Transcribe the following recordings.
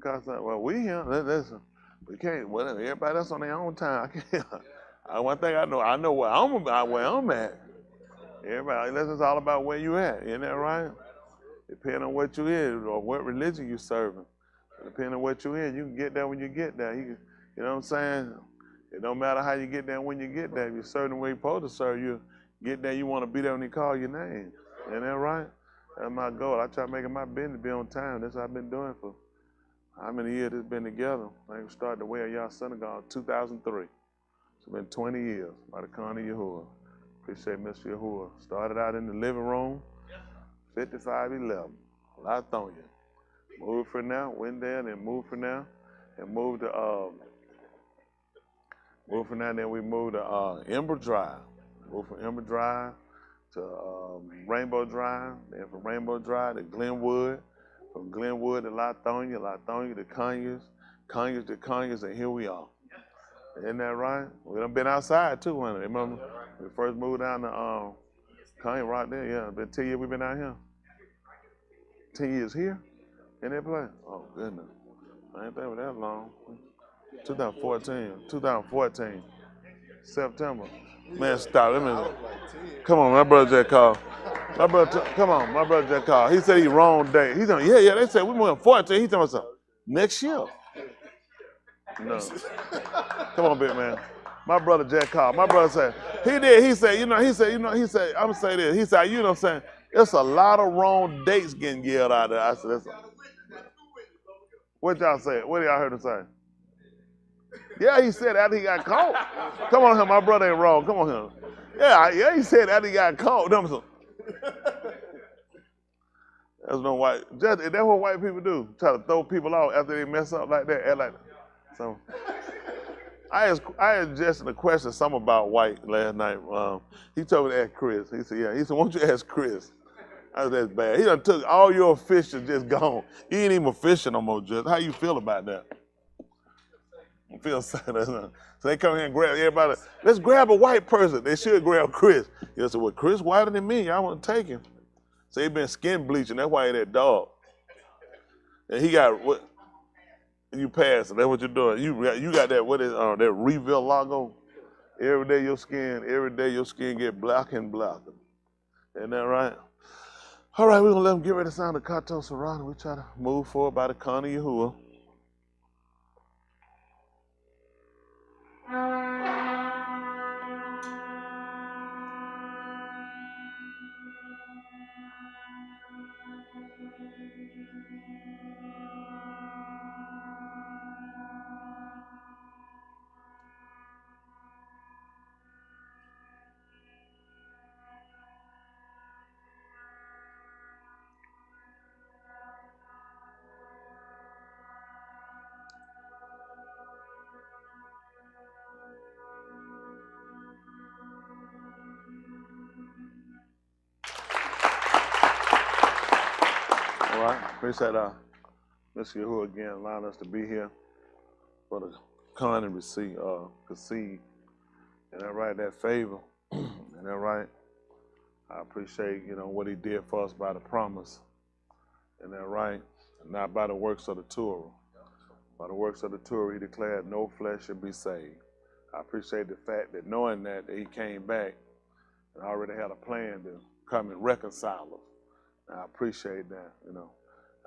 because, well, we here, listen, we can't, well, everybody else on their own time. I can't. One thing I know where I'm at. Everybody, this is all about where you at, isn't that right? Depending on what you in or what religion you serving. Depending on what you in, you can get there when you get there. You know what I'm saying? It don't matter how you get there when you get there. If you're serving where you're supposed to serve, you get there, you want to be there when they call your name. Isn't that right? That's my goal. I try to make it my business to be on time. That's what I've been doing for how many years it's been together. I started the way of Yahuah Synagogue in 2003. It's been 20 years by the Khan of Yahuah. Appreciate Mr. Yahuah. Started out in the living room, 5511, Lithonia. Moved from there, went there, then moved from there, and moved to, then we moved to Ember Drive. Moved from Ember Drive to Rainbow Drive, then from Rainbow Drive to Glenwood, from Glenwood to Lithonia, Lithonia to Conyers, Conyers to Conyers, and here we are. Isn't that right? We done been outside too, wasn't it? Remember, we first moved down to Conyers right there, yeah. Been 10 years we've been out here. 10 years here? In that place? Oh, goodness. I ain't think it was that long. 2014, September. Man, stop. Let me. Come on, my brother just called. My brother just called. He said he wrong day. He's like, yeah, they said we moving 14. He talking about next year. No. Come on, big man. My brother just called. My brother said, he said, I'm gonna say this. He said, you know what I'm saying? It's a lot of wrong dates getting yelled out there. I said, what y'all say? What y'all heard him say? Yeah, he said after he got caught. Come on here, my brother ain't wrong. Come on here. Yeah, he said after he got caught. That's no white. That's what white people do. Try to throw people out after they mess up like that. Act like that. So I asked Justin a question, something about white last night. He told me to ask Chris. He said, yeah. He said, why don't you ask Chris? I said, that's bad. He done took all your fish is just gone. He ain't even fishing no more, Justin. How you feel about that? I feel sad. So they come here and grab everybody. Let's grab a white person. They should grab Chris. He said, well, Chris whiter than me. I want to take him. So he been skin bleaching. That's why he that dog. And he got what? You pass it. That's what you're doing. You got that, what is that Reveal logo? Every day your skin get blacker and blacker. Isn't that right? All right, we're going to let them get ready to sound the Kato Serrano. We try to move forward by the Khan of Yahuah. All right, appreciate Mr. Yahuah again allowing us to be here for the Khan and receive, conceive. And that right, that favor. And that right, I appreciate, what he did for us by the promise. And that right, not by the works of the Torah. By the works of the Torah, he declared no flesh should be saved. I appreciate the fact that knowing that he came back and already had a plan to come and reconcile us. I appreciate that,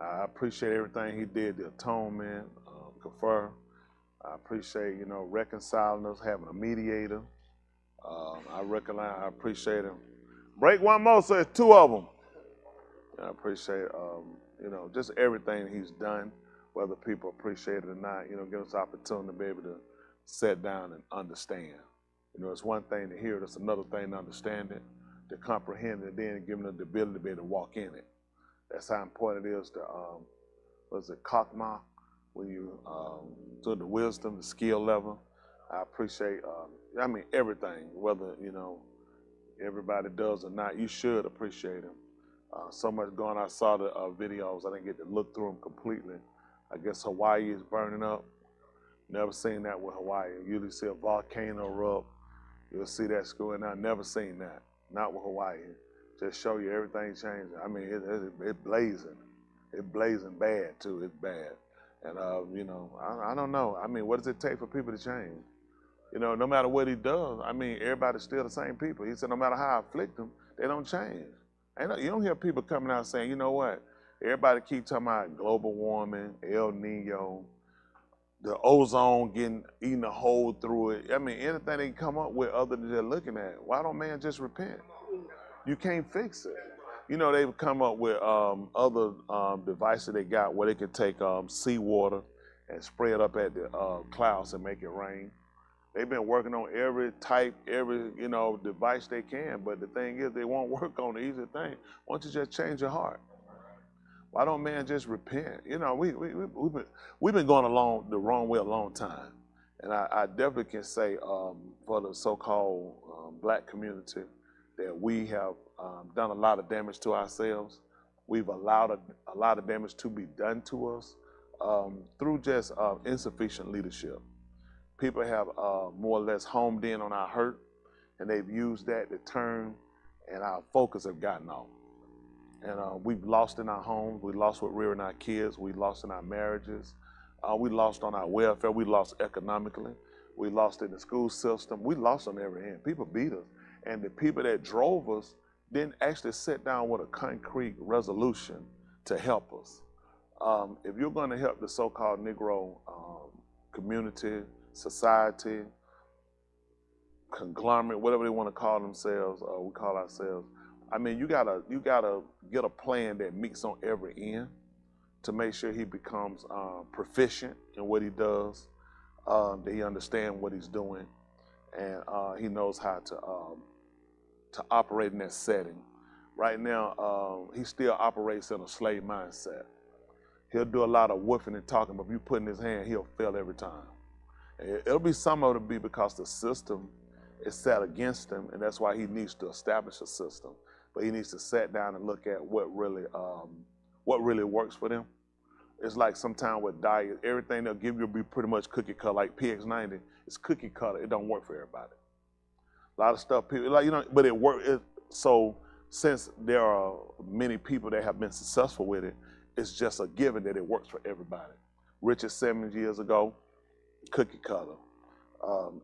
I appreciate everything he did, the atonement, confer. I appreciate, reconciling us, having a mediator. I appreciate him. Break one more, so it's two of them. I appreciate, just everything he's done, whether people appreciate it or not, give us the opportunity to be able to sit down and understand. It's one thing to hear it, it's another thing to understand it, to comprehend it, and then giving them the ability to be able to walk in it. That's how important it is to, Kakma, when you do the wisdom, the skill level. I appreciate, everything, whether, everybody does or not, you should appreciate them. So much going on. I saw the videos, I didn't get to look through them completely. I guess Hawaii is burning up. Never seen that with Hawaii. You usually see a volcano erupt. You'll see that going on. Never seen that. Not with Hawaii. Just show you everything changing. It's blazing. It's blazing bad too. It's bad. And, you know, I don't know. I mean, what does it take for people to change? You know, no matter what he does, I mean, everybody's still the same people. He said no matter how I afflict them, they don't change. You don't hear people coming out saying, you know what, everybody keep talking about global warming, El Nino, the ozone eating a hole through it. I mean, anything they can come up with other than they're looking at. Why don't man just repent? You can't fix it. You know, they've come up with other devices they got where they can take seawater and spray it up at the clouds and make it rain. They've been working on every type, every, you know, device they can, but the thing is they won't work on the easy thing. Why don't you just change your heart? Why don't man just repent? You know, we've been going along the wrong way a long time. And I definitely can say for the so-called black community that we have done a lot of damage to ourselves. We've allowed a lot of damage to be done to us through just insufficient leadership. People have more or less homed in on our hurt, and they've used that to turn, and our focus have gotten off. And we've lost in our homes, we lost with rearing our kids, we lost in our marriages, we lost on our welfare, we lost economically, we lost in the school system, we lost on every end. People beat us, and the people that drove us didn't actually sit down with a concrete resolution to help us. If you're going to help the so-called Negro community, society, conglomerate, whatever they want to call themselves, we call ourselves. I mean, you gotta get a plan that meets on every end to make sure he becomes proficient in what he does, that he understands what he's doing, and he knows how to operate in that setting. Right now, he still operates in a slave mindset. He'll do a lot of woofing and talking, but if you put in his hand, he'll fail every time. It'll be some of it be because the system is set against him, and that's why he needs to establish a system. But he needs to sit down and look at what really works for them. It's like sometimes with diet, everything they'll give you will be pretty much cookie cutter. Like PX90, it's cookie cutter. It don't work for everybody. A lot of stuff people like, you know, but it works. So since there are many people that have been successful with it, it's just a given that it works for everybody. Richard Simmons years ago, cookie cutter.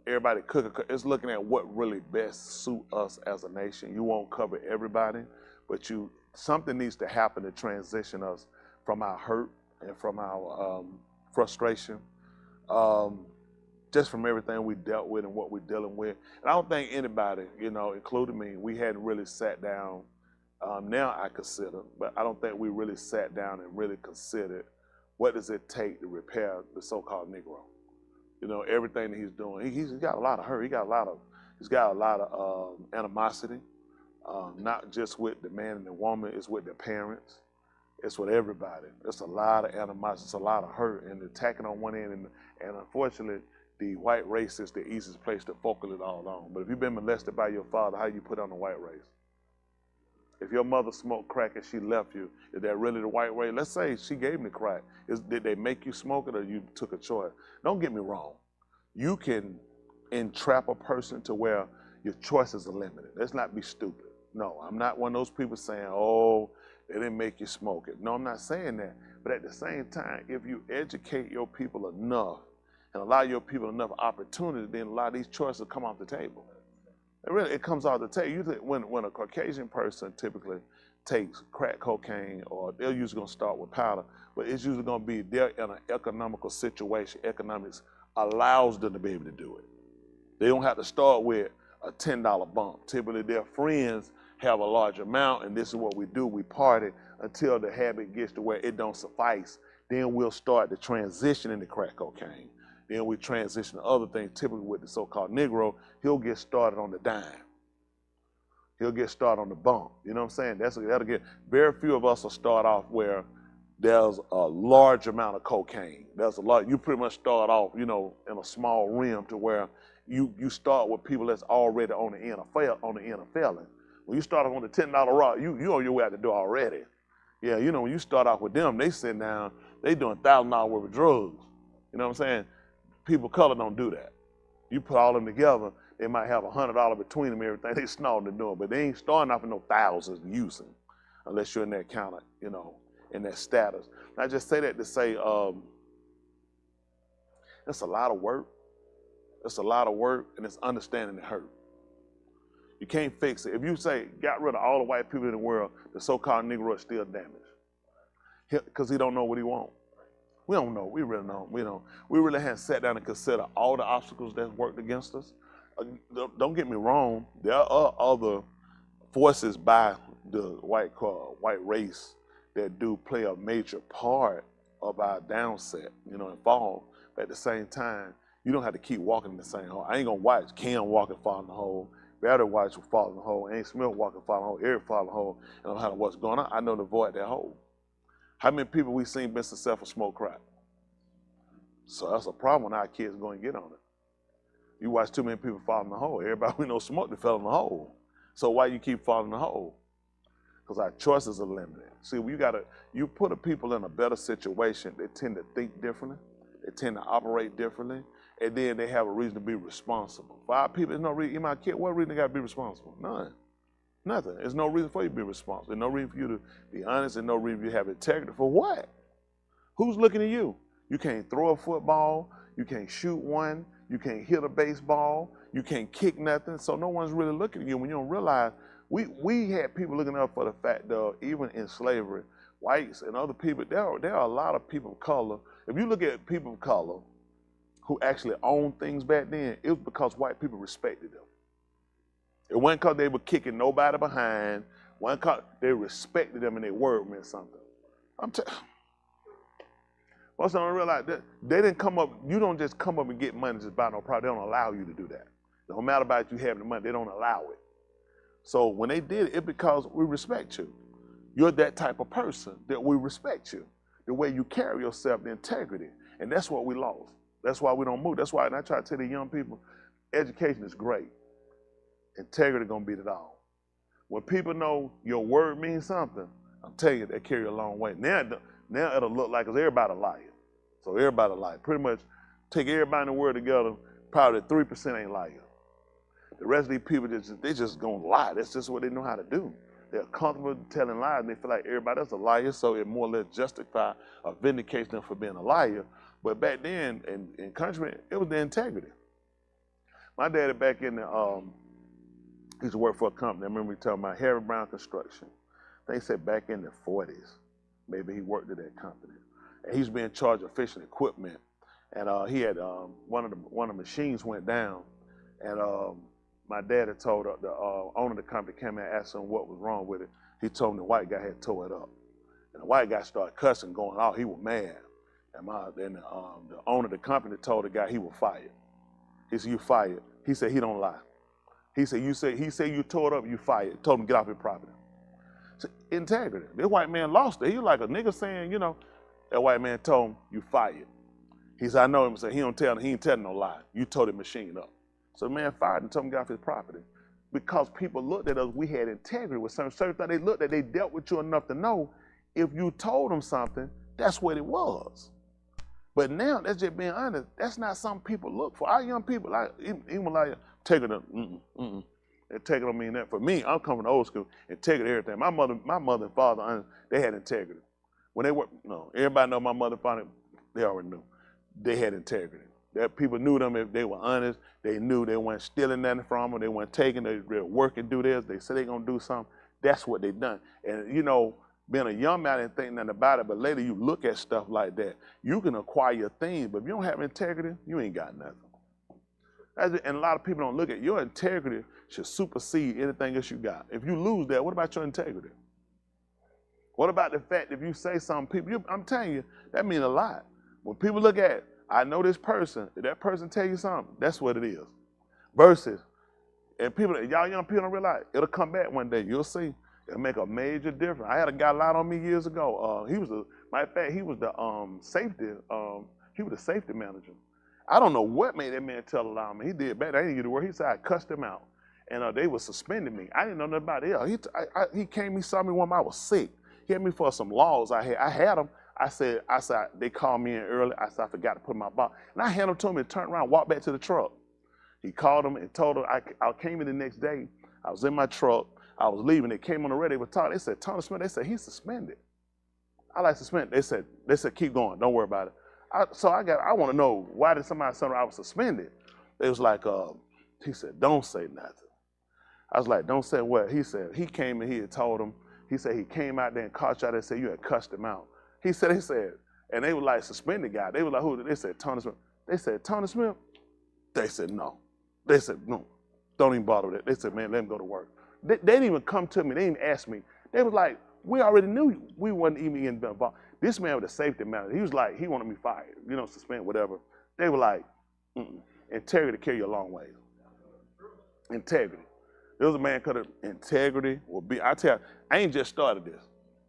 Everybody it's looking at what really best suit us as a nation. You won't cover everybody, but something needs to happen to transition us from our hurt and from our frustration, just from everything we dealt with and what we're dealing with. And I don't think anybody, you know, including me, we hadn't really sat down. Now I consider, but I don't think we really sat down and really considered what does it take to repair the so-called Negro. You know, everything that he's doing. He's got a lot of hurt. He's got a lot of animosity, not just with the man and the woman. It's with the parents. It's with everybody. It's a lot of animosity. It's a lot of hurt, and attacking on one end. And unfortunately, the white race is the easiest place to focus it all on. But if you've been molested by your father, how you put on the white race? If your mother smoked crack and she left you, is that really the white race? Let's say she gave me crack. Did they make you smoke it or you took a choice? Don't get me wrong. You can entrap a person to where your choices are limited. Let's not be stupid. No, I'm not one of those people saying, oh, they didn't make you smoke it. No, I'm not saying that. But at the same time, if you educate your people enough and allow your people enough opportunity, then a lot of these choices come off the table. It comes off the table. When a Caucasian person typically takes crack cocaine, or they're usually going to start with powder, but it's usually going to be they're in an economical situation. Economics allows them to be able to do it. They don't have to start with a $10 bump. Typically, their friends have a large amount, and this is what we do. We party until the habit gets to where it don't suffice. Then we'll start the transition into crack cocaine. Then we transition to other things. Typically with the so-called Negro, he'll get started on the dime. He'll get started on the bump. You know what I'm saying? That'll get, very few of us will start off where there's a large amount of cocaine. You pretty much start off, you know, in a small rim to where you start with people that's already on the end of failing. When you start off on the $10 rock, you on your way out the door already. Yeah, you know, when you start off with them, they sit down, they doing $1,000 worth of drugs. You know what I'm saying? People of color don't do that. You put all them together, they might have $100 between them, everything they snorting and doing, but they ain't starting off with no thousands using, unless you're in that kind of, you know, in that status. And I just say that to say, It's a lot of work. It's a lot of work, and it's understanding the hurt. You can't fix it. If you say, got rid of all the white people in the world, the so-called Negro is still damaged. Because he don't know what he wants. We don't know. We really don't. We don't. We really haven't sat down and considered all the obstacles that worked against us. Don't get me wrong. There are other forces by the white race that do play a major part of our downset, and fall. But at the same time, you don't have to keep walking in the same hole. I ain't gonna watch Cam walk and fall in the hole. Better watch will fall in the hole. Ain't Smith walk and fall in the hole. Eric fall in the hole. And I don't know what's going on. I know to avoid that hole. How many people we seen been successful smoke crack? So that's a problem when our kids go and get on it. You watch too many people fall in the hole. Everybody we know smoke, they fell in the hole. So why you keep falling in the hole? Because our choices are limited. See, you put a people in a better situation, they tend to think differently, they tend to operate differently, and then they have a reason to be responsible. For our people, there's no reason, my kid, what reason they got to be responsible? None. Nothing. There's no reason for you to be responsible. There's no reason for you to be honest. There's no reason for you to have integrity. For what? Who's looking at you? You can't throw a football. You can't shoot one. You can't hit a baseball. You can't kick nothing. So no one's really looking at you when you don't realize we had people looking up for the fact that even in slavery, whites and other people, there are a lot of people of color. If you look at people of color who actually owned things back then, it was because white people respected them. It wasn't because they were kicking nobody behind. It wasn't because they respected them and their word meant something. Most of them don't realize that they didn't come up, you don't just come up and get money just buy no product. They don't allow you to do that. It don't matter about you having the money, they don't allow it. So when they did it, it's because we respect you. You're that type of person that we respect you. The way you carry yourself, the integrity. And that's what we lost. That's why we don't move. That's why, and I try to tell the young people, education is great. Integrity gonna beat it all. When people know your word means something, I'm telling you, they carry a long way. Now it'll look like it's everybody a liar. So everybody a liar. Pretty much take everybody in the world together, probably 3% ain't liars. The rest of these people, they just gonna lie. That's just what they know how to do. They're comfortable telling lies, and they feel like everybody else is a liar, so it more or less justifies or vindicates them for being a liar. But back then, in country, it was the integrity. My daddy back in the, he used to work for a company. I remember he talking about Harry Brown Construction. They said back in the 40s, maybe he worked at that company. And he used to be in charge of fishing equipment. And he had, one of the machines went down, and my dad had told the owner of the company, came and asked him what was wrong with it. He told him the white guy had tore it up. And the white guy started cussing, going out. He was mad. And the owner of the company told the guy he was fired. He said, "You fired." He said, "He don't lie." He said, you tore it up, you fired. Told him, "Get off your property." So, integrity. This white man lost it. He was like a nigga saying, that white man told him, "You fired." He said, "I know him." Said, he ain't telling no lie. You tore the machine up. So the man fired and told him to get off his property. Because people looked at us, we had integrity with certain things. They looked at, they dealt with you enough to know if you told them something, that's what it was. But now, that's just being honest, that's not something people look for. Our young people, even like, taking it, integrity don't mean that. For me, I'm coming from the old school, integrity, everything. My mother and father, they had integrity. When they were, everybody know my mother and father, they already knew. They had integrity. That people knew them if they were honest. They knew they weren't stealing nothing from them. They weren't taking, they were working, do this. They said they gonna do something. That's what they done. And being a young man, I didn't think nothing about it, but later you look at stuff like that, you can acquire things, but if you don't have integrity, you ain't got nothing. And a lot of people don't look at your integrity should supersede anything else you got. If you lose that, what about your integrity? What about the fact that if you say something, I'm telling you, that means a lot. When people look at it, I know this person, if that person tell you something, that's what it is. Versus, and y'all young people don't realize, it'll come back one day, you'll see. It'll make a major difference. I had a guy lied on me years ago. Matter of fact, he was the safety manager. I don't know what made that man tell a lie on me. He did bad. I didn't get to work. He said I cussed him out, and they was suspending me. I didn't know nothing about it. He came. He saw me when I was sick. He had me for some laws. I had him. I said they called me in early. I said I forgot to put my box, and I handed him to him and turned around, walked back to the truck. He called him and told him I came in the next day. I was in my truck. I was leaving. They came on the radio. They were talking. They said, "Tony Smith." They said, "He's suspended." I like suspended. They said, "Keep going. Don't worry about it." I want to know, why did somebody say I was suspended? They was like, he said, don't say nothing. I was like, don't say what? He said, he came and he had told him, he said he came out there and caught you out there and said you had cussed him out. He said, and they were like, suspended guy. They were like, who? They said, Tony Smith. They said, Tony Smith? They said, no. They said, no, don't even bother with it. They said, man, let him go to work. They didn't even come to me. They didn't even ask me. They was like, we already knew we wasn't even involved. This man was a safety manager. He was like, he wanted me fired, suspend, whatever. They were like, integrity carry you a long way. Integrity. There was a man called integrity will be. I tell you, I ain't just started this.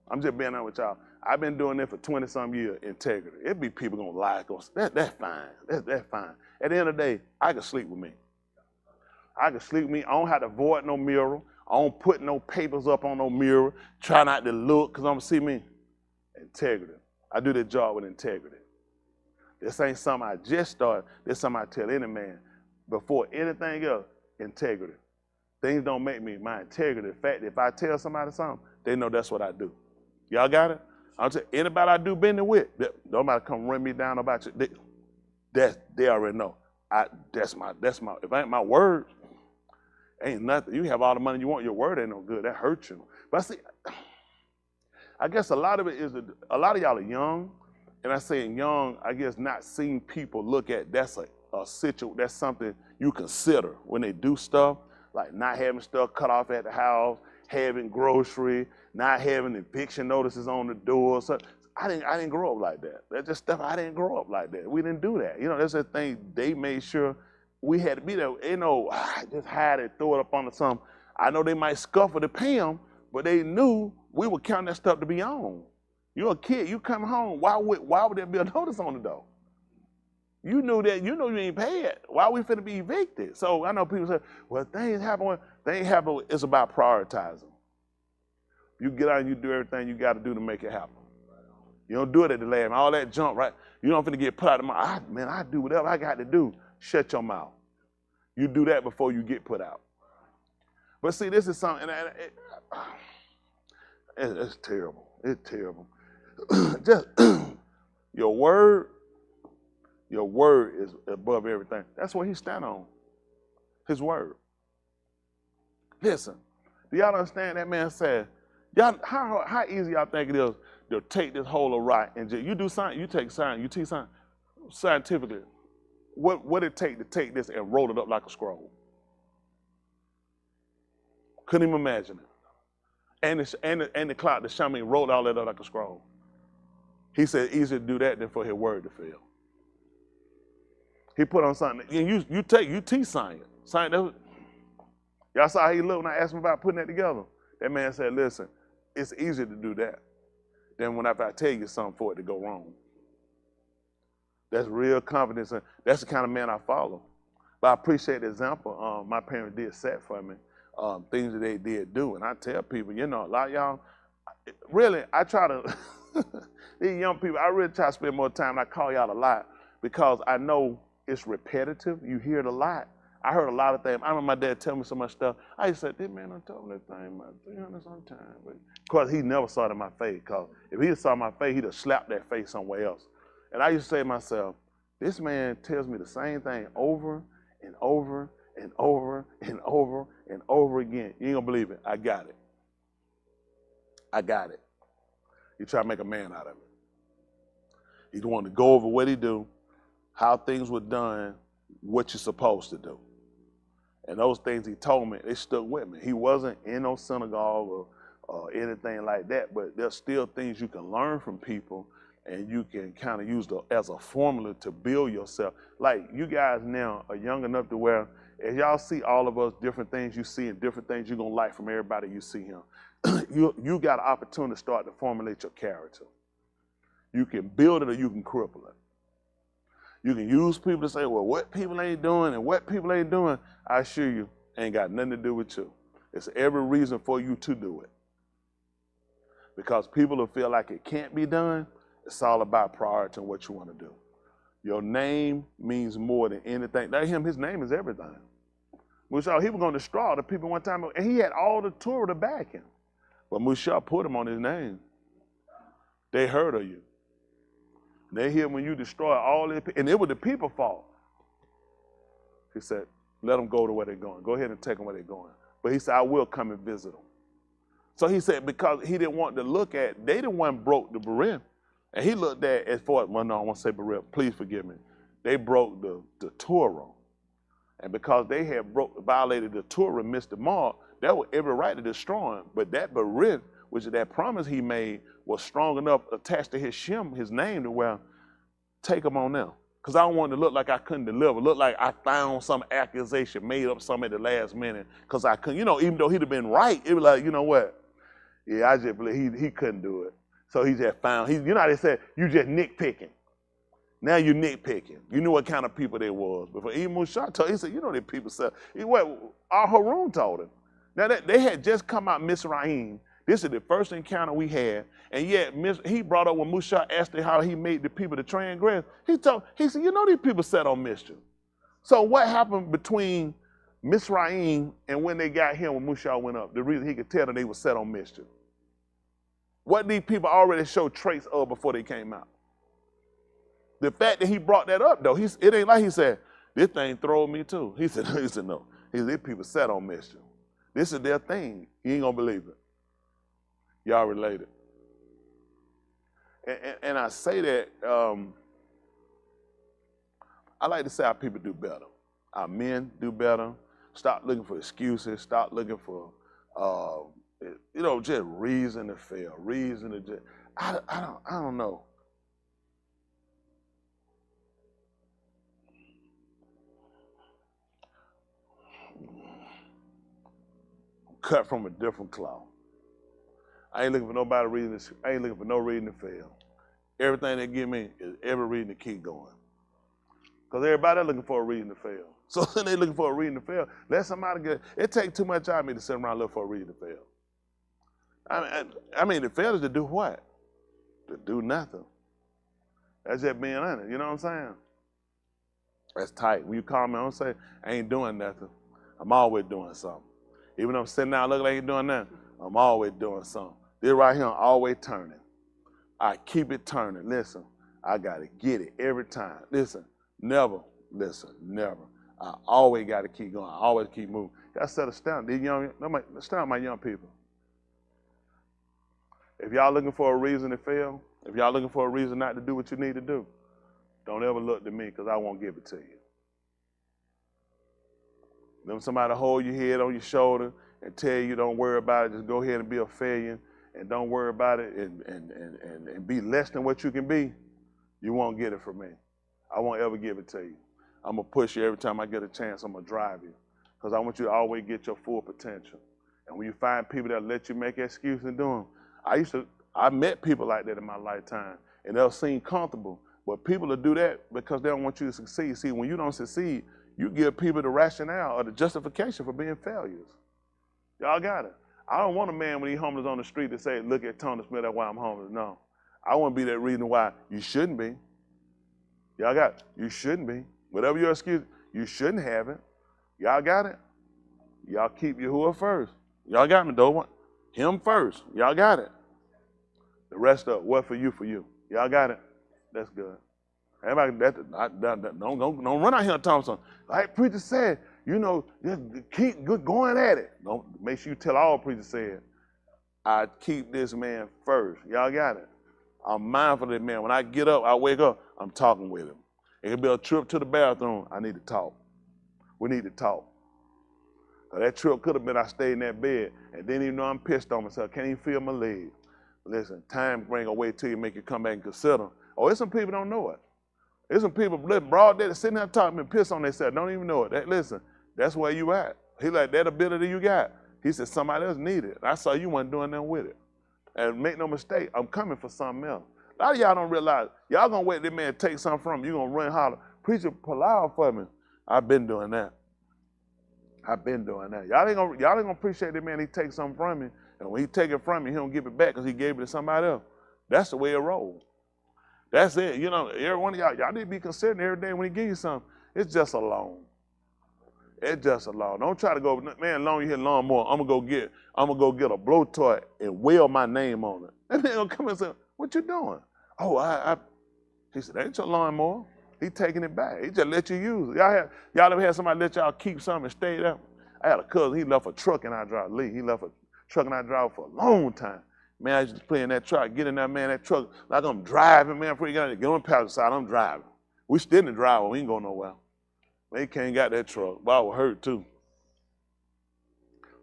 I'm just being honest with y'all. I've been doing it for 20-some years, integrity. It be people gonna lie, that's fine, that's fine. At the end of the day, I can sleep with me. I can sleep with me. I don't have to avoid no mirror. I don't put no papers up on no mirror. Try not to look, because I'm gonna see me. Integrity. I do that job with integrity. This ain't something I just started. This is something I tell any man. Before anything else, integrity. Things don't make me. My integrity. In fact, if I tell somebody something, they know that's what I do. Y'all got it? I'll tell anybody I do business with, nobody come run me down about you. They already know. That's my. If I ain't my word, ain't nothing. You have all the money you want, your word ain't no good. That hurts you. But see, I guess a lot of it is a lot of y'all are young, and I say young, I guess not seeing people look at that's that's something you consider when they do stuff, like not having stuff cut off at the house, having grocery, not having eviction notices on the door. So I didn't grow up like that. That's just stuff I didn't grow up like that. We didn't do that. That's the thing they made sure we had to be there. Just hide it, throw it up on something. I know they might scuffle to pay them, but they knew we would count that stuff to be on. You're a kid, you come home, why would there be a notice on the door? You knew that, you ain't paid. Why we finna be evicted? So I know people say, well, things happen. They ain't happen. It's about prioritizing. You get out and you do everything you got to do to make it happen. You don't do it at the last. All that junk, right? You don't finna get put out of my mouth. Man, I do whatever I got to do. Shut your mouth. You do that before you get put out. But see, this is something, it's terrible. It's terrible. Just your word is above everything. That's what he stand on. His word. Listen, do y'all understand that man said, y'all, how easy y'all think it is to take this whole of right and just, you do science, you take science, you teach science scientifically. What it take to take this and roll it up like a scroll? Couldn't even imagine it. And the cloud, the shaman rolled all that up like a scroll. He said easier to do that than for his word to fail. He put on something. You teach science. Y'all saw how he looked when I asked him about putting that together. That man said, listen, it's easier to do that than when I tell you something for it to go wrong. That's real confidence. And that's the kind of man I follow. But I appreciate the example my parents did set for me, things that they did do. And I tell people, a lot of y'all, really, I try to, these young people, I really try to spend more time. I call y'all a lot because I know it's repetitive. You hear it a lot. I heard a lot of things. I remember my dad telling me so much stuff. I used to say, this man done told me that thing about 300 sometimes. But of course, he never saw it in my face, because if he saw my face, he'd have slapped that face somewhere else. And I used to say to myself, this man tells me the same thing over and over and over and over and over again. You ain't gonna believe it. I got it. I got it. He tried to make a man out of it. He wanted to go over what he do, how things were done, what you're supposed to do. And those things he told me, they stuck with me. He wasn't in no synagogue or anything like that, but there's still things you can learn from people, and you can kind of use as a formula to build yourself. Like, you guys now are young enough to where, as y'all see all of us, different things you see and different things you're going to like from everybody you see him, you got an opportunity to start to formulate your character. You can build it or you can cripple it. You can use people to say, well, what people ain't doing and what people ain't doing, I assure you, ain't got nothing to do with you. It's every reason for you to do it. Because people will feel like it can't be done. It's all about priority and what you want to do. Your name means more than anything. His name is everything. Musha, he was going to destroy the people one time, and he had all the Torah to back him. But Musha put him on his name. They heard of you. And they hear when you destroy all their people, and it was the people's fault. He said, let them go to where they're going. Go ahead and take them where they're going. But he said, I will come and visit them. So he said, because he didn't want to look at, they the one broke the Berim. And he looked at, as far as, well, no, I won't say Berim, please forgive me. They broke the Torah. And because they had violated the Torah, missed the mark, that was every right to destroy him. But that Berim, which is that promise he made, was strong enough attached to his Shem, his name, to where, take him on now. Because I don't want it to look like I couldn't deliver, look like I found some accusation, made up something at the last minute, because I couldn't, even though he'd have been right, it was like, you know what? Yeah, I just believe he couldn't do it. So he just found, you know how they said, you just nitpicking. Now you nitpicking. You knew what kind of people they was. Before Mushah told, he said, you know that people said, Harun told him. Now they had just come out Mizraim. This is the first encounter we had. And yet he brought up when Mushah asked him how he made the people to transgress. He said, you know these people set on mischief. So what happened between Mizraim and when they got here when Mushah went up? The reason he could tell them they were set on mischief. What these people already showed traits of before they came out. The fact that he brought that up, though, it ain't like he said, this thing throwed me too. He said no. He said, these people set on mischief. This is their thing. You ain't gonna believe it. Y'all related. And I say that, I like to say our people do better. Our men do better. Stop looking for excuses. Stop looking for, just reason to fail, reason to just, I don't know. Cut from a different cloth. I ain't looking for nobody reason. I ain't looking for no reason to fail. Everything they give me is every reason to keep going. Because everybody looking for a reason to fail. So then they looking for a reason to fail. Let somebody get. It takes too much out of me to sit around and look for a reason to fail. I mean, the fail is to do what? To do nothing. That's just being honest. You know what I'm saying? That's tight. When you call me, I don't say I ain't doing nothing. I'm always doing something. Even though I'm sitting down looking like I ain't doing nothing, I'm always doing something. This right here, I'm always turning. I keep it turning. Listen, I got to get it every time. Listen, never. I always got to keep going. I always keep moving. Got to set a standard. Stand my young people. If y'all looking for a reason to fail, if y'all looking for a reason not to do what you need to do, don't ever look to me because I won't give it to you. Then somebody hold your head on your shoulder and tell you don't worry about it, just go ahead and be a failure and don't worry about it and be less than what you can be, you won't get it from me. I won't ever give it to you. I'm going to push you every time I get a chance. I'm going to drive you because I want you to always get your full potential. And when you find people that let you make excuses and do them, I met people like that in my lifetime and they'll seem comfortable, but people will do that because they don't want you to succeed. See, when you don't succeed, you give people the rationale or the justification for being failures. Y'all got it. I don't want a man when he's homeless on the street to say, look at Tony Smith, that's why I'm homeless. No. I want to be that reason why you shouldn't be. Y'all got it. You shouldn't be. Whatever your excuse, you shouldn't have it. Y'all got it. Y'all keep Yahuah first. Y'all got me, though. Him first. Y'all got it. The rest of it, what for you, for you. Y'all got it. That's good. Everybody, don't run out here and tell them something. Like preacher said, just keep going at it. Don't make sure you tell all preachers said, I keep this man first. Y'all got it. I'm mindful of that man. When I get up, I wake up, I'm talking with him. It could be a trip to the bathroom. I need to talk. We need to talk. That trip could have been I stayed in that bed and didn't even know I'm pissed on myself. Can't even feel my leg. Listen, time bring a way to you, make you come back and consider. Oh, there's some people don't know it. There's some people broad day sitting there talking and piss on themselves, don't even know it. Listen, that's where you at. He like, that ability you got. He said, somebody else need it. I saw you wasn't doing nothing with it. And make no mistake, I'm coming for something else. A lot of y'all don't realize, y'all gonna wait this man to take something from you. You gonna run and holler, preacher, pull out for me. I've been doing that. Y'all ain't gonna appreciate that man, he takes something from me. And when he take it from me, he don't give it back because he gave it to somebody else. That's the way it rolls. That's it. Every one of y'all need to be considering every day when he give you something. It's just a loan. It's just a loan. Don't try to go, man, loan you here lawnmower. I'm gonna go get a blowtorch and weld my name on it. And then he'll come and say, what you doing? Oh, He said, that ain't your lawnmower. He taking it back. He just let you use it. Y'all ever had somebody let y'all keep something and stay there? I had a cousin, he left a truck in our drive. Lee, he left a truck in our drive for a long time. Man, I used to play in that truck, get in there, man, that truck, like I'm driving, man, before you get on the passenger side, I'm driving. We still in the driveway, we ain't going nowhere. Man, he can't got that truck, but I was hurt too.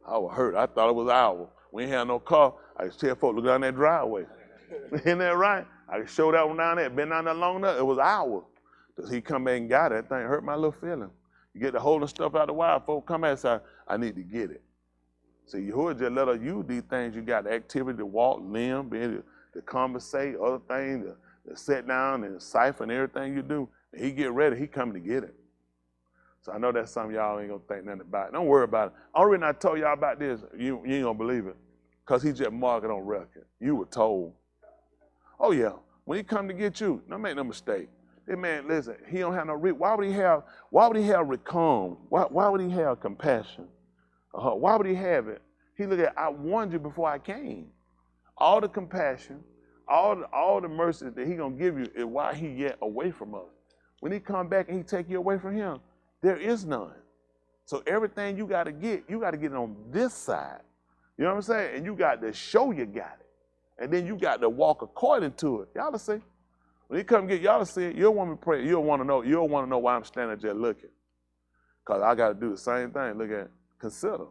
I was hurt. I thought it was ours. We ain't had no car. I could tell folks, look down that driveway. Isn't that right? I could show that one down there. Been down there long enough. It was ours. Because he come back and got it. That thing hurt my little feeling. You get the holding stuff out of the wire, folks come back and say, I need to get it. See, Yahuah just let us use these things. You got the activity to walk, limb, be able to conversate, other things, to sit down and cipher and everything you do. And he get ready, he coming to get it. So I know that's something y'all ain't gonna think nothing about. Don't worry about it. Only reason I told y'all about this, you ain't gonna believe it. Because he just marked it on record. You were told. Oh yeah, when he come to get you, don't make no mistake. That man, listen, he don't have no why would he have recon? Why would he have compassion? Why would he have it? He look at, I warned you before I came. All the compassion, all the mercy that he gonna give you is why he get away from us. When he come back and he take you away from him, there is none. So everything you gotta get it on this side. You know what I'm saying? And you got to show you got it. And then you got to walk according to it. Y'all to see. When he come get y'all to see it, you'll want me to pray. You'll want to know why I'm standing there looking. Because I got to do the same thing. Look at, consider.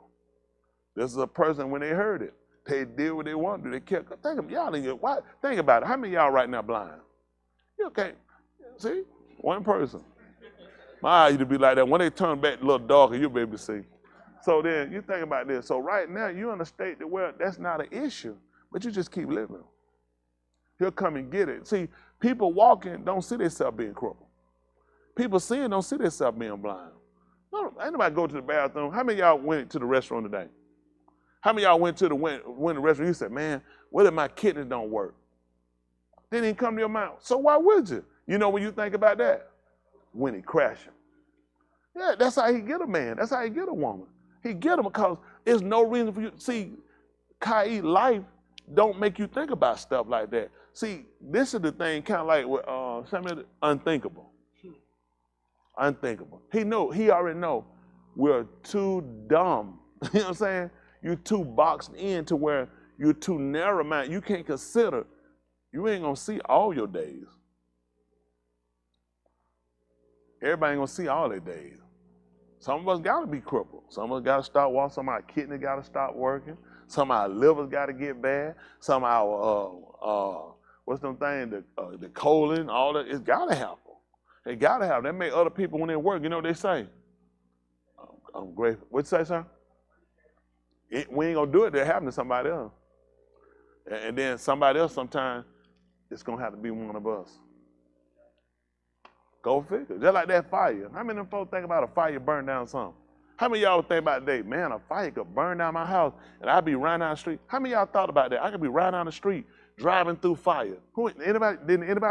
This is a person, when they heard it, they did what they wanted to do. They kept, think about it. How many of y'all right now blind? You can't, see? One person. My eyes used to be like that. When they turn back a little darker, you'll be able to see. So then you think about this. So right now, you're in a state that where that's not an issue, but you just keep living. He'll come and get it. See, people walking don't see themselves being crippled. People seeing don't see themselves being blind. No, ain't nobody go to the bathroom. How many of y'all went to the restaurant today? How many of y'all went to the restaurant? You said, man, what if my kidneys don't work? Then it come to your mind. So why would you? You know when you think about that? When he crashing. Yeah, that's how he get a man. That's how he get a woman. He get them because there's no reason for you. See, Kai, life don't make you think about stuff like that. See, this is the thing, kind of like something unthinkable. Unthinkable. He already know we're too dumb. You know what I'm saying? You're too boxed in to where you're too narrow-minded. You can't consider. You ain't gonna see all your days. Everybody ain't gonna see all their days. Some of us gotta be crippled. Some of us gotta start walking. Some of our kidney gotta stop working. Some of our livers gotta get bad. Some of our what's them things, the colon, all that, it's gotta happen. They gotta have. That make other people when they work, you know what they say? I'm grateful. What you say, sir? We ain't gonna do it, they'll happen to somebody else. And then somebody else sometimes, it's gonna have to be one of us. Go figure. Just like that fire. How many of them folks think about a fire burn down something? How many of y'all think about today, man, a fire could burn down my house and I'd be riding down the street? How many of y'all thought about that? I could be riding down the street, driving through fire. Didn't anybody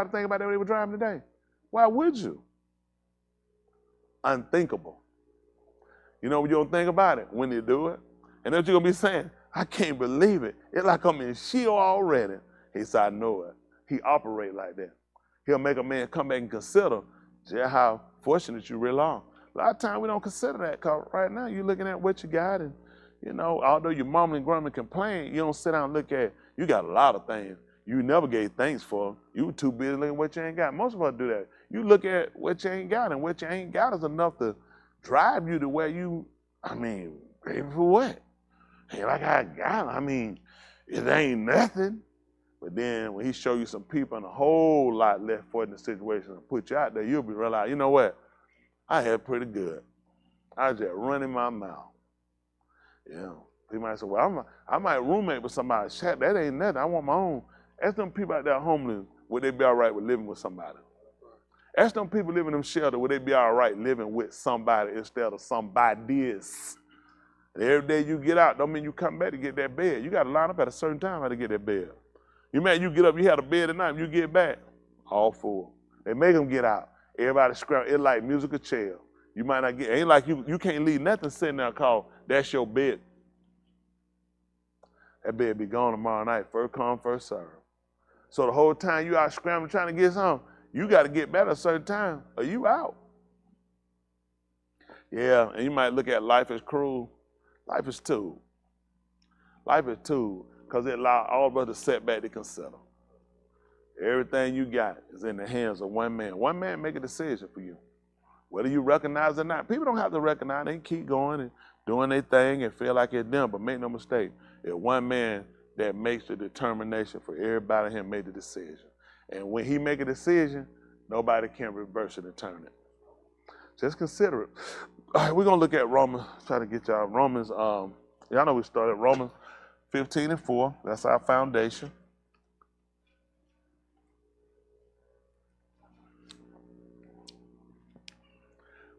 think about that when they were driving today? Why would you? Unthinkable. You know, you don't think about it when you do it. And then you're going to be saying, I can't believe it. It's like I'm in Sheol already. He said, I know it. He operates like that. He'll make a man come back and consider just how fortunate you really are. A lot of times we don't consider that because right now you're looking at what you got and, you know, although your mom and grandma complain, you don't sit down and look at, you got a lot of things. You never gave thanks for. You were too busy looking at what you ain't got. Most of us do that. You look at what you ain't got, and what you ain't got is enough to drive you to where you, grateful for what? Ain't like I got it. It ain't nothing. But then when he show you some people and a whole lot left for in the situation and put you out there, you'll be realize, you know what? I had pretty good. I was just running my mouth. You know, he might say, well, I might roommate with somebody. Shit, that ain't nothing. I want my own. Ask them people out there homeless, would they be all right with living with somebody? Ask them people living in them shelter, would they be all right living with somebody instead of somebody's? And every day you get out, don't mean you come back to get that bed. You got to line up at a certain time to get that bed. You get up, you had a bed at night, you get back, all full. They make them get out. Everybody scramble. It's like musical chair. You might not get, ain't like you can't leave nothing sitting there called, that's your bed. That bed be gone tomorrow night, first come, first serve. So the whole time you out scrambling trying to get something, You got to get better at a certain time or you out. Yeah, and you might look at life as cruel. Life is too. Life is too, because it allows all of us to sit back to consider. Everything you got is in the hands of one man. One man make a decision for you. Whether you recognize it or not. People don't have to recognize. They can keep going and doing their thing and feel like it's them, but make no mistake. It's one man that makes the determination for everybody here make the decision. And when he make a decision, nobody can reverse it and turn it. Just consider it. All right, we're going to look at Romans. Try to get y'all Romans. Y'all know we started Romans 15:4. That's our foundation.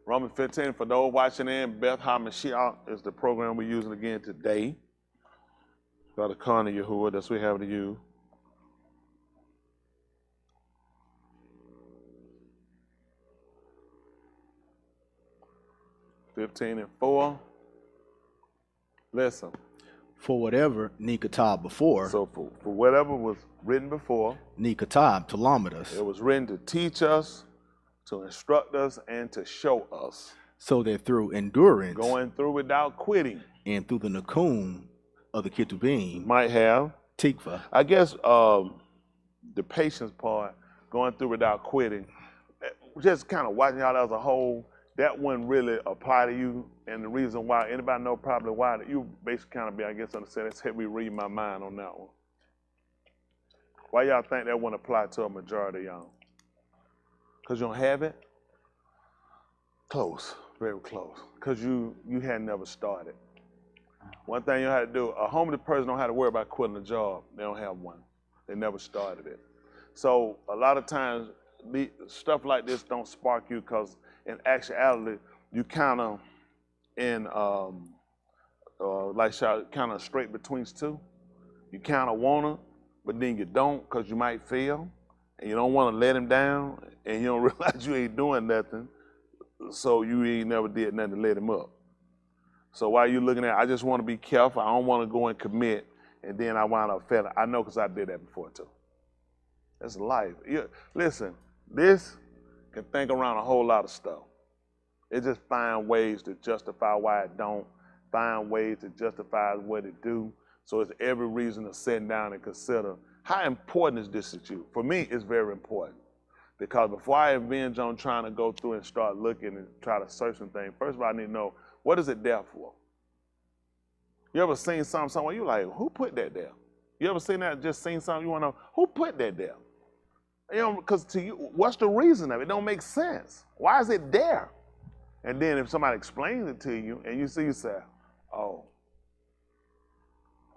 Romans 15, for those watching in, Beth HaMashiach is the program we're using again today. Got a con of Yahuah, that's what we have to use. (15:4). Listen. For whatever Nikatab before. So for whatever was written before. Nikatab to Lamadas. It was written to teach us, to instruct us, and to show us. So that through endurance. Going through without quitting. And through the Nakum of the Ketubim. Might have. Tikva. I guess the patience part, going through without quitting, just kind of watching y'all as a whole, that wouldn't really apply to you. And the reason why, anybody know probably why, that you basically kind of be, I guess, understand, let's help me read my mind on that one. Why y'all think that wouldn't apply to a majority of y'all? Because you don't have it? Close, very close. Because you had never started. One thing you have to do, a homeless person don't have to worry about quitting a job. They don't have one. They never started it. So a lot of times, stuff like this don't spark you because in actuality, you kind of in, like kind of straight between two. You kind of want to, but then you don't because you might fail. And you don't want to let him down, and you don't realize you ain't doing nothing, so you ain't never did nothing to let him up. So while you're looking at, I just want to be careful. I don't want to go and commit, and then I wind up failing. I know because I did that before too. That's life. Listen, this can think around a whole lot of stuff. It just find ways to justify why it don't, find ways to justify what it do. So it's every reason to sit down and consider, how important is this to you? For me, it's very important. Because before I avenge on trying to go through and start looking and try to search some things, first of all, I need to know, what is it there for? You ever seen something somewhere, you like, who put that there? You ever seen that, just seen something, you want to know, who put that there? You know, because to you, what's the reason of it? It don't make sense. Why is it there? And then if somebody explains it to you and you see, you say, oh,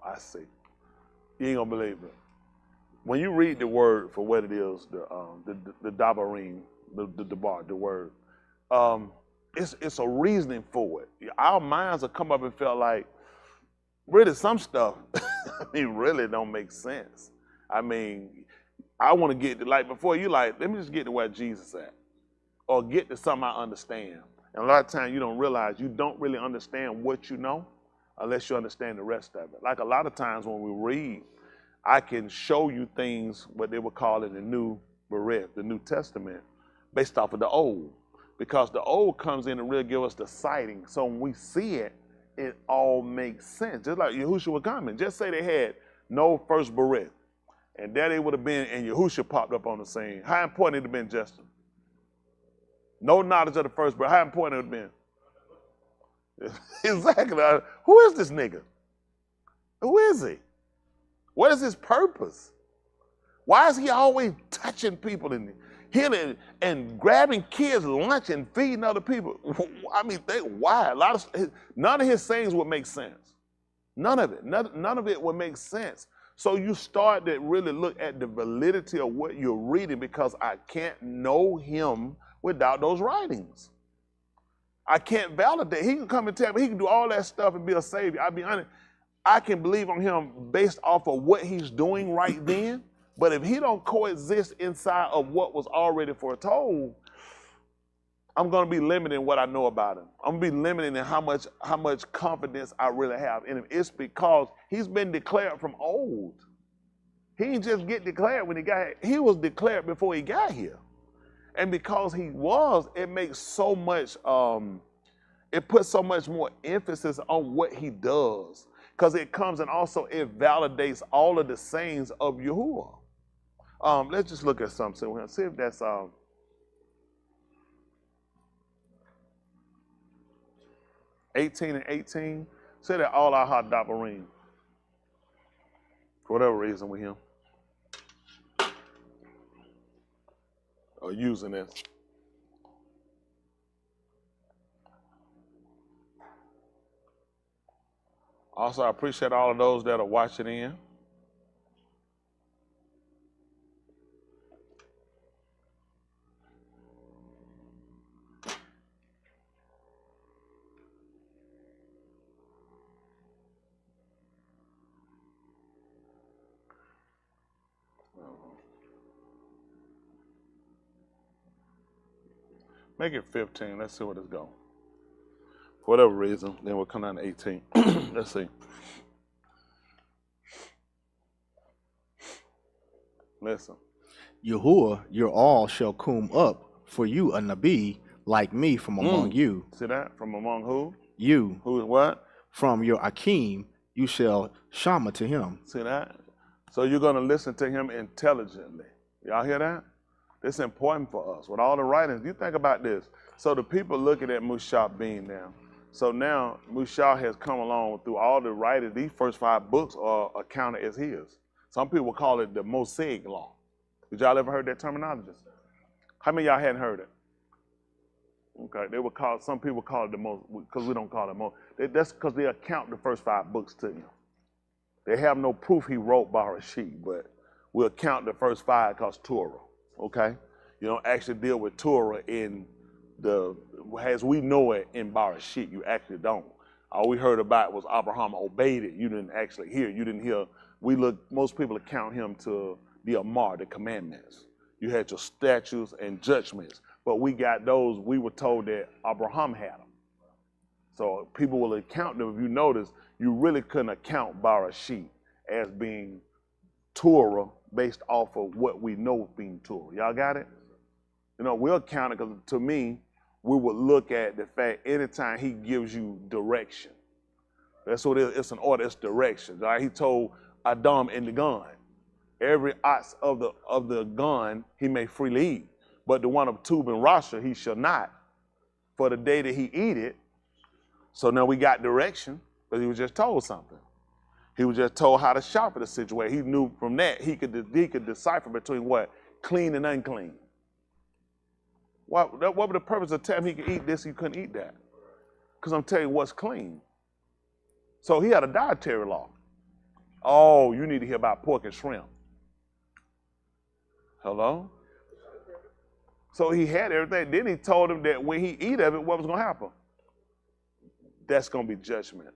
I see. You ain't gonna believe it. When you read the word for what it is, the Dabarim, the Dabar, the word, it's a reasoning for it. Our minds will come up and feel like, really some stuff, I mean, really don't make sense. I mean, I want to get to, like, before you like, let me just get to where Jesus at. Or get to something I understand. And a lot of times you don't realize you don't really understand what you know unless you understand the rest of it. Like a lot of times when we read, I can show you things, what they would call in the New Bereth, the New Testament, based off of the Old. Because the Old comes in and really give us the sighting. So when we see it, it all makes sense. Just like Yahushua was coming. Just say they had no first Bereth. And there they would have been, and Yahushua popped up on the scene. How important it would have been, Justin? No knowledge of the first Bereth. How important it would have been? Exactly. Who is this nigga? Who is he? What is his purpose? Why is he always touching people and healing and grabbing kids' lunch and feeding other people? I mean, why? None of his sayings would make sense. None of it. None of it would make sense. So you start to really look at the validity of what you're reading, because I can't know him without those writings. I can't validate. He can come and tell me, he can do all that stuff and be a savior. I'll be honest, I can believe on him based off of what he's doing right then, but if he don't coexist inside of what was already foretold, I'm going to be limited in what I know about him. I'm going to be limited in how much confidence I really have in him. It's because he's been declared from old. He didn't just get declared when he got here. He was declared before he got here. And because he was, it makes so much, it puts so much more emphasis on what he does. Because it comes and also it validates all of the sayings of Yahuah. Let's just look at something. We're going to see if that's 18 and 18. Say that all our hot Dabarim. For whatever reason we're here. Or using this. Also, I appreciate all of those that are watching in. Make it 15. Let's see where this goes. For whatever reason, then we'll come down to 18. Let's see. Listen. Yahuah, your all shall come up for you a Nabi like me from among you. See that? From among who? You. Who is what? From your Akim, you shall shama to him. See that? So you're going to listen to him intelligently. Y'all hear that? It's important for us. With all the writings, you think about this. So the people looking at Mushah being now. So now Mushah has come along through all the writings. These first 5 books are accounted as his. Some people call it the Mosaic law. Did y'all ever heard that terminology? How many of y'all hadn't heard it? Okay, they would call, some people call it the most, because we don't call it most. That's because they account the first 5 books to him. They have no proof he wrote Barashit, but we'll count the first 5 because Torah. Okay, you don't actually deal with Torah in as we know it in Barashit. You actually don't. All we heard about was Abraham obeyed it. You didn't actually hear. You didn't hear. Most people account him to the Amar, the commandments. You had your statutes and judgments, but we got those. We were told that Abraham had them. So people will account them. If you notice, you really couldn't account Barashit as being Torah based off of what we know being Torah. Y'all got it? You know, we'll count it because to me, we would look at the fact anytime he gives you direction. That's what it is. It's an order, it's direction. Right? He told Adam in the gun, every ox of the gun he may freely eat, but the one of Tub and Rasha he shall not, for the day that he eat it. So now we got direction, because he was just told something. He was just told how to sharpen the situation. He knew from that he could decipher between what? Clean and unclean. What was the purpose of telling him he could eat this, he couldn't eat that? Because I'm telling you what's clean. So he had a dietary law. Oh, you need to hear about pork and shrimp. Hello? So he had everything. Then he told him that when he eat of it, what was going to happen? That's going to be judgment.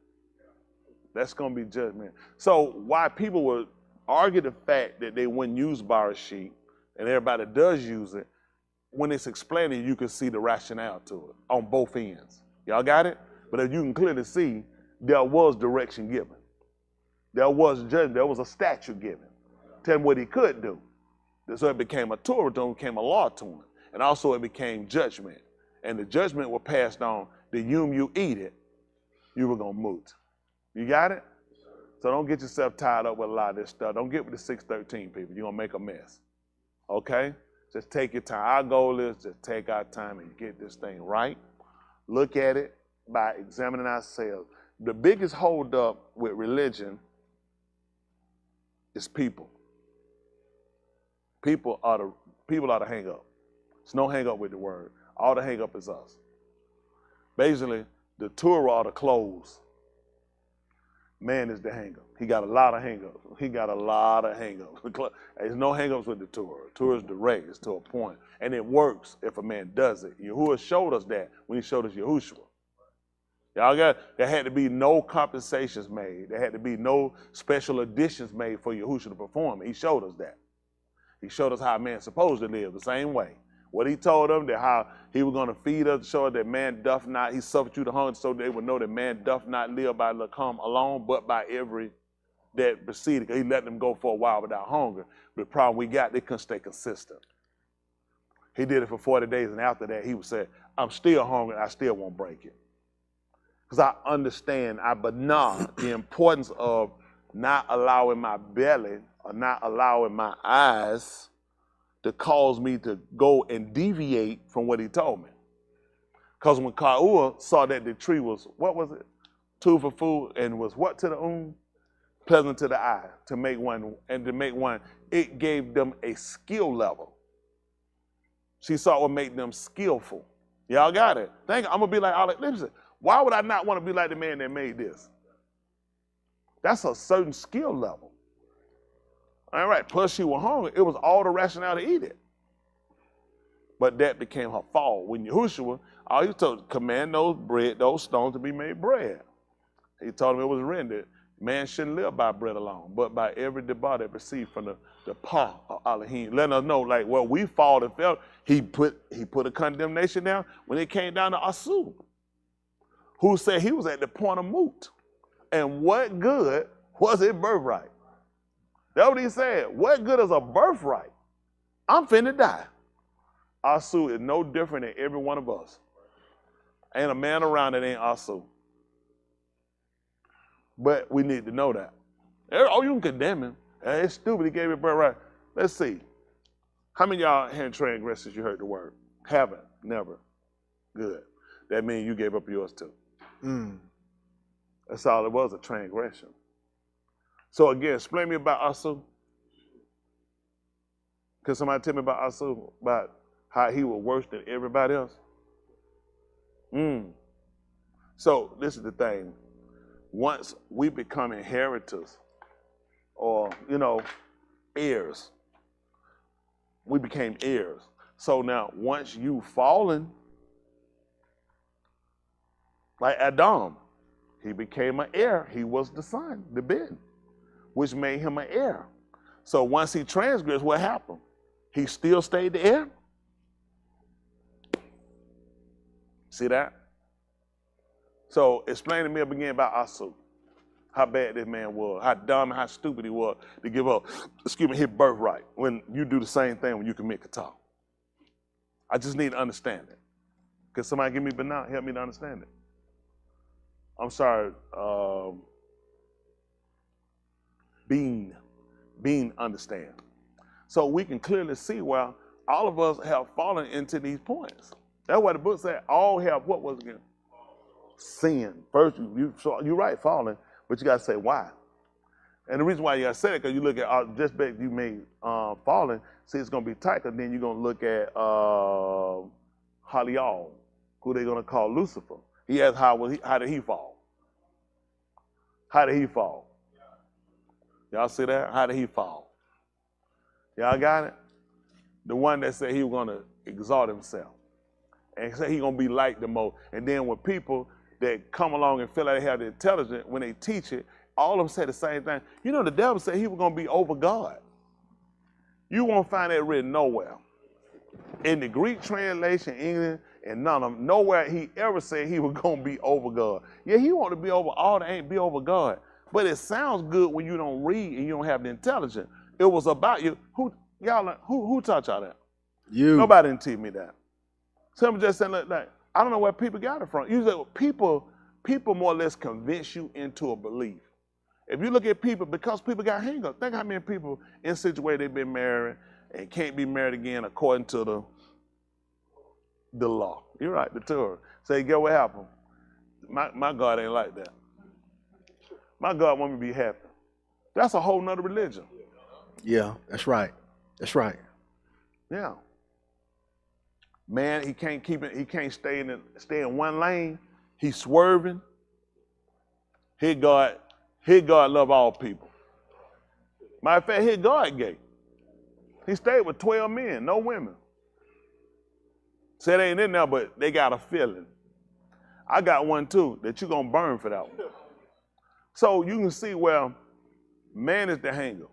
That's going to be judgment. So why people would argue the fact that they wouldn't use Barashit, and everybody does use it, when it's explaining, you can see the rationale to it on both ends. Y'all got it? But if you can clearly see, there was direction given. There was judgment. There was a statute given. Tell him what he could do. So it became a Torah to him, became a law to him. And also it became judgment. And the judgment was passed on. The you eat it, you were going to moot. You got it? So don't get yourself tied up with a lot of this stuff. Don't get with the 613 people. You're going to make a mess. Okay? Just take your time. Our goal is just take our time and get this thing right. Look at it by examining ourselves. The biggest holdup with religion is people. People are the hang up. There's no hang up with the word. All the hang up is us. Basically, the Torah are the clothes. Man is the hang-up. He got a lot of hang-ups. There's no hang-ups with the Torah. Torah is direct. It's to a point. And it works if a man does it. Yahuwah showed us that when he showed us Yahushua. There had to be no compensations made. There had to be no special additions made for Yahushua to perform it. He showed us that. He showed us how a man's supposed to live the same way. What he told them, that how he was going to feed us, show us that man doth not, he suffered you to hunger, so they would know that man doth not live by lakam alone, but by every that preceded. He let them go for a while without hunger. But the problem we got, they couldn't stay consistent. He did it for 40 days, and after that, he would say, I'm still hungry, I still won't break it. Because I understand, the importance of not allowing my belly or not allowing my eyes to cause me to go and deviate from what he told me. Because when Yahuah saw that the tree was, what was it? Food for food, and was what to the pleasant to the eye, to make one, it gave them a skill level. She saw what made them skillful. Y'all got it? I'm gonna be like, listen, why would I not want to be like the man that made this? That's a certain skill level. All right, plus she was hungry. It was all the rationale to eat it. But that became her fault. When Yahushua, all he told, command those stones to be made bread. He told him it was rendered. Man shouldn't live by bread alone, but by every Dabar that received from the paw of Elohim. Letting us know, like, well, we fall and fell. He put a condemnation down when it came down to Asu, who said he was at the point of moot. And what good was his birthright? That's what he said. What good is a birthright? I'm finna die. Asu is no different than every one of us. Ain't a man around that ain't Asu. But we need to know that. Oh, you can condemn him. It's stupid. He gave it birthright. Let's see. How many of y'all had transgressors you heard the word? Haven't. Never. Good. That means you gave up yours too. That's all it was, a transgression. So again, explain me about Asu. Can somebody tell me about Asu, about how he was worse than everybody else? So this is the thing. Once we become inheritors or, heirs, we became heirs. So now once you've fallen, like Adam, he became an heir. He was the son, the Ben, which made him an heir. So once he transgressed, what happened? He still stayed the heir? See that? So explain to me again about Asu. How bad this man was, how dumb and how stupid he was to give up, his birthright when you do the same thing when you commit Qatar. I just need to understand it. Can somebody give me Banat, help me to understand it? I'm sorry, Bean understand. So we can clearly see where all of us have fallen into these points. That's why the book said all have, what was it again? Sin. First, you're right, falling, but you got to say why. And the reason why you got to say it, because you look at just back you made falling, see it's going to be tight, because then you're going to look at Halial, who they're going to call Lucifer. He asked how did he fall? How did he fall? Y'all see that? How did he fall? Y'all got it? The one that said he was going to exalt himself. And say he's going to be like the most. And then when people that come along and feel like they have the intelligence, when they teach it, all of them say the same thing. The devil said he was going to be over God. You won't find that written nowhere. In the Greek translation, English, and none of them, nowhere he ever said he was going to be over God. Yeah, he want to be over all that ain't be over God. But it sounds good when you don't read and you don't have the intelligence. It was about you. Who taught y'all that? You. Nobody didn't teach me that. Some just saying like, I don't know where people got it from. Usually people more or less convince you into a belief. If you look at people, because people got hang-ups, think how many people in situations they've been married and can't be married again according to the law. You're right, the Torah. Say, get what happened? My God ain't like that. My God want me to be happy. That's a whole nother religion. Yeah, that's right. That's right. Yeah. Man, he can't keep it, he can't stay in one lane. He's swerving. His God love all people. Matter of fact, his God gay. He stayed with 12 men, no women. Said they ain't in there, but they got a feeling. I got one too that you're gonna burn for that one. So you can see where man is the hanger.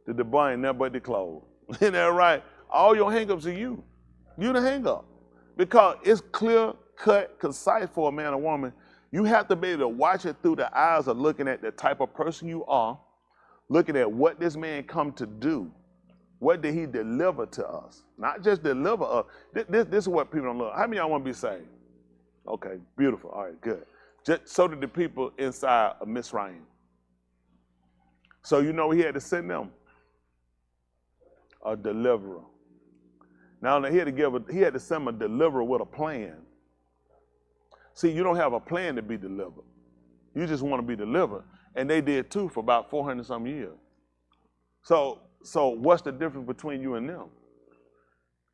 The Dabar ain't nothing but the clothes. Isn't that right? All your hang-ups are you. You the hang-up. Because it's clear, cut, concise for a man or woman. You have to be able to watch it through the eyes of looking at the type of person you are, looking at what this man come to do, What did he deliver to us? Not just deliver us. This is what people don't love. How many of y'all want to be saved? Okay, beautiful. All right, good. Just, so did the people inside of Mizraim. So you know he had to send them a deliverer. Now he had to send a deliverer with a plan. See, you don't have a plan to be delivered. You just want to be delivered. And they did too for about 400 some years. So what's the difference between you and them?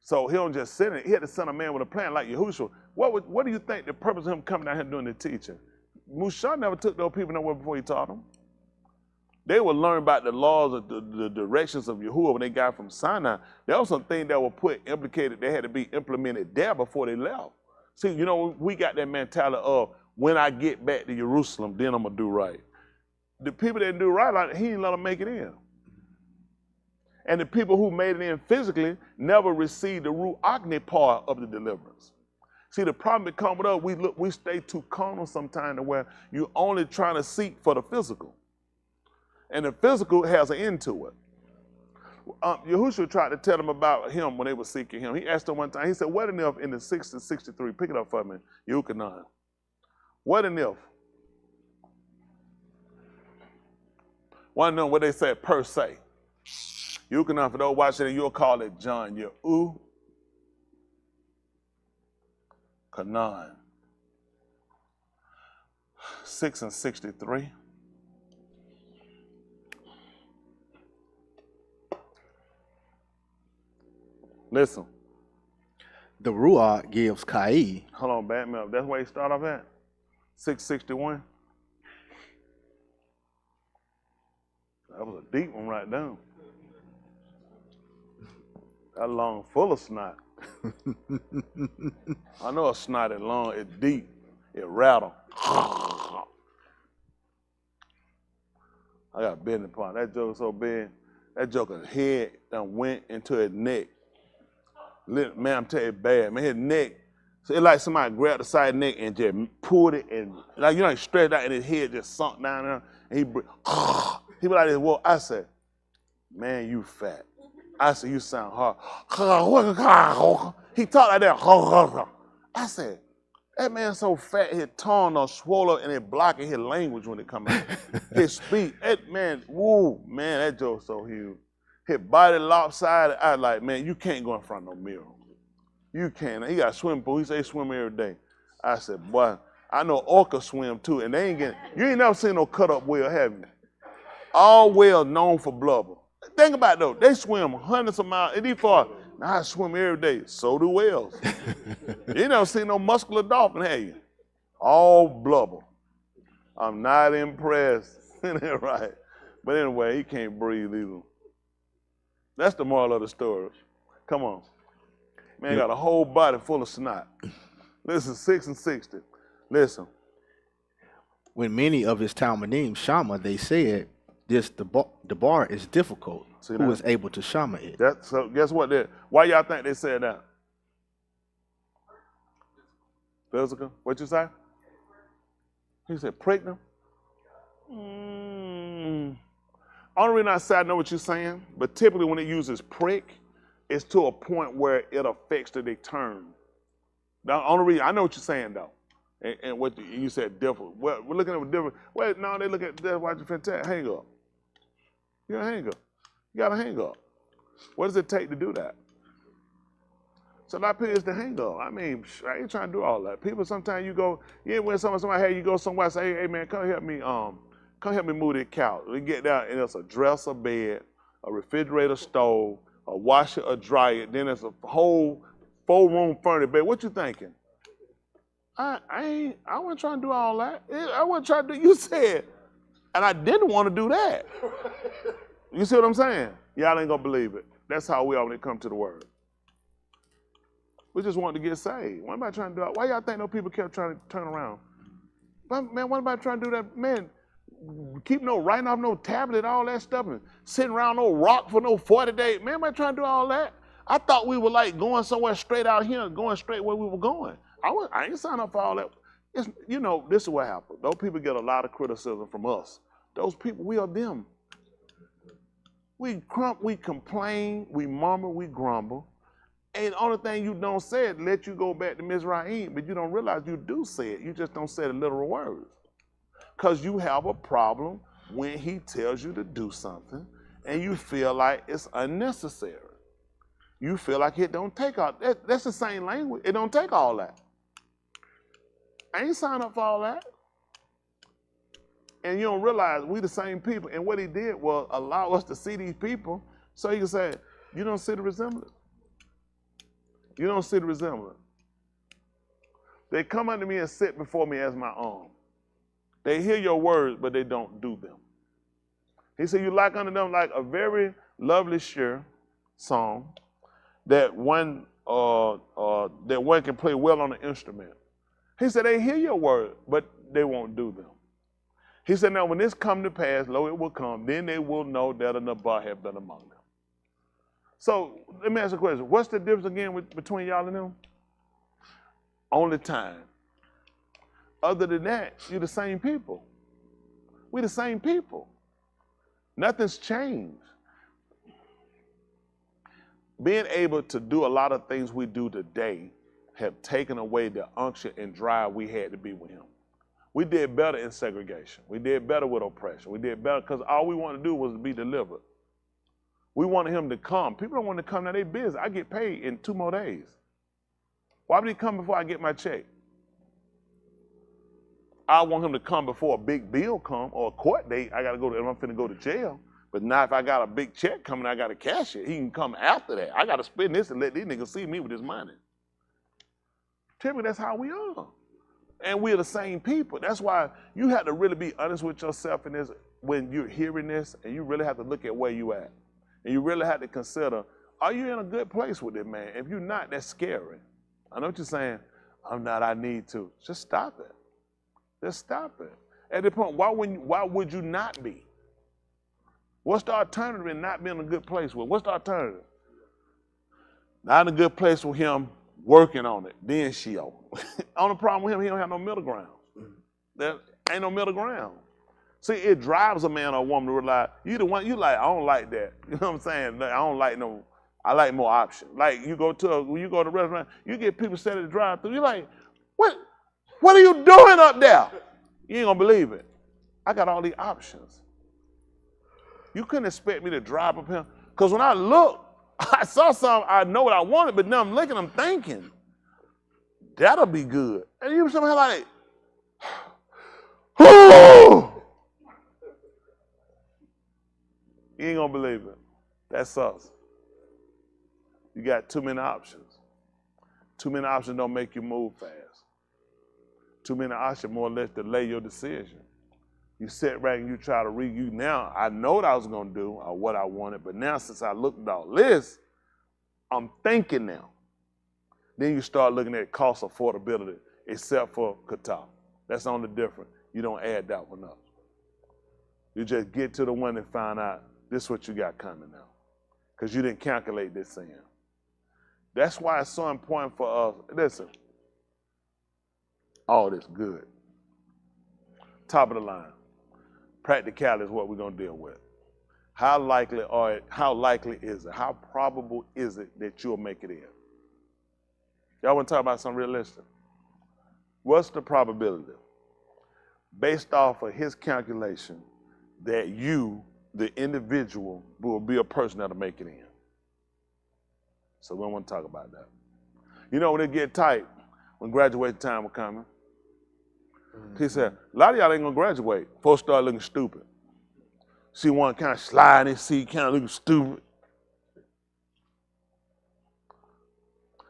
So he don't just send it. He had to send a man with a plan like Yahushua. What do you think the purpose of him coming down here doing the teaching? Musa never took those people nowhere before he taught them. They would learn about the laws of the directions of Yahuah when they got from Sinai. There was some things that were implicated. They had to be implemented there before they left. See, you know, we got that mentality of when I get back to Jerusalem, then I'm going to do right. The people that didn't do right, like, he didn't let them make it in. And the people who made it in physically never received the Ruach part of the deliverance. See, the problem that comes with us, we stay too carnal sometimes to where you're only trying to seek for the physical. And the physical has an end to it. Yahushua tried to tell them about him when they were seeking him. He asked them one time, he said, what enough in the 6 to 63? Pick it up for me, Yahuchanan. What enough? One of them, what they said per se. Yahuchanan, for those watching it, you'll call it John. Yahuchanan. 6 and 63. Listen. The Ruach gives Kai. Hold on, back me up. That's where you start off at? 661. That was a deep one right down. That long full of snot. I know a snot is long, it's deep, it rattle. I got business part. That joke so big, that joker's head done went into his neck. Man, I'm telling you, bad. Man, his neck, so it's like somebody grabbed the side of the neck and just pulled it and, like, you know, he stretched out and his head just sunk down there. And he was like this, well, I said, man, you fat. I said, you sound hard. He talked like that. I said, that man so fat, his tongue done swollen up and it blocking his language when it come out. His speech, that man, woo, man, that joke so huge. His body lopsided. I was like, man, you can't go in front of no mirror. You can't. He got a swimming pool. He say he swim every day. I said, boy, I know orcas swim too, and they ain't getting, you ain't never seen no cut up whale, have you? All whales known for blubber. Think about it though, they swim hundreds of miles, and these far, now I swim every day, so do whales. You never seen no muscular dolphin, have you? All blubber. I'm not impressed. Right. But anyway, he can't breathe either. That's the moral of the story. Come on. Man got a whole body full of snot. Listen, 6 and 60. Listen. When many of his Talmudim shama, they said, this Dabar is difficult. See who that? is able to shama it? So guess what? Why y'all think they said that? Physical? What you say? He said, prick them? Only reason I say I know what you're saying, but typically when it uses prick, it's to a point where it affects the turn. The only reason, I know what you're saying though. And what you said different. Well, we're looking at it different. Wait, no, they look at that, watch your fantastic. Hang up. You gotta hang up. You gotta hang up. What does it take to do that? So a lot of people is to hang up. I mean, I ain't trying to do all that. People sometimes you go, you ain't when somebody, hey, you go somewhere and say, hey man, come help me move this couch. We get down and it's a dresser, bed, a refrigerator, stove, a washer, a dryer, then there's a whole 4-room furniture bed. What you thinking? I wasn't trying to do all that. I wasn't trying to do, you said, and I didn't want to do that. You see what I'm saying? Y'all ain't gonna believe it. That's how we are when it comes to the word. We just want to get saved. What about trying to do that? Why y'all think no people kept trying to turn around? Man, what about trying to do that? Man, keep writing off no tablet, all that stuff, and sitting around no rock for no 40 days. Man, am I trying to do all that? I thought we were like going somewhere straight out here, going straight where we were going. I ain't signed up for all that. This is what happened. Those people get a lot of criticism from us. Those people, we are them. We complain, we murmur, we grumble. And the only thing you don't say is let you go back to Mizraim, but you don't realize you do say it. You just don't say the literal words. Because you have a problem when he tells you to do something and you feel like it's unnecessary. You feel like it don't take all that. That's the same language. It don't take all that. I ain't signed up for all that. And you don't realize we the same people. And what he did was allow us to see these people so he can say, you don't see the resemblance. You don't see the resemblance. They come unto me and sit before me as my own. They hear your words, but they don't do them. He said, you like unto them like a very lovely sure song that one can play well on the instrument. He said, they hear your word, but they won't do them. He said, now when this come to pass, lo, it will come, then they will know that a Dabar have been among them. So let me ask you a question. What's the difference again between y'all and them? Only time. Other than that, you're the same people. We're the same people. Nothing's changed. Being able to do a lot of things we do today have taken away the unction and drive we had to be with him. We did better in segregation. We did better with oppression. We did better because all we wanted to do was to be delivered. We wanted him to come. People don't want to come, now they busy. I get paid in 2 more days. Why would he come before I get my check? I want him to come before a big bill come or a court date. I got to go to, I'm finna go to jail. But now if I got a big check coming, I got to cash it. He can come after that. I got to spend this and let these niggas see me with this money. Typically, that's how we are. And we're the same people. That's why you have to really be honest with yourself in this when you're hearing this, and you really have to look at where you at. And you really have to consider, are you in a good place with it, man? If you're not, that's scary. I know what you're saying. I'm not, I need to. Just stop it. Just stop it. At the point, why would you not be? What's the alternative in not being in a good place with? What's the alternative? Not in a good place with him working on it, then Sheol. Only problem with him, he don't have no middle ground. There ain't no middle ground. See, it drives a man or a woman to realize, you the one, you like, I don't like that. You know what I'm saying? I don't like no, I like more options. Like when you go to a restaurant, you get people sitting at the drive-thru, you're like, what are you doing up there? You ain't gonna believe it. I got all these options. You couldn't expect me to drive up here. Because when I look, I saw something, I know what I wanted, but now I'm looking, I'm thinking, that'll be good. And you somehow like, oh! You ain't gonna believe it. That's us. You got too many options. Too many options don't make you move fast. Too many options more or less delay your decision. You sit back and you try to read. You now, I know what I was gonna do or what I wanted, but now since I looked at all this, I'm thinking now. Then you start looking at cost affordability, except for Qatar. That's the only difference. You don't add that one up. You just get to the one and find out this is what you got coming now. Because you didn't calculate this in. That's why it's so important for us. Listen, all this good. Top of the line. Practicality is what we're going to deal with. How likely is it? How probable is it that you'll make it in? Y'all want to talk about something realistic? What's the probability? Based off of his calculation that you, the individual, will be a person that'll make it in. So we don't want to talk about that. You know, when it get tight, when graduation time was coming, he said, a lot of y'all ain't gonna graduate. Folks start looking stupid. See one kind of sliding, see kind of looking stupid.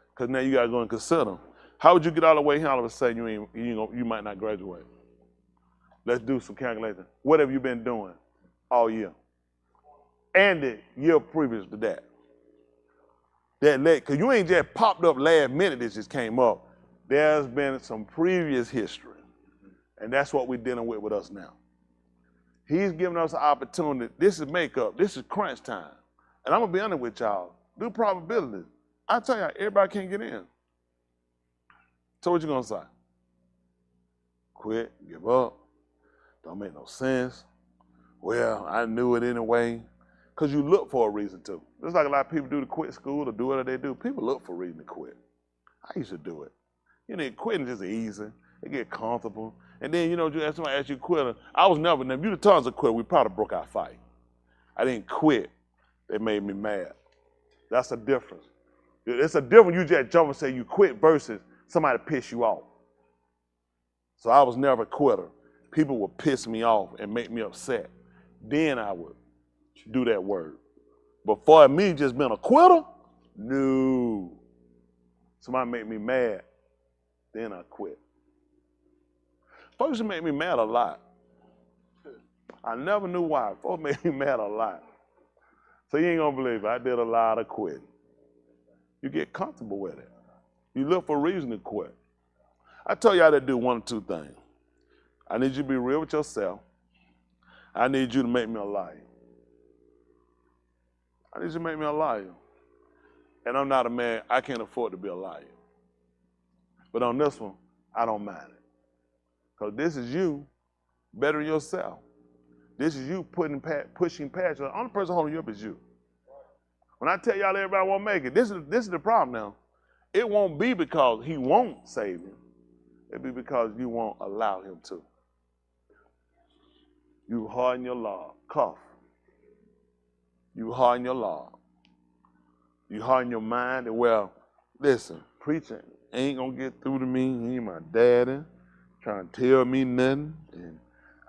Because now you gotta go and consider, how would you get all the way here all of a sudden you might not graduate? Let's do some calculation. What have you been doing all year? And the year previous to that. That late, because you ain't just popped up last minute, it just came up. There's been some previous history. And that's what we're dealing with us now. He's giving us an opportunity. This is makeup. This is crunch time. And I'm going to be honest with y'all. Do probability. I tell y'all, everybody can't get in. So what you going to say? Quit, give up, don't make no sense. Well, I knew it anyway. Because you look for a reason to. Just like a lot of people do to quit school or do whatever they do. People look for a reason to quit. I used to do it. You know, quitting is just easy. They get comfortable. And then, you know, somebody asks you to quit. I was never, now if you'd have tons of quit, we probably broke our fight. I didn't quit. They made me mad. That's a difference. It's a difference. You just jump and say you quit versus somebody piss you off. So I was never a quitter. People would piss me off and make me upset. Then I would do that word. But for me just being a quitter, no. Somebody make me mad, then I quit. Folks make me mad a lot. I never knew why. Folks made me mad a lot. So you ain't gonna believe it. I did a lot of quitting. You get comfortable with it. You look for a reason to quit. I tell y'all to do one or two things. I need you to be real with yourself. I need you to make me a liar. I need you to make me a liar. And I'm not a man, I can't afford to be a liar. But on this one, I don't mind it. Because this is you bettering yourself. This is you pushing past you. The only person holding you up is you. When I tell y'all everybody won't make it, this is the problem now. It won't be because he won't save you. It'll be because you won't allow him to. You harden your law. Cough. You harden your law. You harden your mind. And well, listen, preaching ain't gonna get through to me. He ain't my daddy trying to tell me nothing. And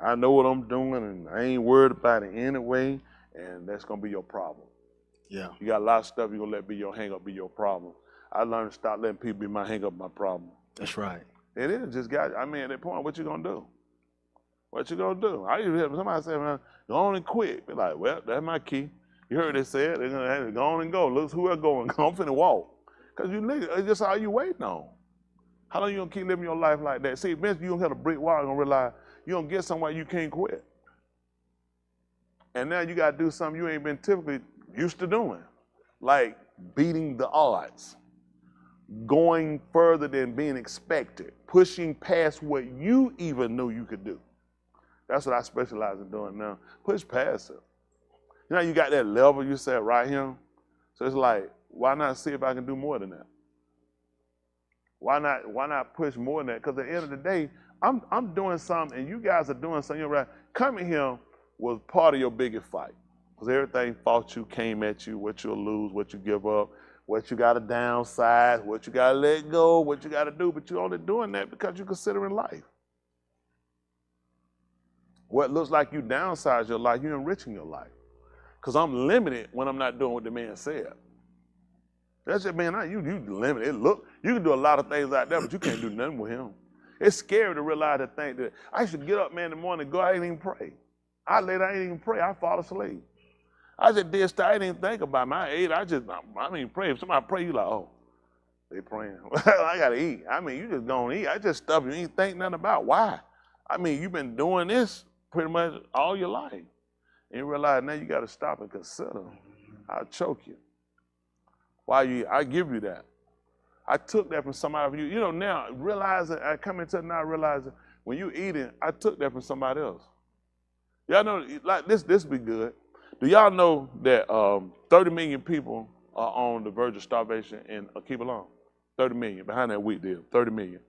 I know what I'm doing and I ain't worried about it anyway. And that's gonna be your problem. Yeah. You got a lot of stuff you're gonna let be your hang up, be your problem. I learned to stop letting people be my hang up, my problem. That's right. It is just got, I mean, at that point, what you gonna do? What you gonna do? I used to have somebody say, man, go on and quit. Be like, well, that's my key. You heard they said, they're gonna have to go on and go. Look who are going. I'm finna walk. Because you niggas, it's just all you waiting on. How long you gonna keep living your life like that? See, eventually you gonna hit a brick wall and gonna realize you gonna get somewhere you can't quit. And now you gotta do something you ain't been typically used to doing. Like beating the odds. Going further than being expected. Pushing past what you even knew you could do. That's what I specialize in doing now. Push past it. You know, you got that level you said right here. So it's like, why not see if I can do more than that? Why not push more than that? Because at the end of the day, I'm doing something and you guys are doing something. You're right. Coming here was part of your biggest fight. Because everything fought you, came at you, what you'll lose, what you give up, what you got to downsize, what you got to let go, what you got to do. But you're only doing that because you're considering life. What looks like you downsize your life, you're enriching your life. Because I'm limited when I'm not doing what the man said. That's just, man, you limited. Look, you can do a lot of things out there, but you can't do nothing with him. It's scary to realize that thing that I should get up, man, in the morning and go, I ain't even pray. I lay down, I ain't even pray, I fall asleep. I just did stuff I didn't even think about. I ate, I didn't even pray. If somebody pray, you like, oh, they praying. I got to eat. I mean, you just going to eat. I just stuff you ain't think nothing about. Why? I mean, you've been doing this pretty much all your life. And you realize now you got to stop and consider. I'll choke you. Why I give you that. I took that from somebody of you. You know, now realizing, I come into it now realizing when you eating, I took that from somebody else. Y'all know, like this be good. Do y'all know that 30 million people are on the verge of starvation in Keep Along? 30 million, behind that wheat deal, 30 million.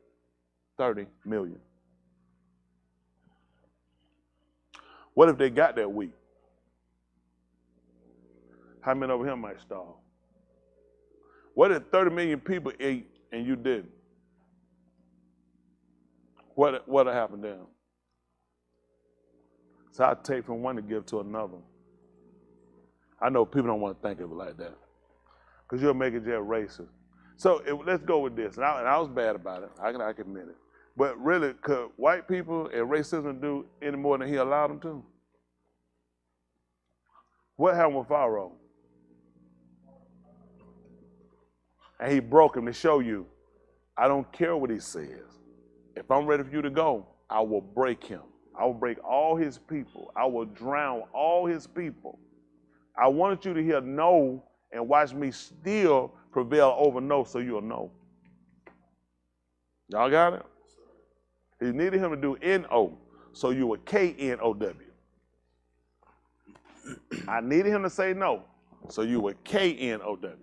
30 million. What if they got that wheat? How many over here might starve? What if 30 million people ate and you didn't? What'd happen then? So I take from one to give to another. I know people don't want to think of it like that because you'll make it just racist. So let's go with this. And I was bad about it. I can admit it. But really, could white people and racism do any more than he allowed them to? What happened with Pharaoh? And he broke him to show you, I don't care what he says. If I'm ready for you to go, I will break him. I will break all his people. I will drown all his people. I wanted you to hear no and watch me still prevail over no so you'll know. Y'all got it? He needed him to do N-O so you were K-N-O-W. I needed him to say no. So you were K-N-O-W.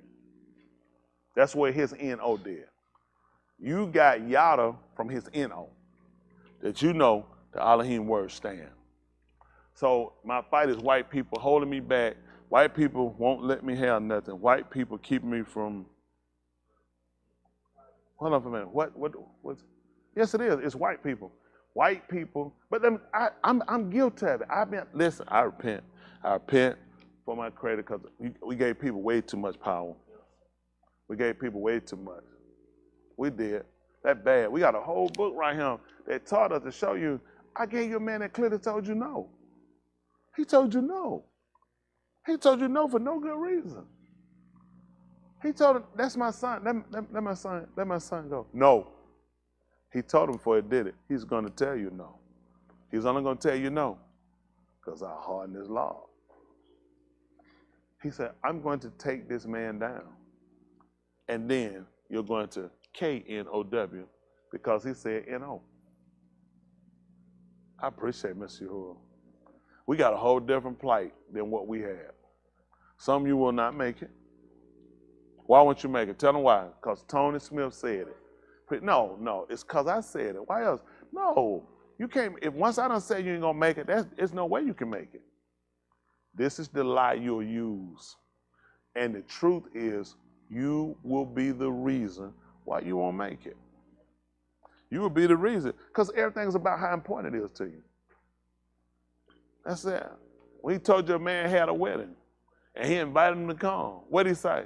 That's where his N-O did. You got yada from his N-O. That you know the Elohim word stand. So my fight is white people holding me back. White people won't let me have nothing. White people keep me from. Hold on for a minute. What's? Yes, it is. It's white people. White people. But then I'm guilty of it. Listen, I repent. I repent for my creator because we gave people way too much power. We gave people way too much. We did. That bad. We got a whole book right here that taught us to show you. I gave you a man that clearly told you no. He told you no. He told you no for no good reason. He told him, that's my son. Let my son go. No. He told him before he did it, he's going to tell you no. He's only going to tell you no because I hardened his law. He said, I'm going to take this man down. And then you're going to K-N-O-W because he said N-O. I appreciate Mr. Yahuah. We got a whole different plight than what we have. Some of you will not make it. Why won't you make it? Tell them why. Because Tony Smith said it. No, it's because I said it. Why else? No, you can't. If once I done say you ain't going to make it, there's no way you can make it. This is the lie you'll use. And the truth is, you will be the reason why you won't make it. You will be the reason. Because everything's about how important it is to you. That's it. When he told you a man had a wedding, and he invited him to come, what did he say?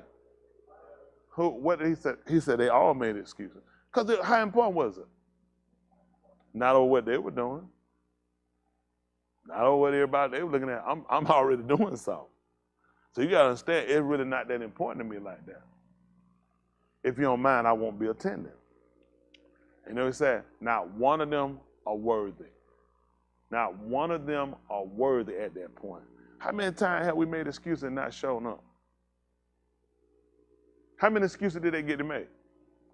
What did he say? He said they all made excuses. Because how important was it? Not over what they were doing. Not over what everybody they were looking at. I'm already doing something. So you got to understand, it's really not that important to me like that. If you don't mind, I won't be attending. You know what he said? Not one of them are worthy. Not one of them are worthy at that point. How many times have we made excuses and not shown up? How many excuses did they get to make?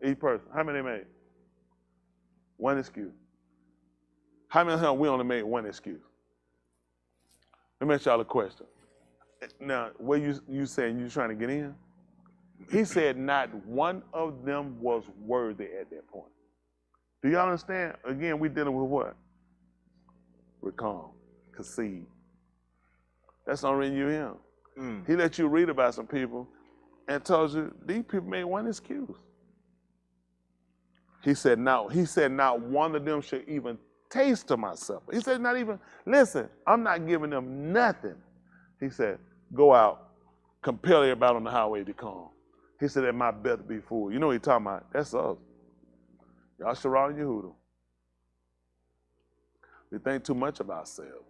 Each person. How many they made? One excuse. How many times we only made one excuse? Let me ask y'all a question. Now, what you saying you trying to get in? He said not one of them was worthy at that point. Do y'all understand? Again, we dealing with what? Recall, concede. That's not reading you him. He let you read about some people and told you these people made one excuse. He said not one of them should even taste of myself. He said not even, listen, I'm not giving them nothing. He said, go out, compel everybody on the highway to come. He said that my belly be full. You know what he talking about? That's us. Y'all surrounding Yahudah. We think too much of ourselves.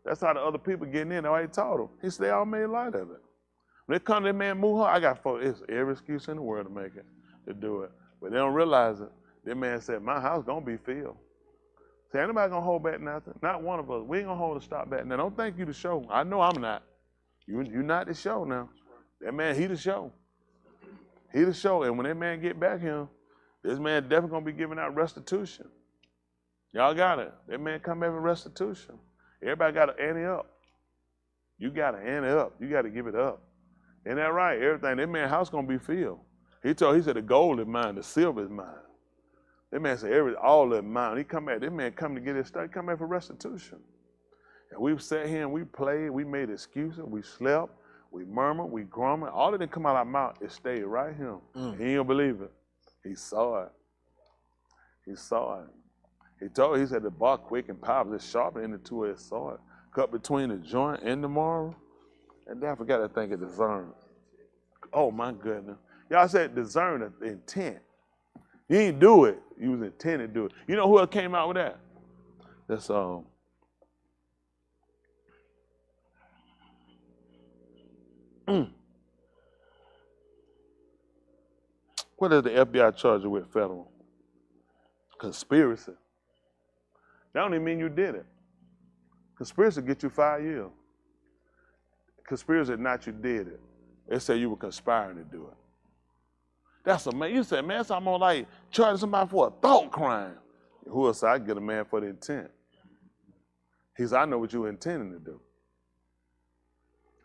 That's how the other people getting in. I already told them. He said they all made light of it. When they come to that man Muha, I got it's every excuse in the world to make it, to do it. But they don't realize it. That man said, my house gonna be filled. See, ain't nobody gonna hold back nothing. Not one of us. We ain't gonna hold a stop back. Now, don't think you the show. I know I'm not. You not the show now. That man, he the show. He the show. And when that man get back here, this man definitely gonna be giving out restitution. Y'all got it. That man come back with restitution. Everybody got to ante up. You got to ante up. You got to give it up. Ain't that right? Everything. That man's house gonna be filled. He said the gold is mine, the silver is mine. That man said all of it mine. He come back. That man come to get his stuff. He come back for restitution. And we sat here and we played. We made excuses. We slept. We murmured. We grumbled. All that didn't come out of our mouth. It stayed right here. He ain't gonna believe it. He saw it. He saw it. He said the bar quick and powerful, it's sharper than the two-edged sword, cut between the joint and the marrow. And then I forgot to think of discern. Oh my goodness. Y'all said discern the intent. You didn't do it. You was intended to do it. You know who else came out with that? That's what is the FBI charge you with federal? Conspiracy. That don't even mean you did it. Conspiracy get you 5 years. Conspiracy not you did it. They say you were conspiring to do it. That's amazing. You said, man, I'm gonna like charge somebody for a thought crime. Who else I get a man for the intent? He said, I know what you were intending to do.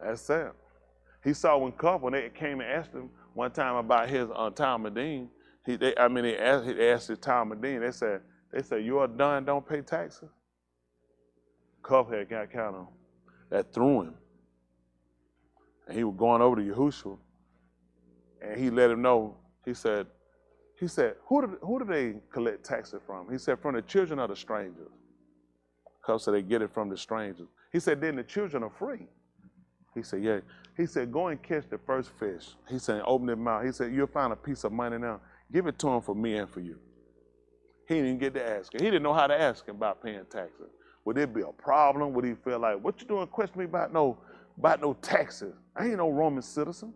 That's it. He saw when they came and asked him one time about his Talmudim. They asked his Talmudim. They said, you are done, don't pay taxes. Cuff had got kind of that threw him. And he was going over to Yahushua, and he let him know. He said, who do they collect taxes from? He said, from the children of the strangers. Because so they get it from the strangers. He said, then the children are free. He said, yeah. He said, go and catch the first fish. He said, open his mouth. He said, you'll find a piece of money now. Give it to him for me and for you. He didn't even get to ask him. He didn't know how to ask him about paying taxes. Would it be a problem? Would he feel like, what you doing question me about no taxes? I ain't no Roman citizen.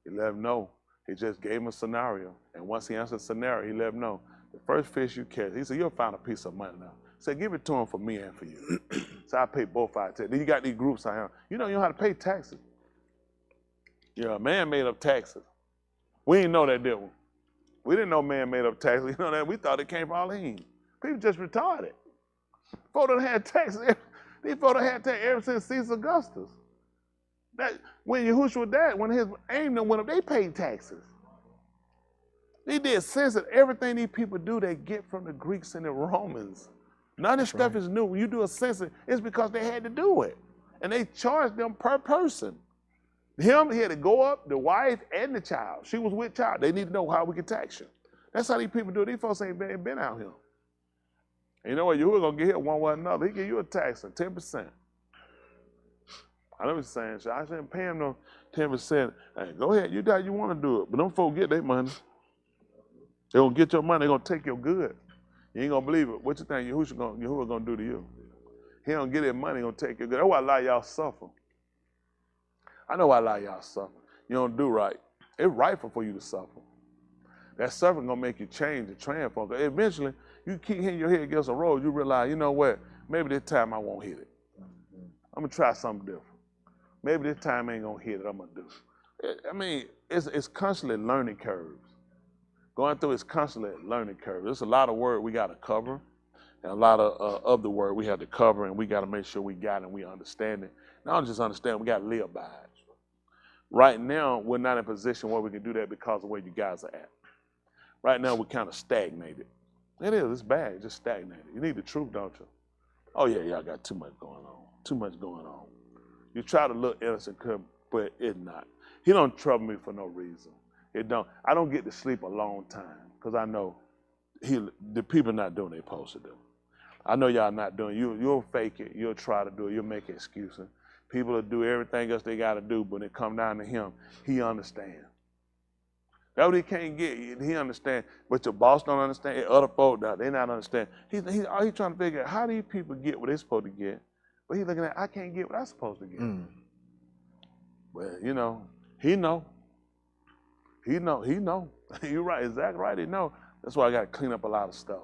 He let him know. He just gave him a scenario. And once he answered the scenario, he let him know. The first fish you catch, he said, you'll find a piece of money now. He said, give it to him for me and for you. So I pay both our taxes. Then you got these groups out here. You know how to pay taxes. Yeah, man made up taxes. We didn't know that, did we? We didn't know man made up taxes. You know that? We thought it came from Elohim. People just retarded. Folks done had taxes. These folks done had taxes ever since Caesar Augustus. That when Yahushua died, when his aim went up, they paid taxes. They did census. Everything these people do, they get from the Greeks and the Romans. None of this stuff is new. When you do a census, it's because they had to do it. And they charged them per person. He had to go up, the wife and the child. She was with child. They need to know how we can tax you. That's how these people do it. These folks ain't been out here. And you know what? You're going to get hit one way or another. He give you a tax of 10%. I know what he's saying. So I shouldn't pay him no 10%. Hey, go ahead. You want to do it. But them folks get their money. They're going to get your money. They're going to take your good. You ain't going to believe it. What you think Yahuwah going to do to you? He don't get his money. He's going to take your good. That's why a lot of y'all suffer. I know why a lot of y'all suffer. You don't do right. It's rightful for you to suffer. That suffering going to make you change and transform. Eventually, you keep hitting your head against a road, you realize, you know what? Maybe this time I won't hit it. I'm going to try something different. Maybe this time I ain't going to hit it. I'm going to do it. I mean, it's constantly learning curves. Going through is constantly learning curves. There's a lot of word we got to cover, and a lot of the word we have to cover, and we got to make sure we got it and we understand it. Not just understand, we got to live by it. Right now, we're not in a position where we can do that because of where you guys are at. Right now, we're kind of stagnated. It is. It's bad. It's just stagnated. You need the truth, don't you? Oh, yeah, y'all got too much going on. Too much going on. You try to look innocent, but it's not. He don't trouble me for no reason. It don't. I don't get to sleep a long time because I know the people not doing what they're supposed to do. I know y'all not doing. You'll fake it. You'll try to do it. You'll make excuses. People will do everything else they got to do, but when it come down to him, he understands. That's what he can't get. He understands, but your boss don't understand. Other folk, they not understand. He's trying to figure out how these people get what they're supposed to get, but he's looking at, I can't get what I'm supposed to get. Well, you know, he know. You're right, exactly right. He know. That's why I got to clean up a lot of stuff.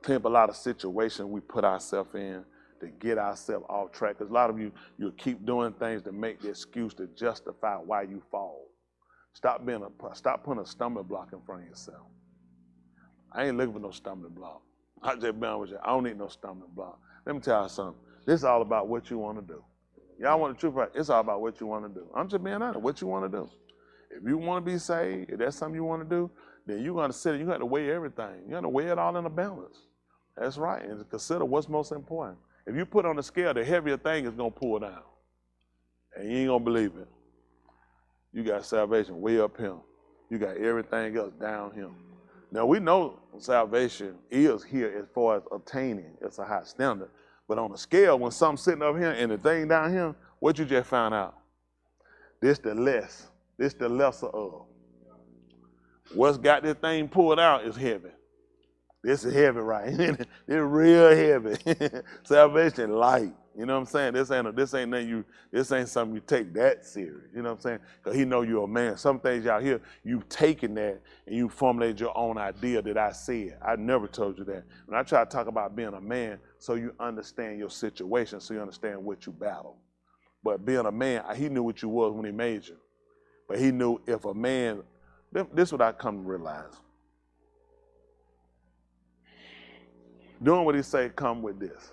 Clean up a lot of situations we put ourselves in to get ourselves off track. Because a lot of you'll keep doing things to make the excuse to justify why you fall. Stop putting a stumbling block in front of yourself. I ain't looking for no stumbling block. I just be honest with you. I don't need no stumbling block. Let me tell you something. This is all about what you want to do. Y'all want the truth, right? It's all about what you want to do. I'm just being honest. What you want to do. If you want to be saved, if that's something you want to do, then you're going to sit and you got to weigh everything. You got to weigh it all in a balance. That's right. And consider what's most important. If you put on the scale, the heavier thing is going to pull down. And you ain't going to believe it. You got salvation way up here. You got everything else down here. Now, we know salvation is here as far as obtaining. It's a high standard. But on the scale, when something's sitting up here and the thing down here, what you just found out? This the less. This the lesser of. What's got this thing pulled out is heavy. This is heavy, right? It's real heavy. Salvation light. You know what I'm saying? This ain't something you take that serious. You know what I'm saying? Because he know you're a man. Some things out here, you've taken that and you formulated your own idea that I said. I never told you that. When I try to talk about being a man, so you understand your situation, so you understand what you battle. But being a man, he knew what you was when he made you. But he knew if a man, this is what I come to realize. Doing what he say come with this.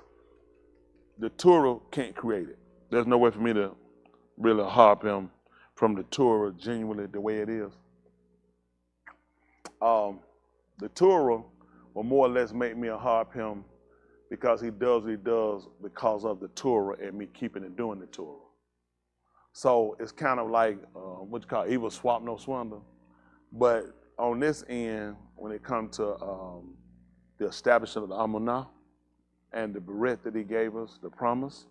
The Torah can't create it. There's no way for me to really harp him from the Torah genuinely the way it is. The Torah will more or less make me a harp him because he does what he does because of the Torah and me keeping and doing the Torah. So it's kind of like what you call evil swap, no swindle. But on this end, when it comes to the establishment of the Amunah and the beret that he gave us, the promise,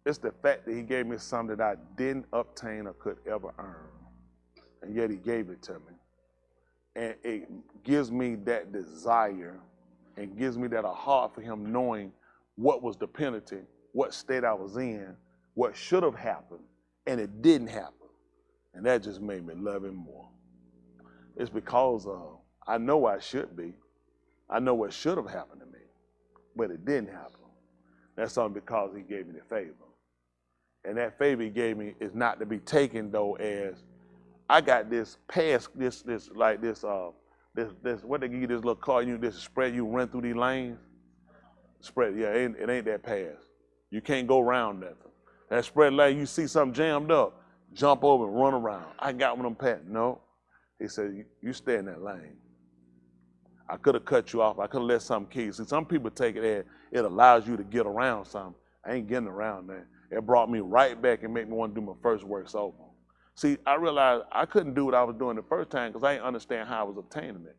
it's the fact that he gave me something that I didn't obtain or could ever earn. And yet he gave it to me. And it gives me that desire and gives me that a heart for him knowing what was the penalty, what state I was in, what should have happened, and it didn't happen. And that just made me love him more. It's because I know where I should be. I know what should have happened to me, but it didn't happen. That's only because he gave me the favor. And that favor he gave me is not to be taken though as I got this pass, this what they give you, this little car, you this spread, you run through these lanes. Spread, yeah, it ain't that pass. You can't go around nothing. That spread lane, you see something jammed up, jump over and run around. I got one of them pass. No. He said, you stay in that lane. I could have cut you off. I could have let something kill you. See, some people take it as it allows you to get around something. I ain't getting around that. It brought me right back and made me want to do my first works over. See, I realized I couldn't do what I was doing the first time because I didn't understand how I was obtaining it.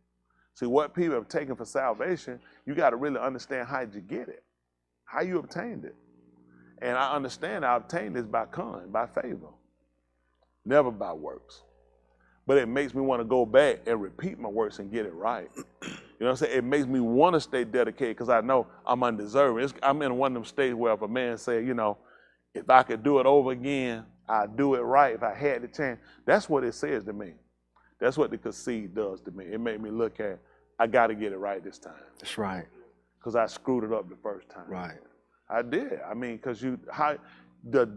See, what people have taken for salvation, you got to really understand how you get it, how you obtained it. And I understand I obtained this by favor, never by works. But it makes me want to go back and repeat my works and get it right. You know what I'm saying? It makes me want to stay dedicated because I know I'm undeserving. I'm in one of them states where if a man say, you know, if I could do it over again, I'd do it right if I had the chance. That's what it says to me. That's what the concede does to me. It made me look at, I got to get it right this time. That's right. Because I screwed it up the first time. Right. I did. I mean, because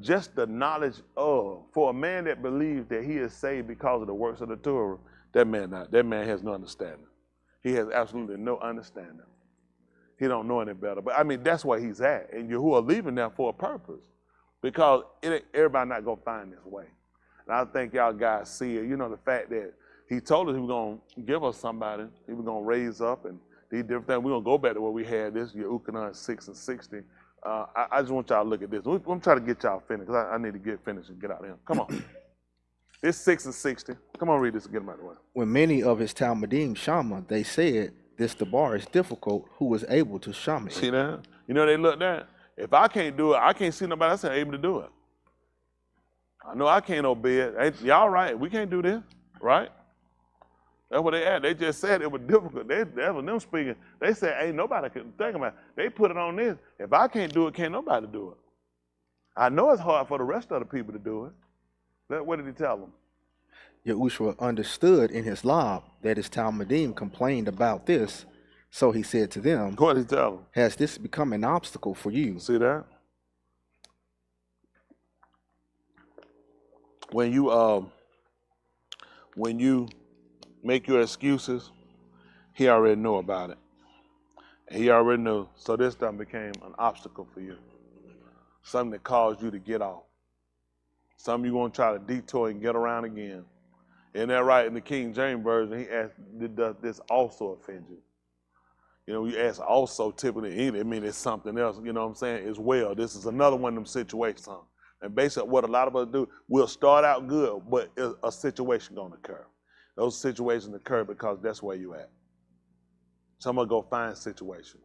just the knowledge of, for a man that believes that he is saved because of the works of the Torah, that man has no understanding. He has absolutely no understanding. He don't know any better. But I mean, that's where he's at. And Yahuah leaving there for a purpose. Because everybody not going to find this way. And I think y'all guys see it. You know, the fact that he told us he was going to give us somebody. He was going to raise up and these different things. We're going to go back to where we had this, Yahuchanan 6 and 60. I just want y'all to look at this. I'm trying to get y'all finished because I need to get finished and get out of here. Come on. It's 6 and 60. Come on, read this and get them out of the way. When many of his Talmudim shama, they said, this Dabar is difficult, who was able to shama it. See that? You know, they looked at. If I can't do it, I can't see nobody else able to do it. I know I can't obey it. Y'all right, we can't do this, right? That's what they had. They just said it was difficult. That was them speaking. They said, ain't nobody can think about it. They put it on this. If I can't do it, can't nobody do it. I know it's hard for the rest of the people to do it. What did he tell them? Yahushua understood in his lob that his Talmudim complained about this. So he said to them, what did he tell them? Has this become an obstacle for you? See that? When you make your excuses, he already know about it. He already knew. So this done became an obstacle for you. Something that caused you to get off. Something you're going to try to detour and get around again. Isn't that right? In the King James Version, he asked, does this also offend you? You know, you ask also typically, it means it's something else, you know what I'm saying, as well. This is another one of them situations. And basically what a lot of us do, we'll start out good, but a situation going to occur. Those situations occur because that's where you at. Someone go find situation.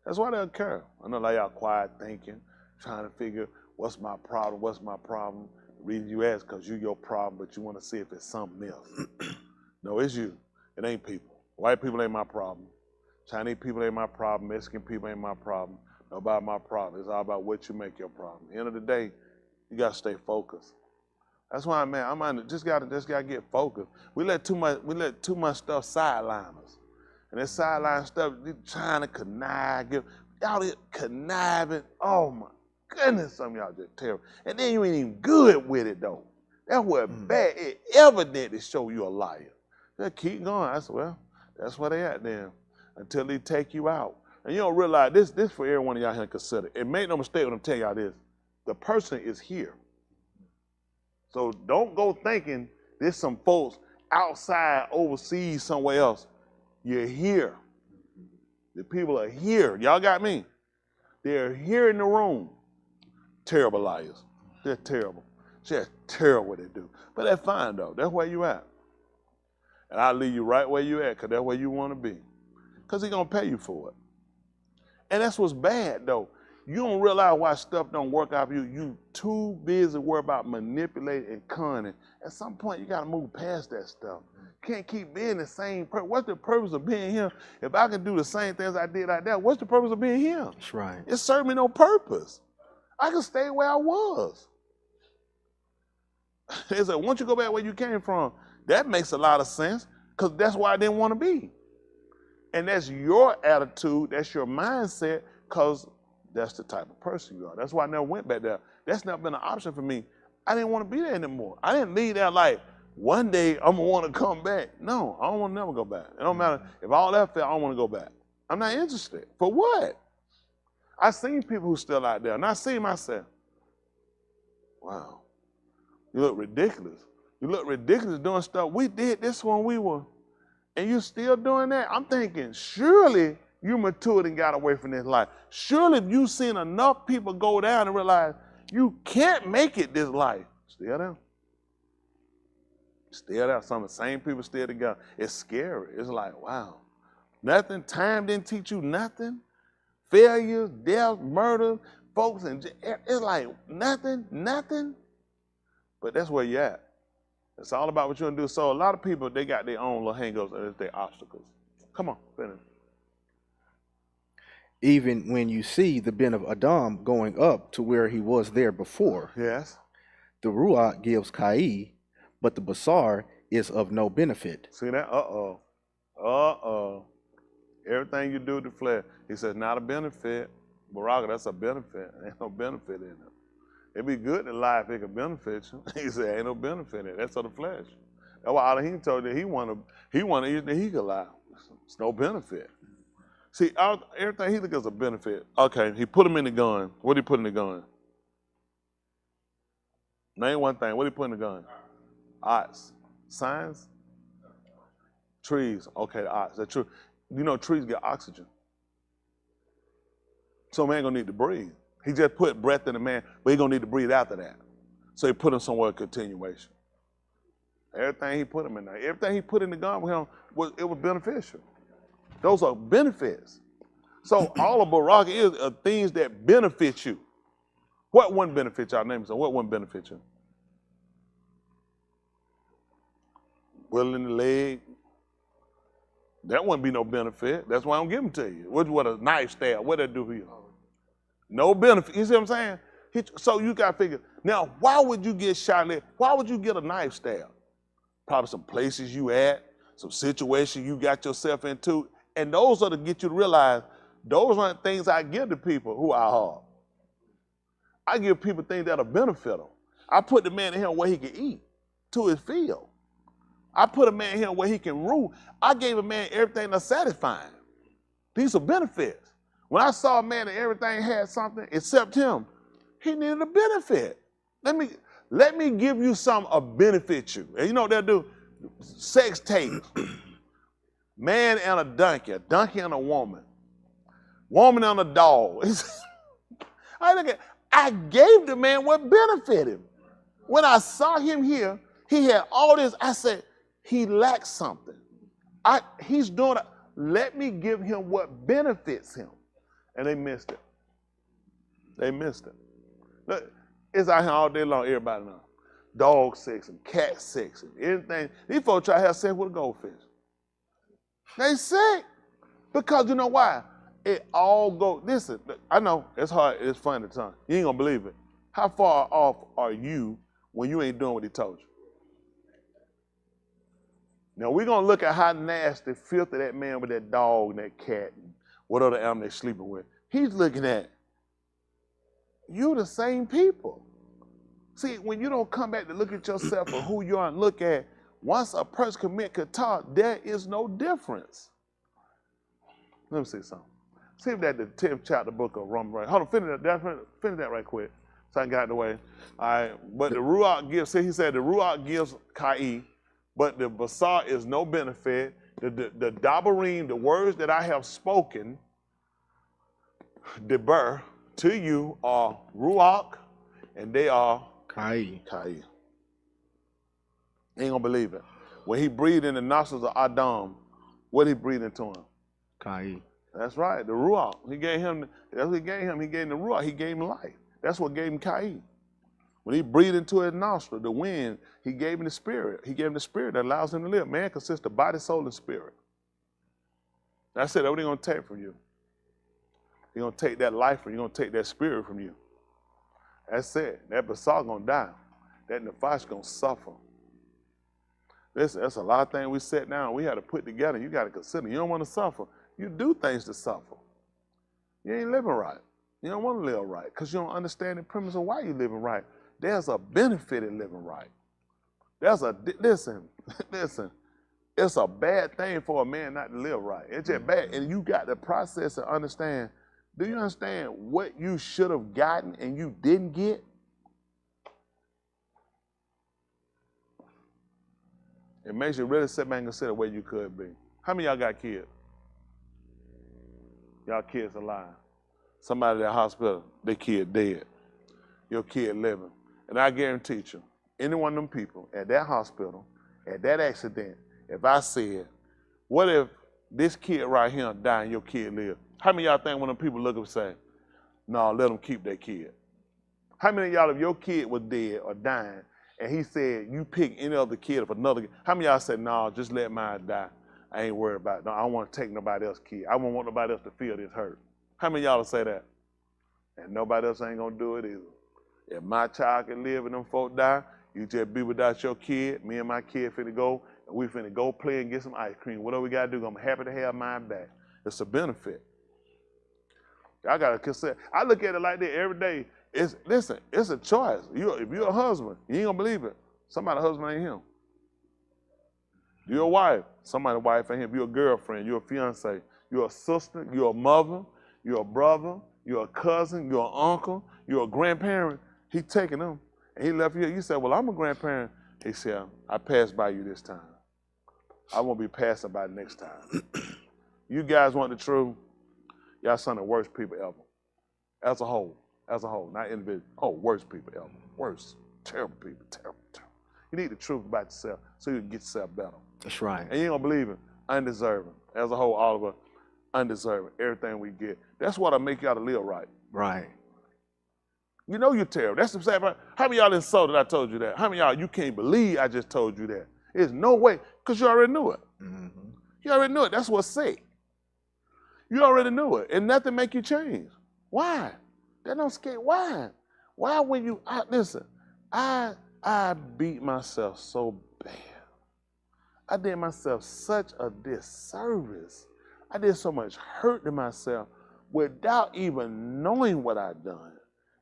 That's why they occur. I know like y'all quiet thinking, trying to figure what's my problem. The reason you ask because you your problem, but you want to see if it's something else. No, it's you. It ain't people. White people ain't my problem. Chinese people ain't my problem. Mexican people ain't my problem. Nobody my problem. It's all about what you make your problem. At the end of the day, you gotta stay focused. That's why, man, just gotta get focused. We let too much stuff sideline us. And that sideline stuff, you trying to connive, y'all conniving. Oh my goodness, some of y'all just terrible. And then you ain't even good with it though. That's what bad. It evidently show you a liar. Just keep going. I said, well, that's where they at then. Until they take you out. And you don't realize this for every one of y'all here to consider. And make no mistake when I'm telling y'all this. The person is here. So don't go thinking there's some folks outside, overseas, somewhere else. You're here. The people are here. Y'all got me? They're here in the room. Terrible liars. They're terrible. Just terrible what they do. But that's fine, though. That's where you at. And I'll leave you right where you at, because that's where you want to be. Because he's going to pay you for it. And that's what's bad, though. You don't realize why stuff don't work out for you. You too busy worried about manipulating and conning. At some point, you got to move past that stuff. You can't keep being the same person. What's the purpose of being here? If I can do the same things I did out there, what's the purpose of being here? That's right. It served me no purpose. I can stay where I was. They said, once you go back where you came from, that makes a lot of sense, because that's where I didn't want to be. And that's your attitude, that's your mindset, because that's the type of person you are. That's why I never went back there. That's never been an option for me. I didn't want to be there anymore. I didn't leave there like, one day I'm going to want to come back. No, I don't want to never go back. It don't matter. If all that failed, I don't want to go back. I'm not interested. For what? I've seen people who still out there, and I see myself. Wow. You look ridiculous. You look ridiculous doing stuff. We did this when we were, and you still doing that? I'm thinking, surely you matured and got away from this life. Surely you've seen enough people go down and realize you can't make it this life. Still there. Still there. Some of the same people still together. It's scary. It's like, wow. Nothing. Time didn't teach you nothing. Failures, death, murder, folks, and it's like nothing. But that's where you're at. It's all about what you're going to do. So a lot of people, they got their own little hang-ups and their obstacles. Come on, finish. Even when you see the Ben of Adam going up to where he was there before, yes, the Ruach gives Kai, but the Basar is of no benefit. See that? Everything you do to flesh, he says, not a benefit. Baraka, that's a benefit. Ain't no benefit in it. It'd be good in life if it could benefit you. He said, ain't no benefit in it. That's of the flesh. That's why Elohim told you he wanted to eat that he could lie. It's no benefit. See, everything he look as a benefit. Okay, he put him in the gun. What did he put in the gun? Name one thing. What did he put in the gun? Ox. Signs? Trees. Okay, ox. That's true. You know, trees get oxygen. So man gonna need to breathe. He just put breath in the man, but he gonna need to breathe after that. So he put him somewhere in continuation. Everything he put him in there, everything he put in the gun with him, was beneficial. Those are benefits. So all of Barak is things that benefit you. What wouldn't benefit y'all? Name some. What wouldn't benefit you? Willing the leg. That wouldn't be no benefit. That's why I don't give them to you. What a knife stab. What that do for you? No benefit. You see what I'm saying? So you got to figure. Now, why would you get shot at? Why would you get a knife stab? Probably some places you at, some situation you got yourself into. And those are to get you to realize those aren't things I give to people who are hard. I give people things that'll benefit them. I put the man in here where he can eat to his field. I put a man here where he can rule. I gave a man everything that's satisfying. These are benefits. When I saw a man that everything had something except him, he needed a benefit. Let me give you something to benefit you. And you know what they'll do? Sex tapes. Man and a donkey and a woman and a dog. I gave the man what benefited him. When I saw him here, he had all this. I said, he lacks something. He's doing it. Let me give him what benefits him. And they missed it. They missed it. Look, it's out here all day long, everybody knows. Dog sex and cat sex and everything. These folks try to have sex with a goldfish. They sick. Because you know why? It all goes, listen, I know, it's hard, it's funny to time. You ain't gonna believe it. How far off are you when you ain't doing what he told you? Now we're gonna look at how nasty, filthy that man with that dog and that cat and what other animal they're sleeping with. He's looking at you the same people. See, when you don't come back to look at yourself for who you are and look at, once a person commit katar, there is no difference. Let me say something. See if that the 10th chapter book of Romans. Right. Hold on, finish that right quick. So I can get out of the way. All right. But the Ruach gives, see, he said the Ruach gives Kai, but the Basar is no benefit. The Dabarim, the words that I have spoken, Dabar, to you are Ruach, and they are Kai. You ain't gonna believe it. When he breathed in the nostrils of Adam, what did he breathe into him? Kai. That's right, the Ruach. He gave him, that's what he gave him. He gave him the Ruach, he gave him life. That's what gave him Kai. When he breathed into his nostril, the wind, he gave him the spirit. He gave him the spirit that allows him to live. Man consists of body, soul, and spirit. That's it. That's what he's going to take from you. He's going to take that life from you. He's going to take that spirit from you. That's it. That basar going to die. That nefesh going to suffer. Listen, that's a lot of things we set down. We had to put together. You got to consider. You don't want to suffer. You do things to suffer. You ain't living right. You don't want to live right because you don't understand the premise of why you're living right. There's a benefit in living right. Listen, it's a bad thing for a man not to live right. It's just bad. And you got to process and understand. Do you understand what you should have gotten and you didn't get? It makes you really sit back and consider where you could be. How many of y'all got kids? Y'all kids alive. Somebody at the hospital, their kid dead. Your kid living. And I guarantee you, any one of them people at that hospital, at that accident, if I said, what if this kid right here die and your kid live? How many of y'all think when them people look up and say, no, let them keep their kid? How many of y'all, if your kid was dead or dying, and he said, you pick any other kid of another kid, how many of y'all said, no, just let mine die? I ain't worried about it. No, I don't want to take nobody else's kid. I don't want nobody else to feel this hurt. How many of y'all will say that? And nobody else ain't going to do it either. If my child can live and them folk die, you just be without your kid. Me and my kid finna go, and we finna go play and get some ice cream. Whatever we got to do, I'm happy to have mine back. It's a benefit. I got to consider. I look at it like that every day. Listen, it's a choice. If you're a husband, you ain't going to believe it. Somebody's husband ain't him. You're a wife. Somebody's wife ain't him. You're a girlfriend. You're a fiance. You're a sister. You're a mother. You're a brother. You're a cousin. You're an uncle. You're a grandparent. He taking them. And he left you. You said, well, I'm a grandparent. He said, I passed by you this time. I won't be passing by next time. You guys want the truth? Y'all some of the worst people ever. As a whole, not individual. Oh, worst people ever. Worst. Terrible people. Terrible. You need the truth about yourself so you can get yourself better. That's right. And you ain't gonna believe it. Undeserving. As a whole, all of us, undeserving. Everything we get. That's what'll make y'all to live right. Right. You know you're terrible. That's the same. How many of y'all insulted I told you that? How many of y'all, you can't believe I just told you that? There's no way, because you already knew it. Mm-hmm. You already knew it. That's what's safe. You already knew it. And nothing make you change. Why? That don't scare. Why? Why when you, listen, I beat myself so bad. I did myself such a disservice. I did so much hurt to myself without even knowing what I'd done.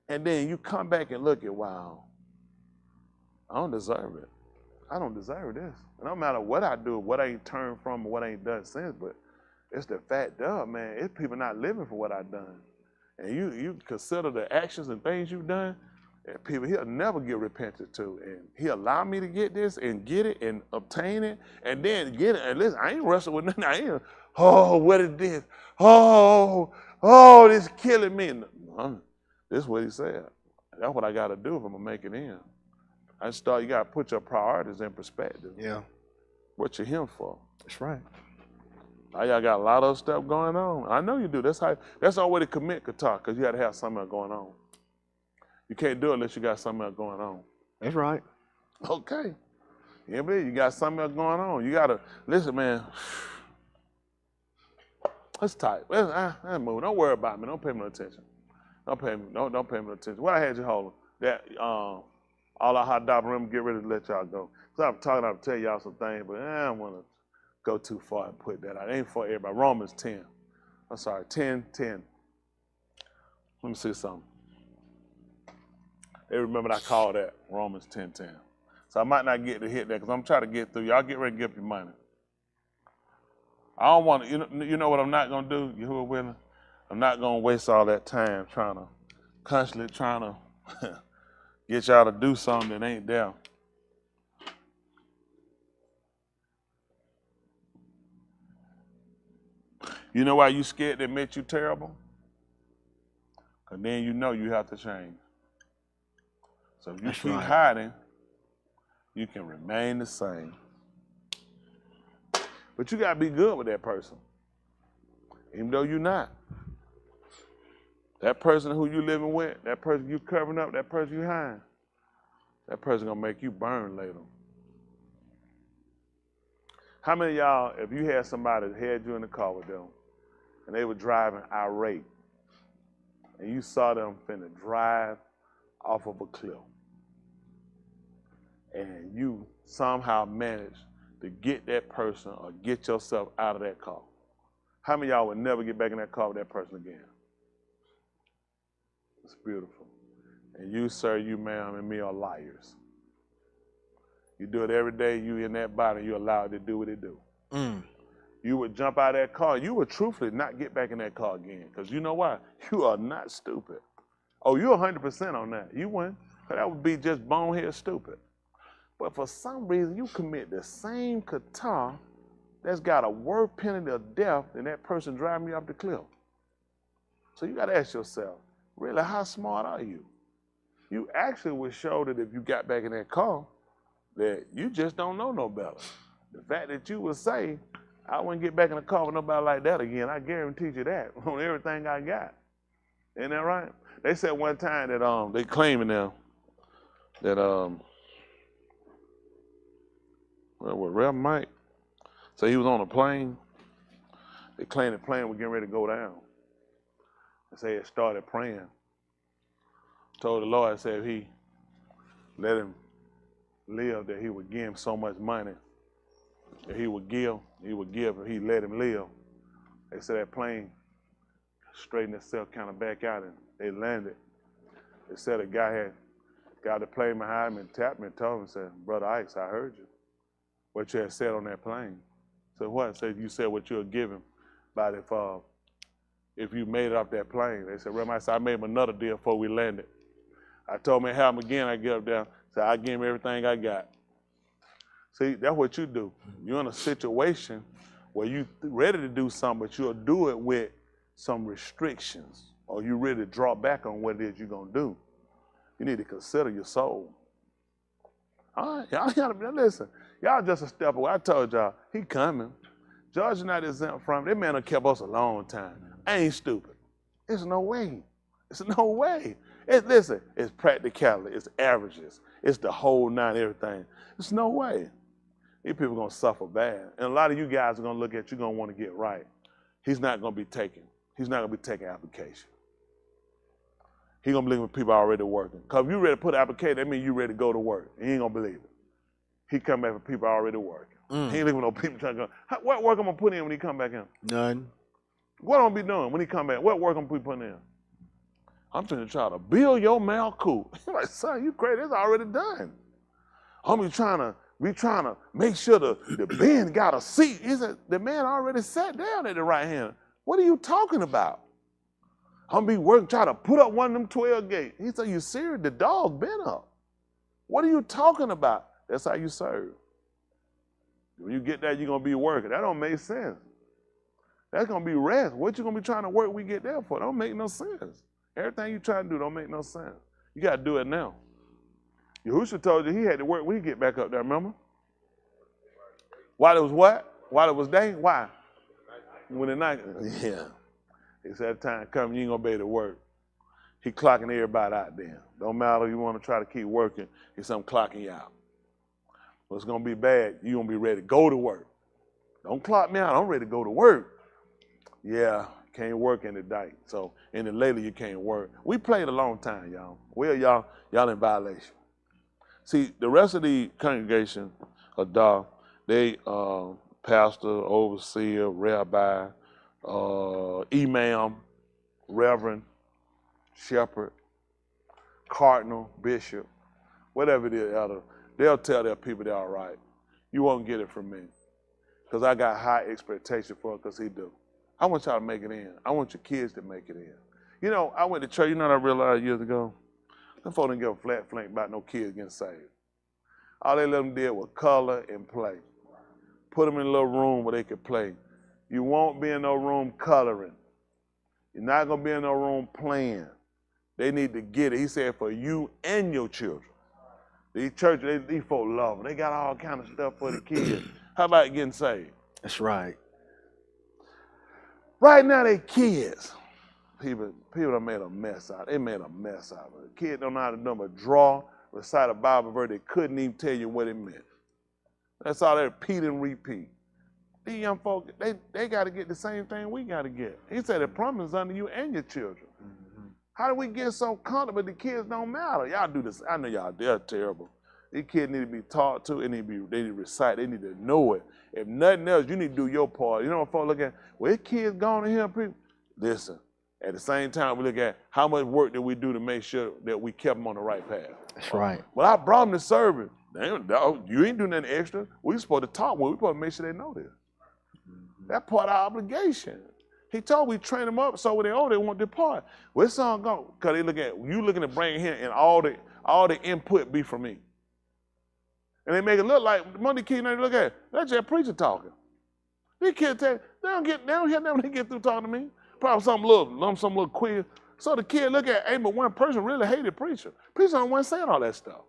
And then you come back and look at, wow, I don't deserve it. I don't deserve this. And no matter what I do, what I ain't turned from, or what I ain't done since, but it's the fact of, man, it's people not living for what I've done. And you consider the actions and things you've done, and people he'll never get repented to. And he'll allow me to get this and get it and obtain it and then get it. And listen, I ain't wrestling with nothing. I ain't, oh, what is this? Oh, this is killing me. No, this is what he said. That's what I got to do if I'm going to make it in. You got to put your priorities in perspective. Yeah. What you're here for. That's right. Now y'all got a lot of stuff going on. I know you do. That's the only way to commit could talk, because you got to have something else going on. You can't do it unless you got something else going on. That's right. Okay. You got something else going on. You got to, listen, man. That's tight. I'm moving. Don't worry about me. Don't pay me no attention. Don't pay me no attention. What I had you holding? That, all our hot Dabar, I'm get ready to let y'all go. So I'm talking, I'll tell y'all some things, but I don't want to go too far and put that out. It ain't for everybody. Romans 10. I'm sorry, 10. Let me see something. They remember I called that Romans 10:10. So I might not get to hit that because I'm trying to get through. Y'all get ready to give your money. I don't want to, you know what I'm not going to do, Yahuah willing? I'm not going to waste all that time constantly trying to get y'all to do something that ain't there. You know why you scared to admit you terrible? Because then you know you have to change. So if you keep hiding, you can remain the same. But you got to be good with that person. Even though you're not. That person who you living with, that person you covering up, that person you hiding, that person going to make you burn later. How many of y'all, if you had somebody that had you in the car with them, and they were driving irate, and you saw them finna drive off of a cliff, and you somehow managed to get that person or get yourself out of that car, how many of y'all would never get back in that car with that person again? It's beautiful. And you, sir, you, ma'am, and me are liars. You do it every day, you in that body, you allow it to do what it do. You would jump out of that car, you would truthfully not get back in that car again. Because you know why? You are not stupid. Oh, you're 100% on that. You wouldn't. That would be just bonehead stupid. But for some reason, you commit the same kata that's got a worse penalty of death than that person driving you off the cliff. So you got to ask yourself, really, how smart are you? You actually would show that if you got back in that car, that you just don't know no better. The fact that you would say, I wouldn't get back in the car with nobody like that again, I guarantee you that on everything I got. Ain't that right? They said one time that they claiming now that Rev Mike, so he was on a plane. They claimed the plane was getting ready to go down. They say it started praying. Told the Lord, said if he let him live, that he would give him so much money that he would give if he let him live. They said that plane straightened itself kind of back out and they landed. They said a guy had got the plane behind him and tapped me and told him, said, Brother Ike, I heard you. What you had said on that plane. So what? Said you said what you were given about if you made it off that plane. They said, Rev, I made him another deal before we landed. I told him to have him again, I get up there. So I give him everything I got. See, that's what you do. You're in a situation where you're ready to do something, but you'll do it with some restrictions, or you're ready to draw back on what it is you're going to do. You need to consider your soul. All right, y'all gotta listen. Y'all just a step away. I told y'all, he coming. George is not exempt from it. That man done kept us a long time. I ain't stupid. There's no way. There's no way. Listen, it's practicality, it's averages, it's the whole nine, everything. There's no way. These people are going to suffer bad. And a lot of you guys are going to look at you, going to want to get right. He's not going to be taking application. He's going to believe when people are already working. Because if you're ready to put an application, that means you're ready to go to work. He ain't going to believe it. He come back for people already working. He ain't looking for no people trying to go. What work I'm going to put in when he come back in? None. What I'm going to be doing when he come back? What work I'm going to be putting in? I'm trying to try to build your malcool. You're like, son, you crazy. It's already done. I'm trying to make sure the Ben got a seat. He said, the man already sat down at the right hand. What are you talking about? I'm be working, trying to put up one of them 12 gates. He said, you serious? The dog been up. What are you talking about? That's how you serve. When you get that, you're going to be working. That don't make sense. That's going to be rest. What you going to be trying to work we get there for? Don't make no sense. Everything you try to do don't make no sense. You got to do it now. Yahushua told you he had to work when he get back up there, remember? While it was what? While it was day? Why? When the night, yeah. He said, time coming, you ain't going to be able to work. He clocking everybody out there. Don't matter if you want to try to keep working, he said, I'm clocking you out. Well, it's going to be bad. You're going to be ready to go to work. Don't clock me out. I'm ready to go to work. Yeah, can't work in the day. So in the later, you can't work. We played a long time, y'all. Well, y'all in violation. See, the rest of the congregation, they pastor, overseer, rabbi, imam, reverend, shepherd, cardinal, bishop, whatever it is, elder, they'll tell their people they're all right. You won't get it from me because I got high expectation for it because he do. I want y'all to make it in. I want your kids to make it in. You know, I went to church. You know what I realized years ago? Them folks didn't give a flat flake about no kids getting saved. All they let them did was color and play. Put them in a little room where they could play. You won't be in no room coloring. You're not going to be in no room playing. They need to get it. He said for you and your children. These churches, these folks love them. They got all kind of stuff for the kids. How about getting saved? That's right. Right now, they kids. People done made a mess out of it. They made a mess out of it. Kids don't know how to do but draw, recite a Bible verse. They couldn't even tell you what it meant. That's all they repeat and repeat. These young folks, they got to get the same thing we got to get. He said the promise is under you and your children. Mm-hmm. How do we get so comfortable the kids don't matter? Y'all do this. I know y'all, they're terrible. These kids need to be taught to, and they need to recite. They need to know it. If nothing else, you need to do your part. You know what folks look at? Well, if kids gone to hear people. Listen, at the same time, we look at how much work did we do to make sure that we kept them on the right path. That's right. Well, I brought them to service. You ain't doing nothing extra. We supposed to talk. Well, we supposed to make sure they know this. That's part of our obligation. He told we train them up so when they're old, they won't depart. Well, it's all gone. Because they you looking to bring him and all the input be from me. And they make it look like Monday kids, they look at it, that's just preacher talking. These kids tell you, they don't hear them when they get through talking to me. Probably some little queer. So the kid look at, hey, but one person really hated preacher. Preacher don't want to say all that stuff.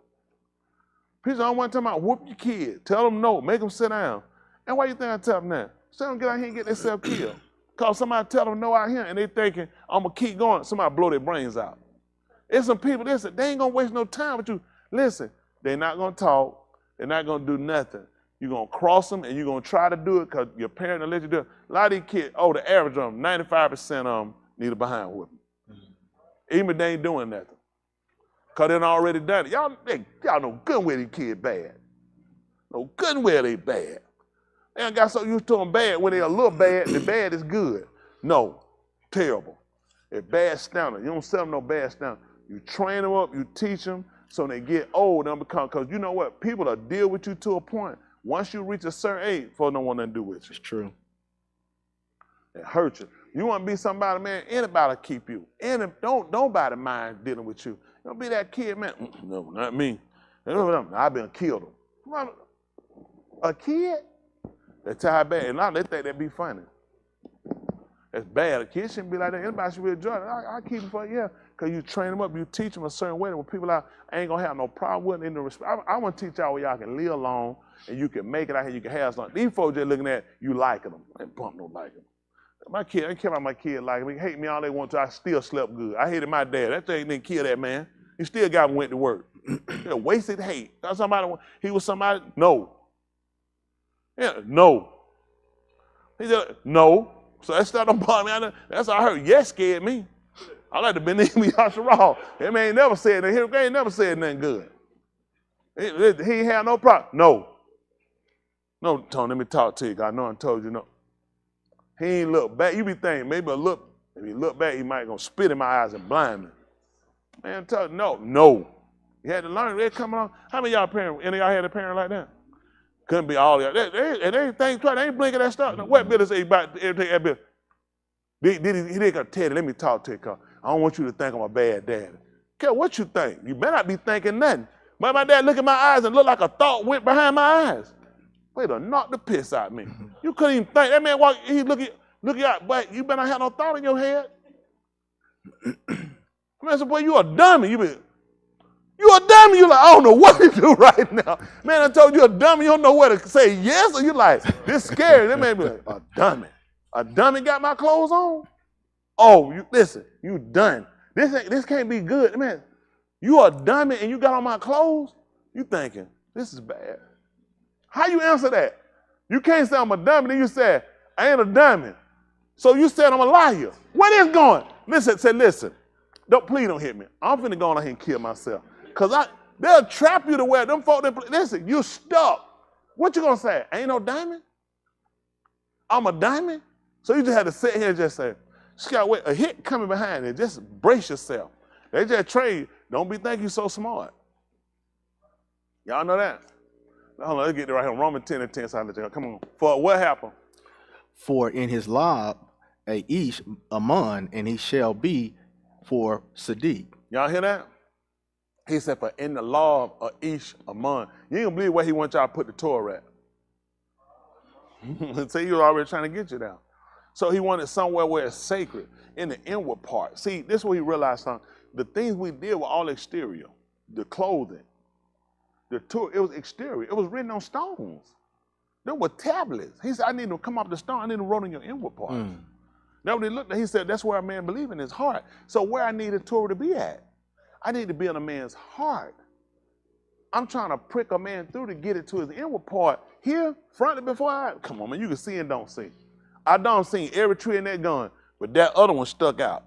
Preacher don't want to talk about whoop your kid, tell them no, make them sit down. And why you think I tell them that? So they don't get out here and get themselves killed. Because somebody tell them no out here and they thinking, I'm going to keep going. Somebody blow their brains out. There's some people, listen, they ain't going to waste no time with you. Listen, they're not going to talk. They're not going to do nothing. You're going to cross them and you're going to try to do it because your parent will let you do it. A lot of these kids, the average of them, 95% of them need a behind whipping. Mm-hmm. Even if they ain't doing nothing. Because they done already done it. Y'all know good and well these kids bad. Know good and well they bad. They ain't got so used to them bad. When they a little bad, the bad is good. No, terrible. It's bad standard. You don't sell them no bad standard. You train them up, you teach them, so when they get old, they'll become, because you know what? People will deal with you to a point. Once you reach a certain age, folks don't want nothing to do with you. It's true. It hurts you. You want to be somebody, man, anybody will keep you. Don't nobody mind dealing with you. Don't be that kid, man. No, not me. I've been killed them. A kid? That's how bad. And now they think that'd be funny. That's bad. A kid shouldn't be like that. Anybody should be enjoying it. I keep them for you. Because you train them up, you teach them a certain way. When people out, I ain't going to have no problem with it. In the respect. I want to teach y'all where y'all can live alone and you can make it out here, you can have something. These folks just looking at you liking them. I ain't bump no like them. My kid, I don't care about my kid liking me. Hate me all they want to. I still slept good. I hated my dad. That thing didn't kill that man. He still got and went to work. Wasted hate. He was somebody, no. Yeah, no. He said, no. So that stuff don't bother me. That's how I heard. Yes scared me. I like to believe me, Yasharal. That man ain't never said that. He ain't never said nothing good. He ain't had no problem. No. No, Tony, let me talk to you. I know I told you no. He ain't look back. You be thinking, maybe if he look back, he might gonna spit in my eyes and blind me. Man, tell you, no. You had to learn. They come along. How many of y'all parents, any of y'all had a parent like that? Couldn't be all y'all. And everything, they ain't blinking that stuff. Now, what bill is he about everything that bill? He didn't tell you, let me talk to you, cause I don't want you to think I'm a bad daddy. Care what you think. You better not be thinking nothing. But my dad look at my eyes and look like a thought went behind my eyes. Wait to knock the piss out of me. You couldn't even think. That man walk, he look at, but you better not have no thought in your head. Man said, boy, you a dummy. You a dummy. You like, I don't know what to do right now. Man, I told you a dummy. You don't know where to say yes, or you like, this scary. That man be like, a dummy. A dummy got my clothes on? Oh, listen, you done. This can't be good. Man, you a dummy and you got on my clothes? You thinking, this is bad. How you answer that? You can't say I'm a dummy, then you say, I ain't a dummy. So you said I'm a liar. Where this going? Listen, please don't hit me. I'm finna go on here and kill myself. Because they'll trap you to where them folk, listen, you stuck. What you gonna say? Ain't no diamond? I'm a diamond? So you just had to sit here and just say, Scott, wait, a hit coming behind it. Just brace yourself. They just train you. Don't be thinking you so smart. Y'all know that? Hold on, let's get it right here. Romans 10 and 10. So come on. For what happened? For in his law a ish a man, and he shall be for Sadiq. Y'all hear that? He said, for in the law of ish a man. You ain't gonna believe where he wants y'all to put the Torah at. See, he was already trying to get you down. So he wanted somewhere where it's sacred, in the inward part. See, this is what he realized, son. The things we did were all exterior. The clothing, the Torah, it was exterior. It was written on stones. There were tablets. He said, I need to come off the stone. I need to write in your inward parts. Now when he looked at, he said, that's where a man believes in his heart. So where I need the Torah to be at? I need to be in a man's heart. I'm trying to prick a man through to get it to his inward part. Here, front before I, come on, man, you can see and don't see. I don't see every tree in that gun, but that other one stuck out.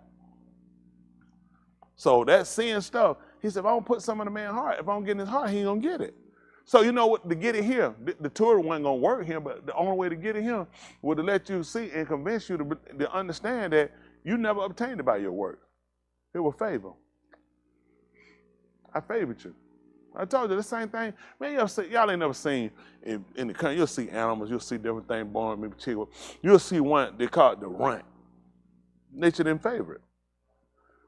So that seeing stuff, he said, if I don't put something in a man's heart, if I don't get in his heart, he ain't gonna get it. So you know what, to get it here, the Torah wasn't gonna work here, but the only way to get it here was to let you see and convince you to understand that you never obtained it by your work. It was favor. I favored you. I told you the same thing. Man, y'all ain't never seen in the country, you'll see animals, you'll see different things born, maybe chicken. You'll see one, they call it the runt. Nature didn't favor it.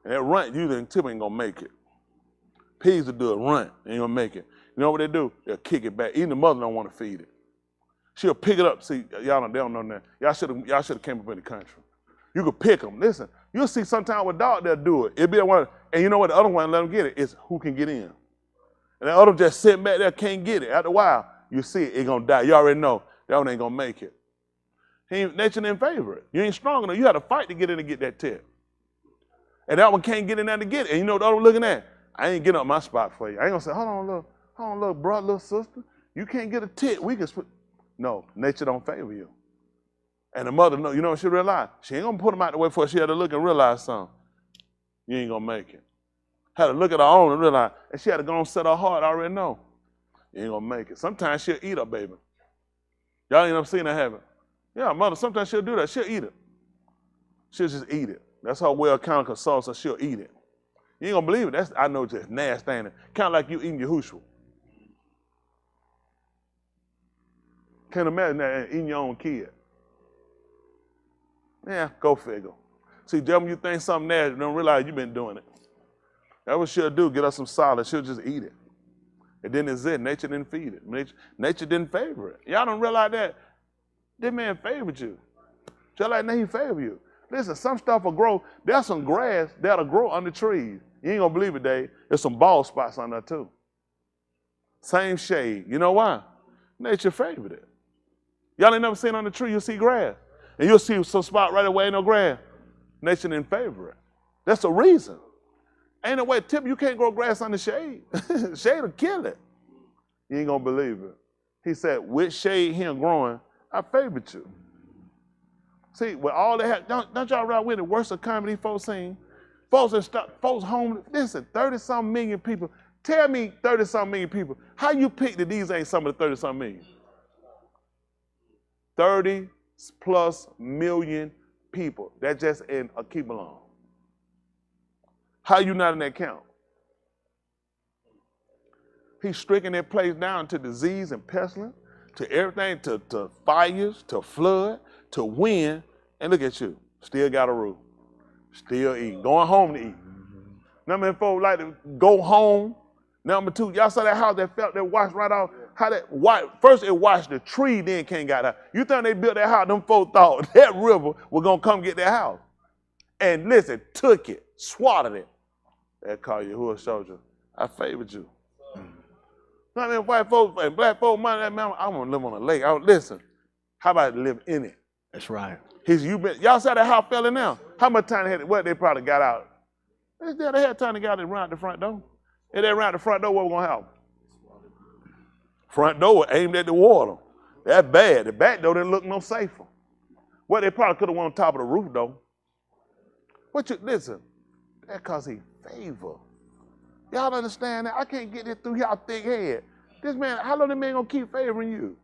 And that runt, you typically ain't gonna make it. Pigs will do a runt, they ain't gonna make it. You know what they do? They'll kick it back. Even the mother don't want to feed it. She'll pick it up. See, y'all don't know that. Y'all should have came up in the country. You could pick them. Listen, you'll see sometimes with dog, they'll do it. It'll be one, and you know what? The other one let them get it. It's who can get in. And the other just sitting back there, can't get it. After a while, you see it gonna die. You already know that one ain't gonna make it. Nature didn't favor it. You ain't strong enough. You had to fight to get in to get that tip. And that one can't get in there to get it. And you know what the other one looking at? I ain't getting up my spot for you. I ain't gonna say, hold on, little brother, little sister. You can't get a tit. We can split. No, nature don't favor you. And the mother, you know what she realized? She ain't gonna put them out the way before she had to look and realize something. You ain't gonna make it. Had to look at her own and realize, and she had to go and set her heart, I already know. You ain't gonna make it. Sometimes she'll eat her baby. Y'all ain't never seen her have it. Yeah, mother, sometimes she'll do that. She'll eat it. She'll just eat it. That's her way of counting consult, so she'll eat it. You ain't gonna believe it. That's, I know, just nasty. Kind of like you eating Yahushua. Can't imagine that eating your own kid. Yeah, go figure. See, devil, you think something nasty, don't realize you've been doing it. That's what she'll do, get her some solid, she'll just eat it. And then it's it, nature didn't feed it. Nature didn't favor it. Y'all don't realize that this man favored you. Just like now he favored you. Listen, some stuff will grow, there's some grass that'll grow under trees. You ain't gonna believe it, Dave. There's some bald spots on there too. Same shade. You know why? Nature favored it. Y'all ain't never seen on the tree, you'll see grass. And you'll see some spot right away, ain't no grass. Nature didn't favor it. That's the reason. Ain't no way, Tip, you can't grow grass under shade. Shade will kill it. You ain't gonna believe it. He said, with shade here growing, I favored you. See, with all that, don't y'all ride with the worst economy these folks seen? Folks home, listen, 30-something million people. Tell me 30-something million people, how you pick that these ain't some of the 30-something million? 30+ million people. That's just in a keep along. How you not in that count? He's stricken that place down to disease and pestilence, to everything, to fires, to flood, to wind, and look at you, still got a roof, still eating, going home to eat. Number folks like to go home. Number two, y'all saw that house that felt that washed right off. How that first it washed the tree, then can't got out. You think they built that house? Them folks thought that river was gonna come get that house, and listen, took it, swatted it. That called Yahuah soldier. I favored you. I mean, white folks and black folks, man, I want to live on a lake. Listen, how about live in it? That's right. Y'all saw that house fell in now. How much time they had? Well, they probably got out. They had time to get out and run out the front door. If they ran out the front door, what was gonna happen? Front door aimed at the water. That's bad. The back door didn't look no safer. Well, they probably could have went on top of the roof though. Listen, that's cause he favor. Y'all understand that? I can't get it through y'all thick head. This man, how long the man gonna keep favoring you?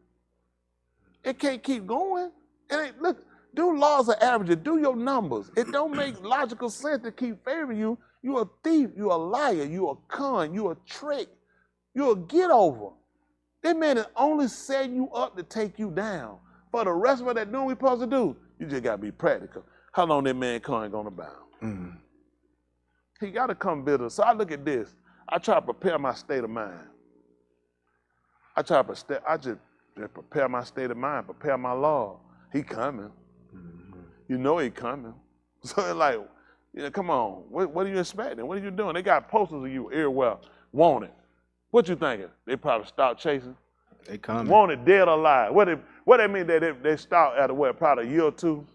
It can't keep going. It ain't, look, do laws of averages, do your numbers. It don't make logical sense to keep favoring you. You a thief, you a liar, you a con, you a trick, you a get over. This man is only setting you up to take you down. For the rest of us that know what we're supposed to do, you just gotta be practical. how long that mankind gonna bound? He gotta come visit us. So I look at this. I try to prepare my state of mind. I just prepare my state of mind, prepare my Lord. He coming. You know he coming. So it's like, come on. What are you expecting? What are you doing? They got posters of you everywhere. Want it. What you thinking? They probably stop chasing. They coming. Wanted dead or alive. What they mean that they start at probably a year or two,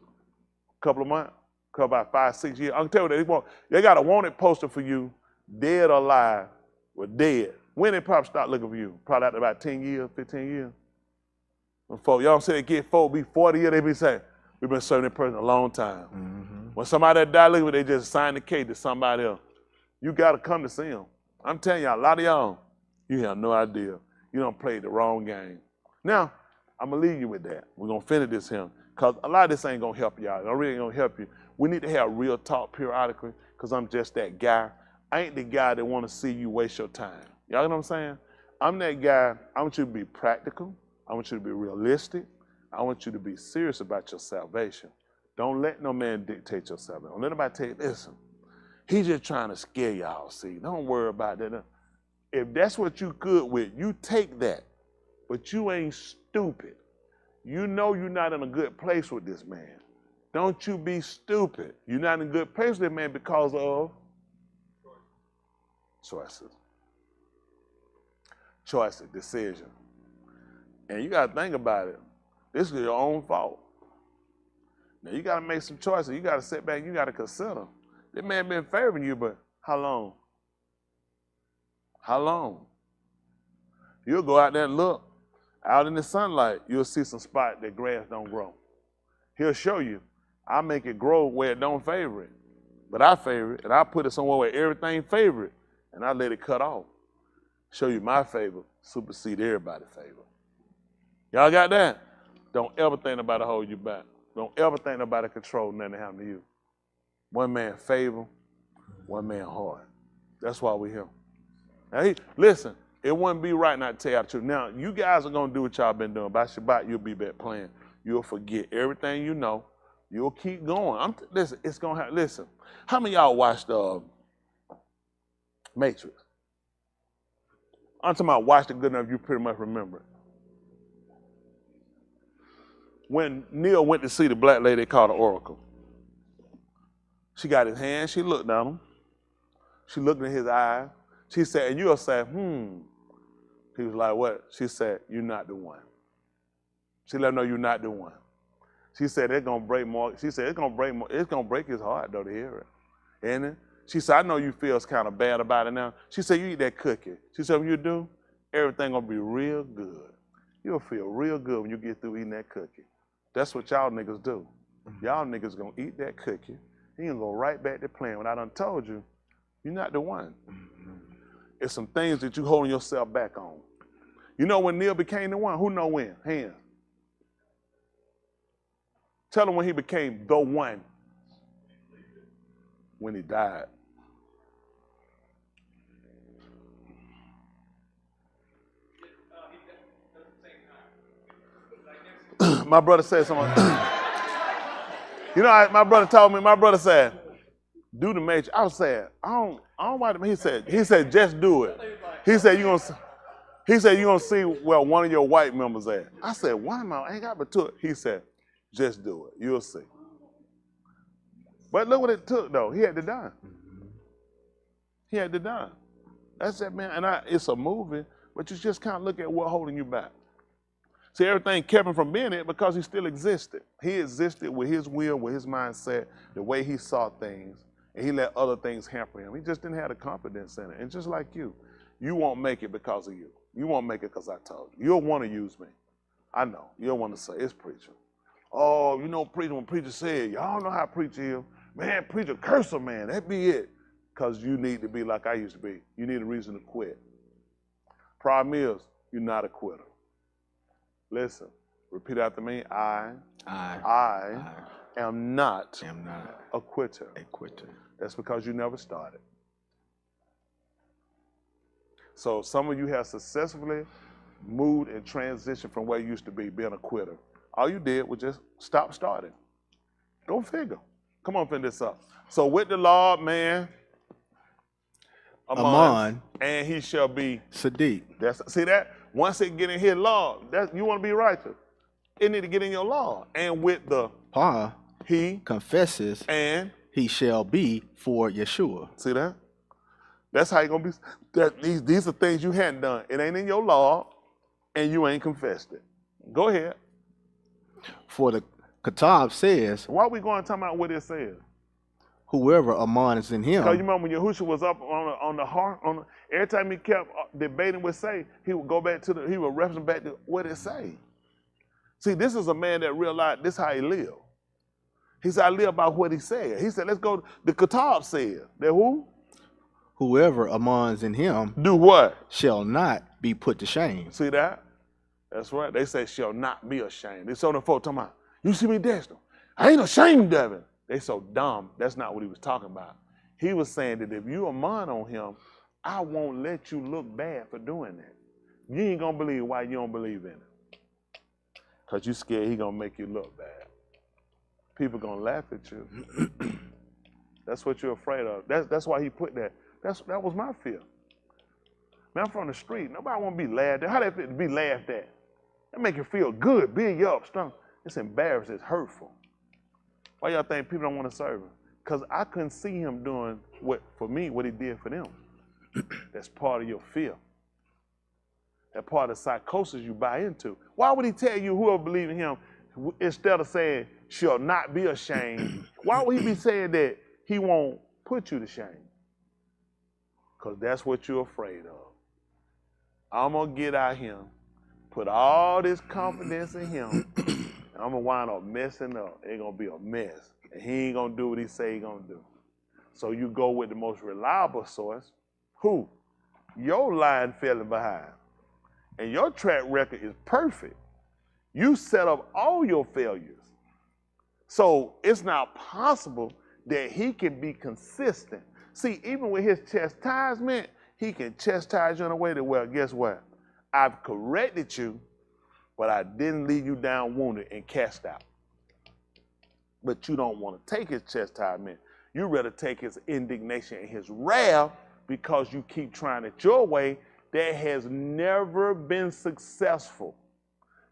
couple of months, about 5, 6 years. I can tell you they got a wanted poster for you, dead or alive, or dead. When they probably start looking for you? Probably after about 10 years, 15 years. When folks, y'all say they get folk be 40 years, they be saying, we've been serving that person a long time. When somebody that died, look at they just signed the case to somebody else. You got to come to see them. I'm telling y'all, a lot of y'all, you have no idea. You don't play the wrong game. Now, I'm going to leave you with that. We're going to finish this here, because a lot of this ain't going to help y'all. It really ain't going to help you. We need to have real talk periodically, because I'm just that guy. I ain't the guy that want to see you waste your time. Y'all know what I'm saying? I'm that guy. I want you to be practical. I want you to be realistic. I want you to be serious about your salvation. Don't let no man dictate your salvation. Don't let nobody tell you, listen, he's just trying to scare y'all, see. Don't worry about that. If that's what you good with, you take that. But you ain't stupid. You know you're not in a good place with this man. Don't you be stupid. You're not in a good place with this man because of choices. Choices, decision. And you got to think about it. This is your own fault. Now, you got to make some choices. You got to sit back. You got to consider. This man been favoring you, but how long? How long? You'll go out there and look. Out in the sunlight, you'll see some spot that grass don't grow. He'll show you. I make it grow where it don't favor it. But I favor it, and I put it somewhere where everything favor it, and I let it cut off. Show you my favor, supersede everybody's favor. Y'all got that? Don't ever think nobody hold you back. Don't ever think nobody control nothing that happen to you. One man favor, one man heart. That's why we're here. Now, listen, it wouldn't be right not to tell you the truth. Now, you guys are going to do what y'all been doing. By Shabbat, you'll be back playing. You'll forget everything you know. You'll keep going. Listen, it's going to happen. Listen, how many of y'all watched Matrix? I'm talking about watched it good enough you pretty much remember it. When Neil went to see the black lady called the Oracle, she got his hand, she looked at him. She looked in his eyes. She said, and you'll say, He was like, what? She said, you're not the one. She let him know you're not the one. She said, it's going to break more. She said, it's going to break his heart, though, to hear it. And she said, I know you feel kind of bad about it now. She said, you eat that cookie. She said, when you do, everything going to be real good. You'll feel real good when you get through eating that cookie. That's what y'all niggas do. Y'all niggas going to eat that cookie. He going to go right back to playing. When I done told you, you're not the one. It's some things that you holding yourself back on. You know when Neil became the one? Who know when? Hands. Tell him when he became the one. When he died. My brother said something. You know, my brother told me, my brother said, do the Matrix. I was saying, I don't want him. He said, just do it. He said, you're going to see where one of your white members at. I said, one of my, I ain't got but two. He said, just do it. You'll see. But look what it took, though. He had to die. He had to die. That's it, man. And it's a movie, but you just kind of look at what's holding you back. See, everything kept him from being it because he still existed. He existed with his will, with his mindset, the way he saw things, and he let other things hamper him. He just didn't have the confidence in it. And just like you won't make it because of you. You won't make it because I told you. You'll want to use me. I know. You'll want to say, it's preacher. Oh, you know, preacher, when preacher said, y'all know how preacher is. Man, preacher, curse him, man. That be it. Because you need to be like I used to be. You need a reason to quit. Problem is, you're not a quitter. Listen, repeat after me. I am not a quitter. That's because you never started. So some of you have successfully moved and transitioned from where you used to be, being a quitter. All you did was just stop starting. Go figure. Come on, finish this up. So with the Lord, man, Amon, and he shall be Sadiq. See that? Once it get in his law, that you want to be righteous. It need to get in your law. And with the Pa, he confesses, and he shall be for Yeshua. See that? That's how you gonna be. That these are things you hadn't done. It ain't in your law, and you ain't confessed it. Go ahead. For the Kitab says, why are we going to talk about what it says? Whoever Amon is in him. Because you remember when Yahushua was up on the heart, every time he kept debating with say, he would go back he would reference back to what it say. See, this is a man that realized this is how he lived. He said, I live by what he said. He said, let's go. The Kitab said that who? Whoever Amon's in him. Do what? Shall not be put to shame. See that? That's right. They say shall not be ashamed. They saw them folks talking about, you see me dancing. I ain't ashamed of it. They so dumb. That's not what he was talking about. He was saying that if you Amon on him, I won't let you look bad for doing that. You ain't gonna believe why you don't believe in it. Because you scared he gonna make you look bad. People gonna laugh at you. That's what you're afraid of. That's why he put that. That was my fear. Man, I'm from the street. Nobody want to be laughed at. How that feel to be laughed at? That make you feel good, build you up, strong. It's embarrassing, it's hurtful. Why y'all think people don't want to serve him? Because I couldn't see him doing what he did for them. That's part of your fear. That part of psychosis you buy into. Why would he tell you whoever believes in him, instead of saying, shall not be ashamed, why would he be saying that he won't put you to shame? Because that's what you're afraid of. I'm going to get out him, put all this confidence in him, and I'm going to wind up messing up. It's going to be a mess. And he ain't going to do what he say he going to do. So you go with the most reliable source. Who? Your line fell behind. And your track record is perfect. You set up all your failures. So it's not possible that he can be consistent. See, even with his chastisement, he can chastise you in a way that, well, guess what? I've corrected you, but I didn't leave you down wounded and cast out. But you don't want to take his chastisement. You rather take his indignation and his wrath because you keep trying it your way. That has never been successful.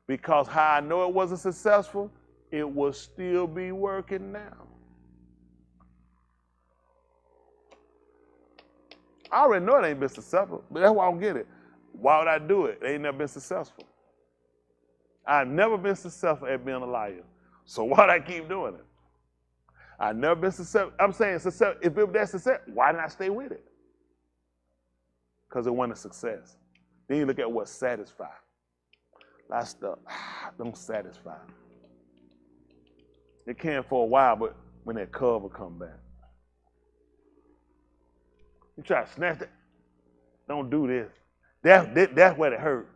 Because how I know it wasn't successful, it will still be working now. I already know it ain't been successful, but that's why I don't get it. Why would I do it? It ain't never been successful. I've never been successful at being a liar. So why'd I keep doing it? I've never been successful. I'm saying success. If it was that success, why didn't I stay with it? Because it wasn't a success. Then you look at what satisfies. That stuff don't satisfy. It can for a while, but when that cover come back. You try to snatch it. Don't do this. That's what it hurt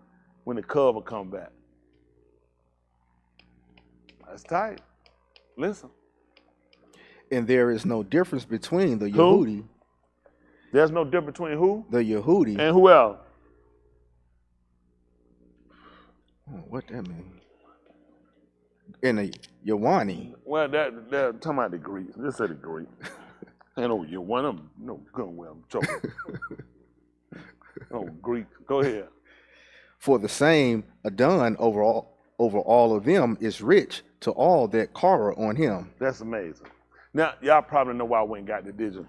when the cover come back. That's tight. Listen. And there is no difference between the Yehudi. There's no difference between who? The Yehudi. And who else? What that mean? And the Yawani. Well, they're talking about the Greeks. Just say the Greek. I know you one of them. No, going well. I'm joking. Oh, Greek. Go ahead. For the same Adon over all of them is rich to all that call on him. That's amazing. Now, y'all probably know why I went and got the digital.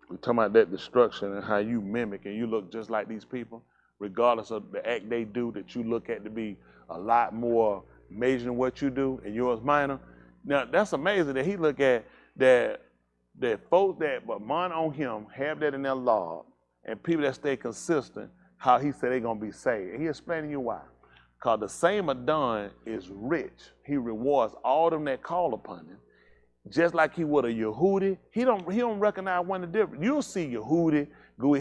We're talking about that destruction and how you mimic and you look just like these people, regardless of the act they do that you look at to be a lot more major than what you do and yours minor. Now, that's amazing that he look at that folks that but mine on him have that in their law and people that stay consistent, how he said they're going to be saved. And he explaining you why. Because the same Adon is rich. He rewards all them that call upon him. Just like he would a Yehudi, he don't recognize one of the difference. You'll see Yehudi,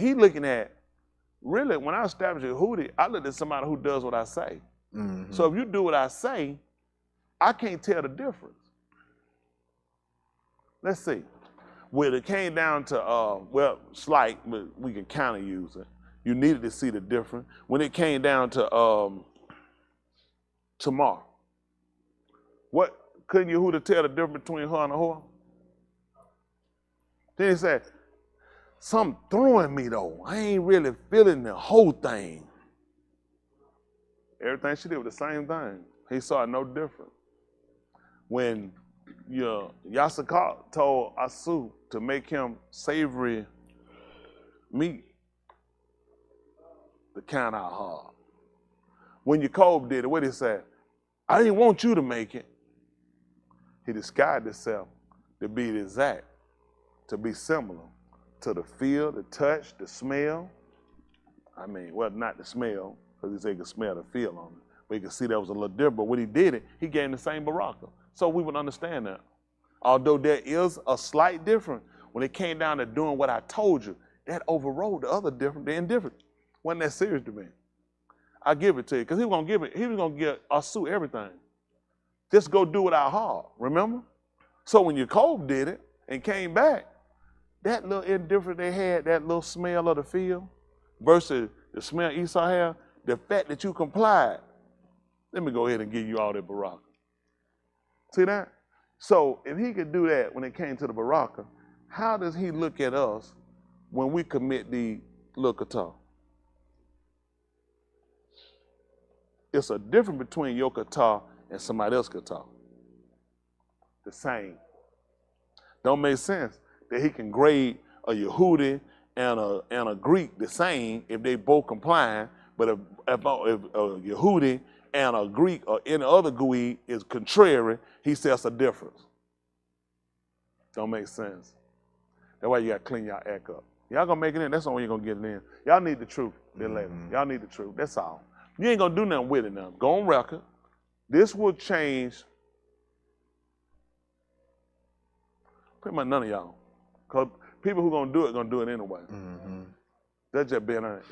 he looking at, really, when I establish Yehudi, I look at somebody who does what I say. Mm-hmm. So if you do what I say, I can't tell the difference. Let's see. When it came down to, slight, but we can kind of use it. You needed to see the difference. When it came down to Tamar, what couldn't Yahuah tell the difference between her and a whore? Then he said, something throwing me though. I ain't really feeling the whole thing. Everything she did was the same thing. He saw it no different. When Yahuah told Asu to make him savory meat, the count out hard. When Yacob did it, what he said? I didn't want you to make it. He disguised himself to be the exact, to be similar to the feel, the touch, the smell. I mean, well, not the smell, because he said he could smell the feel on it. But you could see that was a little different. But when he did it, he gave him the same baraka. So we would understand that. Although there is a slight difference, when it came down to doing what I told you, that overrode the other different, the indifferent. Wasn't that serious to me? I give it to you, because he was gonna give Asu everything. Just go do it out hard, remember? So when Yacob did it and came back, that little indifference they had, that little smell of the field, versus the smell Esau had, the fact that you complied, let me go ahead and give you all that baraka. See that? So if he could do that when it came to the baraka, how does he look at us when we commit the lukatah? It's a difference between your kata and somebody else's kata. The same. Don't make sense that he can grade a Yehudi and a Greek the same if they both complying, but if a Yehudi and a Greek or any other Gui is contrary, he says a difference. Don't make sense. That's why you got to clean y'all act up. Y'all gonna make it in, that's the only way you're gonna get it in. Y'all need the truth, then later. Y'all need the truth, that's all. You ain't gonna do nothing with it now. Go on record. This will change pretty much none of y'all. Because people who gonna do it anyway. Mm-hmm. That's just being honest.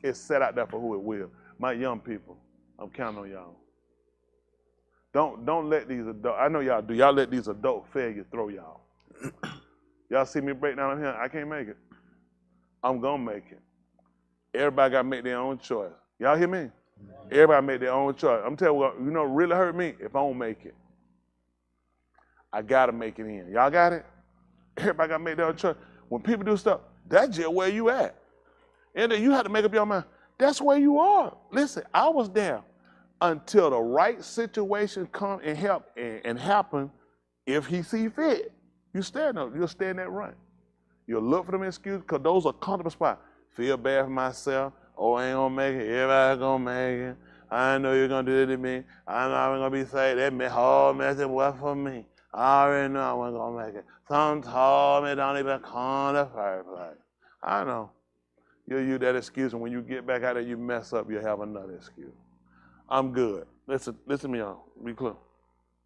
It's set out there for who it will. My young people, I'm counting on y'all. Don't let these adult, I know y'all do, y'all let these adult failures throw y'all. Y'all see me break down on here, I can't make it. I'm gonna make it. Everybody gotta make their own choice. Y'all hear me? Everybody make their own choice. I'm telling you what, you know what really hurt me? If I don't make it. I gotta make it in. Y'all got it? Everybody gotta make their own choice. When people do stuff, that's just where you at. And then you have to make up your mind. That's where you are. Listen, I was there until the right situation come and help and happen if he see fit. You'll stay in that run. You'll look for them excuses because those are comfortable spots. Feel bad for myself. Oh, I ain't gonna make it. Everybody gonna make it. I know you're gonna do it to me. I'm not gonna be saved. That whole message was for me. I already know I wasn't gonna make it. Some told me don't even come to first place. I know. You'll use that excuse, and when you get back out there, you mess up, you'll have another excuse. I'm good. Listen to me, y'all. Be clear.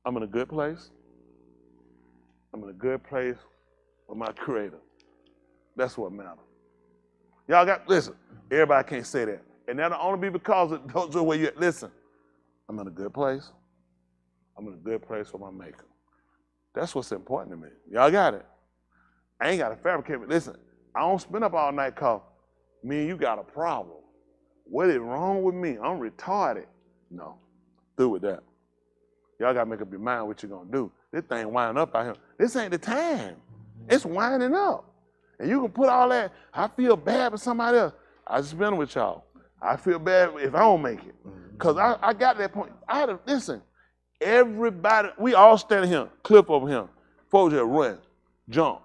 I'm in a good place. I'm in a good place with my Creator. That's what matters. Y'all listen, everybody can't say that. And that'll only be because of those are where you listen. I'm in a good place. I'm in a good place with my Maker. That's what's important to me. Y'all got it. I ain't got to fabricate it. Listen, I don't spend up all night cause me and you got a problem. What is wrong with me? I'm retarded. No, through with that. Y'all got to make up your mind what you're going to do. This thing winding up out here. This ain't the time. It's winding up. And you can put all that, I feel bad for somebody else. I just been with y'all. I feel bad if I don't make it. Because I got that point. Listen, everybody, we all standing here, clip over here. Folks just run, jump.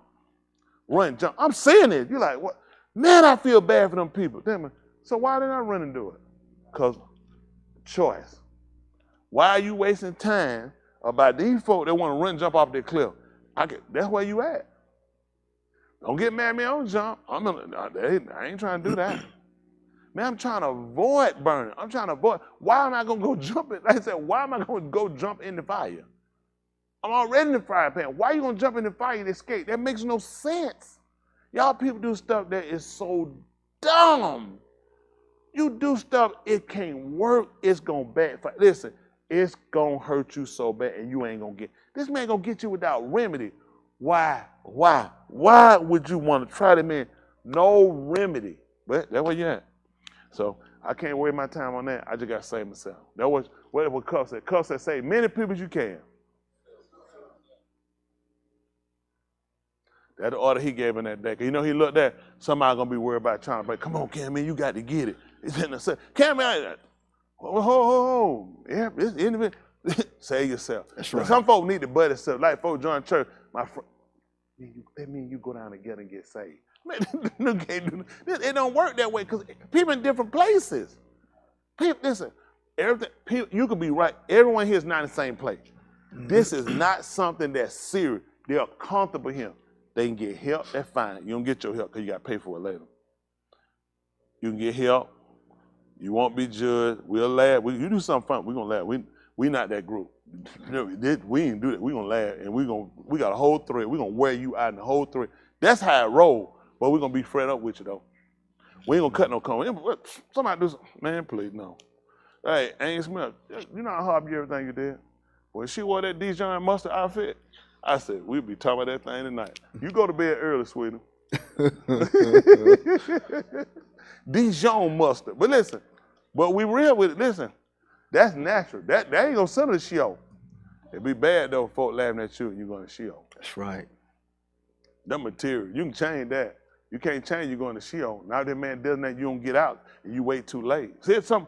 I'm saying it. You're like, what? Man, I feel bad for them people. Damn. So why didn't I run and do it? Because choice. Why are you wasting time about these folks that want to run and jump off that cliff? That's where you at. Don't get mad at me, I don't jump. I ain't trying to do that. Man, I'm trying to avoid burning. I'm trying to avoid. Why am I going to go jump in? Like I said, why am I going to go jump in the fire? I'm already in the fire pan. Why are you going to jump in the fire and escape? That makes no sense. Y'all people do stuff that is so dumb. You do stuff, it can't work. It's going to backfire. Listen, it's going to hurt you so bad and you ain't going to get. This man going to get you without remedy. Why would you want to try that man? No remedy. But that's where you at. So I can't waste my time on that. I just got to save myself. That was what Cuff said. Cuff said, save many people as you can. That's the order he gave in that day. 'Cause you know he looked at somebody gonna be worried about trying to break. Come on, Cam, man, you got to get it. It's in the Cam, man, ho. Yeah, it's individual. Save yourself. That's right. Some folks need to butt themselves. Like folks join church. My friend, that mean you go down together and get saved. Man, it don't work that way because people in different places. People, listen, you could be right. Everyone here is not in the same place. This is not something that's serious. They're comfortable here. They can get help, that's fine. You don't get your help because you got to pay for it later. You can get help. You won't be judged. We'll laugh. You do something fun, we're going to laugh. We not that group. We ain't do that. We're going to laugh, and we got a whole thread. We're going to wear you out in the whole thread. That's how it roll, but we're going to be fed up with you, though. We ain't going to cut no corner. Somebody do something. Man, please, no. Hey, Ain't Smith, you know how hard you everything you did? When she wore that Dijon mustard outfit, I said, we'll be talking about that thing tonight. You go to bed early, sweetie. Dijon mustard. But listen, but we real with it. Listen, that's natural. That ain't gonna send a show. It'd be bad though, folk laughing at you and you're going to show. That's right. That material, you can change that. You can't change you going to Sheol. Now that man does that, you don't get out and you wait too late. See some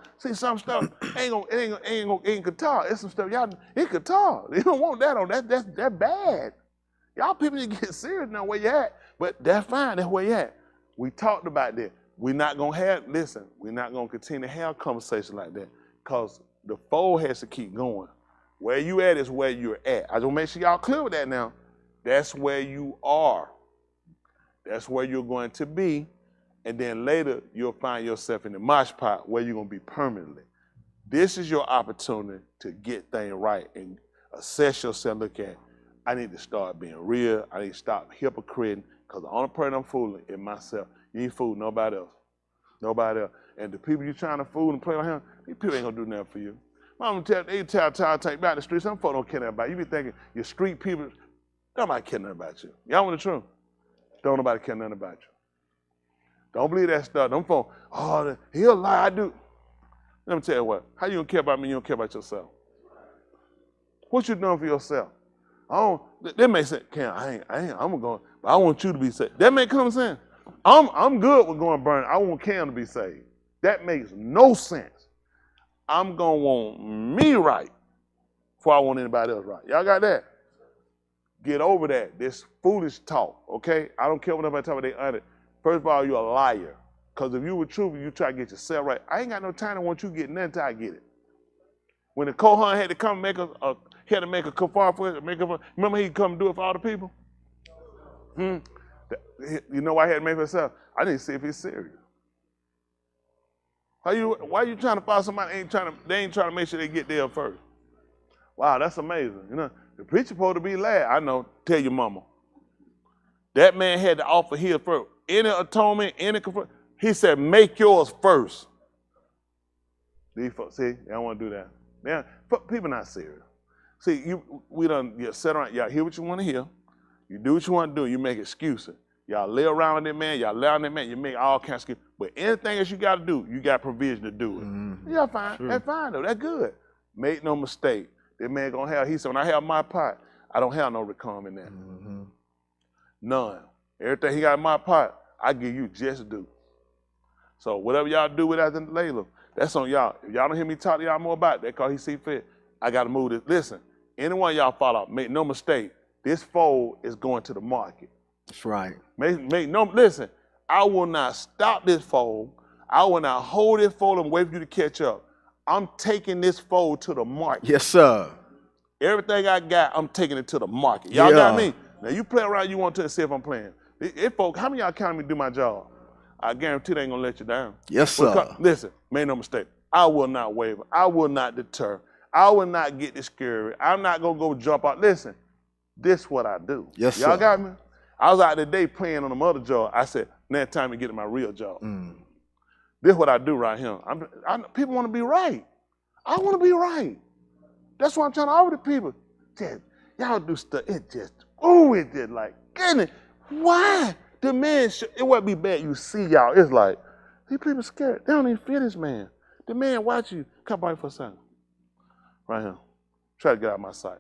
stuff ain't Qatar. It's some stuff y'all in Qatar. You don't want that on that's bad. Y'all people need to get serious now where you at. But that's fine, that's where you at. We talked about that. We're not gonna continue to have conversations like that because the fold has to keep going. Where you at is where you're at. I just want to make sure y'all clear with that now. That's where you are. That's where you're going to be. And then later, you'll find yourself in the mosh pot where you're going to be permanently. This is your opportunity to get things right and assess yourself. Look at, I need to start being real. I need to stop hypocriting because the only person I'm fooling is myself. You ain't fooling nobody else. Nobody else. And the people you're trying to fool and play with him, these people ain't going to do nothing for you. Mama they tell take back the street. Some folks don't care nothing about you. You be thinking your street people, nobody care nothing about you. Y'all want the truth? Don't nobody care nothing about you. Don't believe that stuff. Them folks, he'll lie, I do. Let me tell you what, how you gonna care about me, you don't care about yourself? What you doing for yourself? That makes sense. I'm going, but I want you to be saved. That make common sense. I'm good with going burn. I want Cam to be saved. That makes no sense. I'm gonna want me right before I want anybody else right. Y'all got that? Get over that. This foolish talk, okay? I don't care what nobody talk about they honest. First of all, you're a liar. Because if you were truthful, you try to get yourself right. I ain't got no time to want you to get nothing until I get it. When the Kohan had to come make a kafar for it, remember he'd come do it for all the people? You know why he had to make it himself? I didn't see if he's serious. Why you trying to follow somebody they ain't trying to make sure they get there first? Wow, that's amazing. You know, the preacher supposed to be last. I know, tell your mama. That man had to offer his first. Any atonement, he said, make yours first. These folks, see, they don't want to do that. People not serious. See, we done sit around, y'all hear what you want to hear. You do what you want to do, you make excuses. Y'all lay around that man, you make all kinds of excuses. But anything else you got to do, you got provision to do it. Mm-hmm. Yeah, fine. Sure. That's fine, though. That's good. Make no mistake. That man gonna have, he said, when I have my pot, I don't have no recom in that. Mm-hmm. None. Everything he got in my pot, I give you just due. So whatever y'all do with that later, that's on y'all. If y'all don't hear me talk to y'all more about that because he see fit, I got to move this. Listen, anyone y'all follow, make no mistake, this fold is going to the market. That's right. Listen, I will not stop this fold. I will not hold this fold and wait for you to catch up. I'm taking this fold to the market. Yes, sir. Everything I got, I'm taking it to the market. Y'all got me? Now you play around, you want to see if I'm playing. Folks, how many of y'all counting me to do my job? I guarantee they ain't gonna let you down. Yes, sir. Listen, make no mistake. I will not waver. I will not deter. I will not get discouraged. I'm not gonna go jump out. Listen, this is what I do. Yes, y'all sir. Got me? I was out today playing on the other job. I said, now it's time to get to my real job. This is what I do right here. People want to be right. I want to be right. That's why I'm trying to offer to people. Y'all do stuff. It just like, goodness. Why? The man, it wouldn't be bad. You see y'all. It's like, these people scared. They don't even fear this man. The man watch you. Come by for a second. Right here. Try to get out of my sight.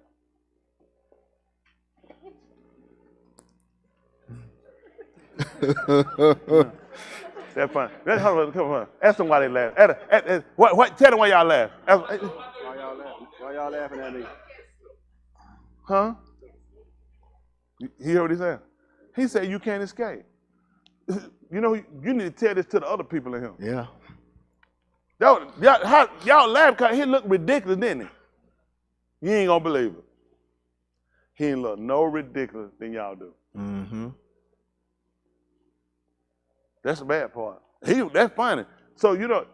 That's fine. Come on. Ask them why they laugh. Tell them why y'all laugh. Why y'all laughing? Why y'all laughing at me? Huh? You hear what he said? He said you can't escape. You know, you need to tell this to the other people in here. Yeah. Y'all laugh because he looked ridiculous, didn't he? You ain't gonna believe it. He ain't look no ridiculous than y'all do. Mm-hmm. That's the bad part. That's funny. So you know,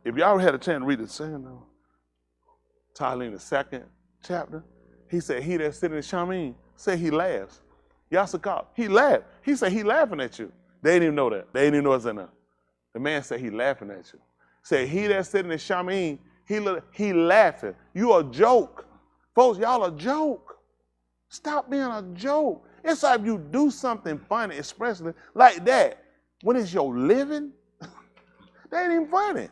if y'all had a chance to read the Tyler in the 2nd chapter, he said he that sitting in Shamin said he laughs. Yasakal, he laughed. He said he laughing at you. They didn't even know that. They didn't even know it's in there. The man said he laughing at you. Said he that sitting in Shamin, he laughing. You a joke. Folks, y'all a joke. Stop being a joke. It's like if you do something funny, expressing like that, when it's your living, they ain't even funny.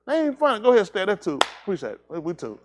They ain't funny. Go ahead, stay there too. Appreciate it. We too.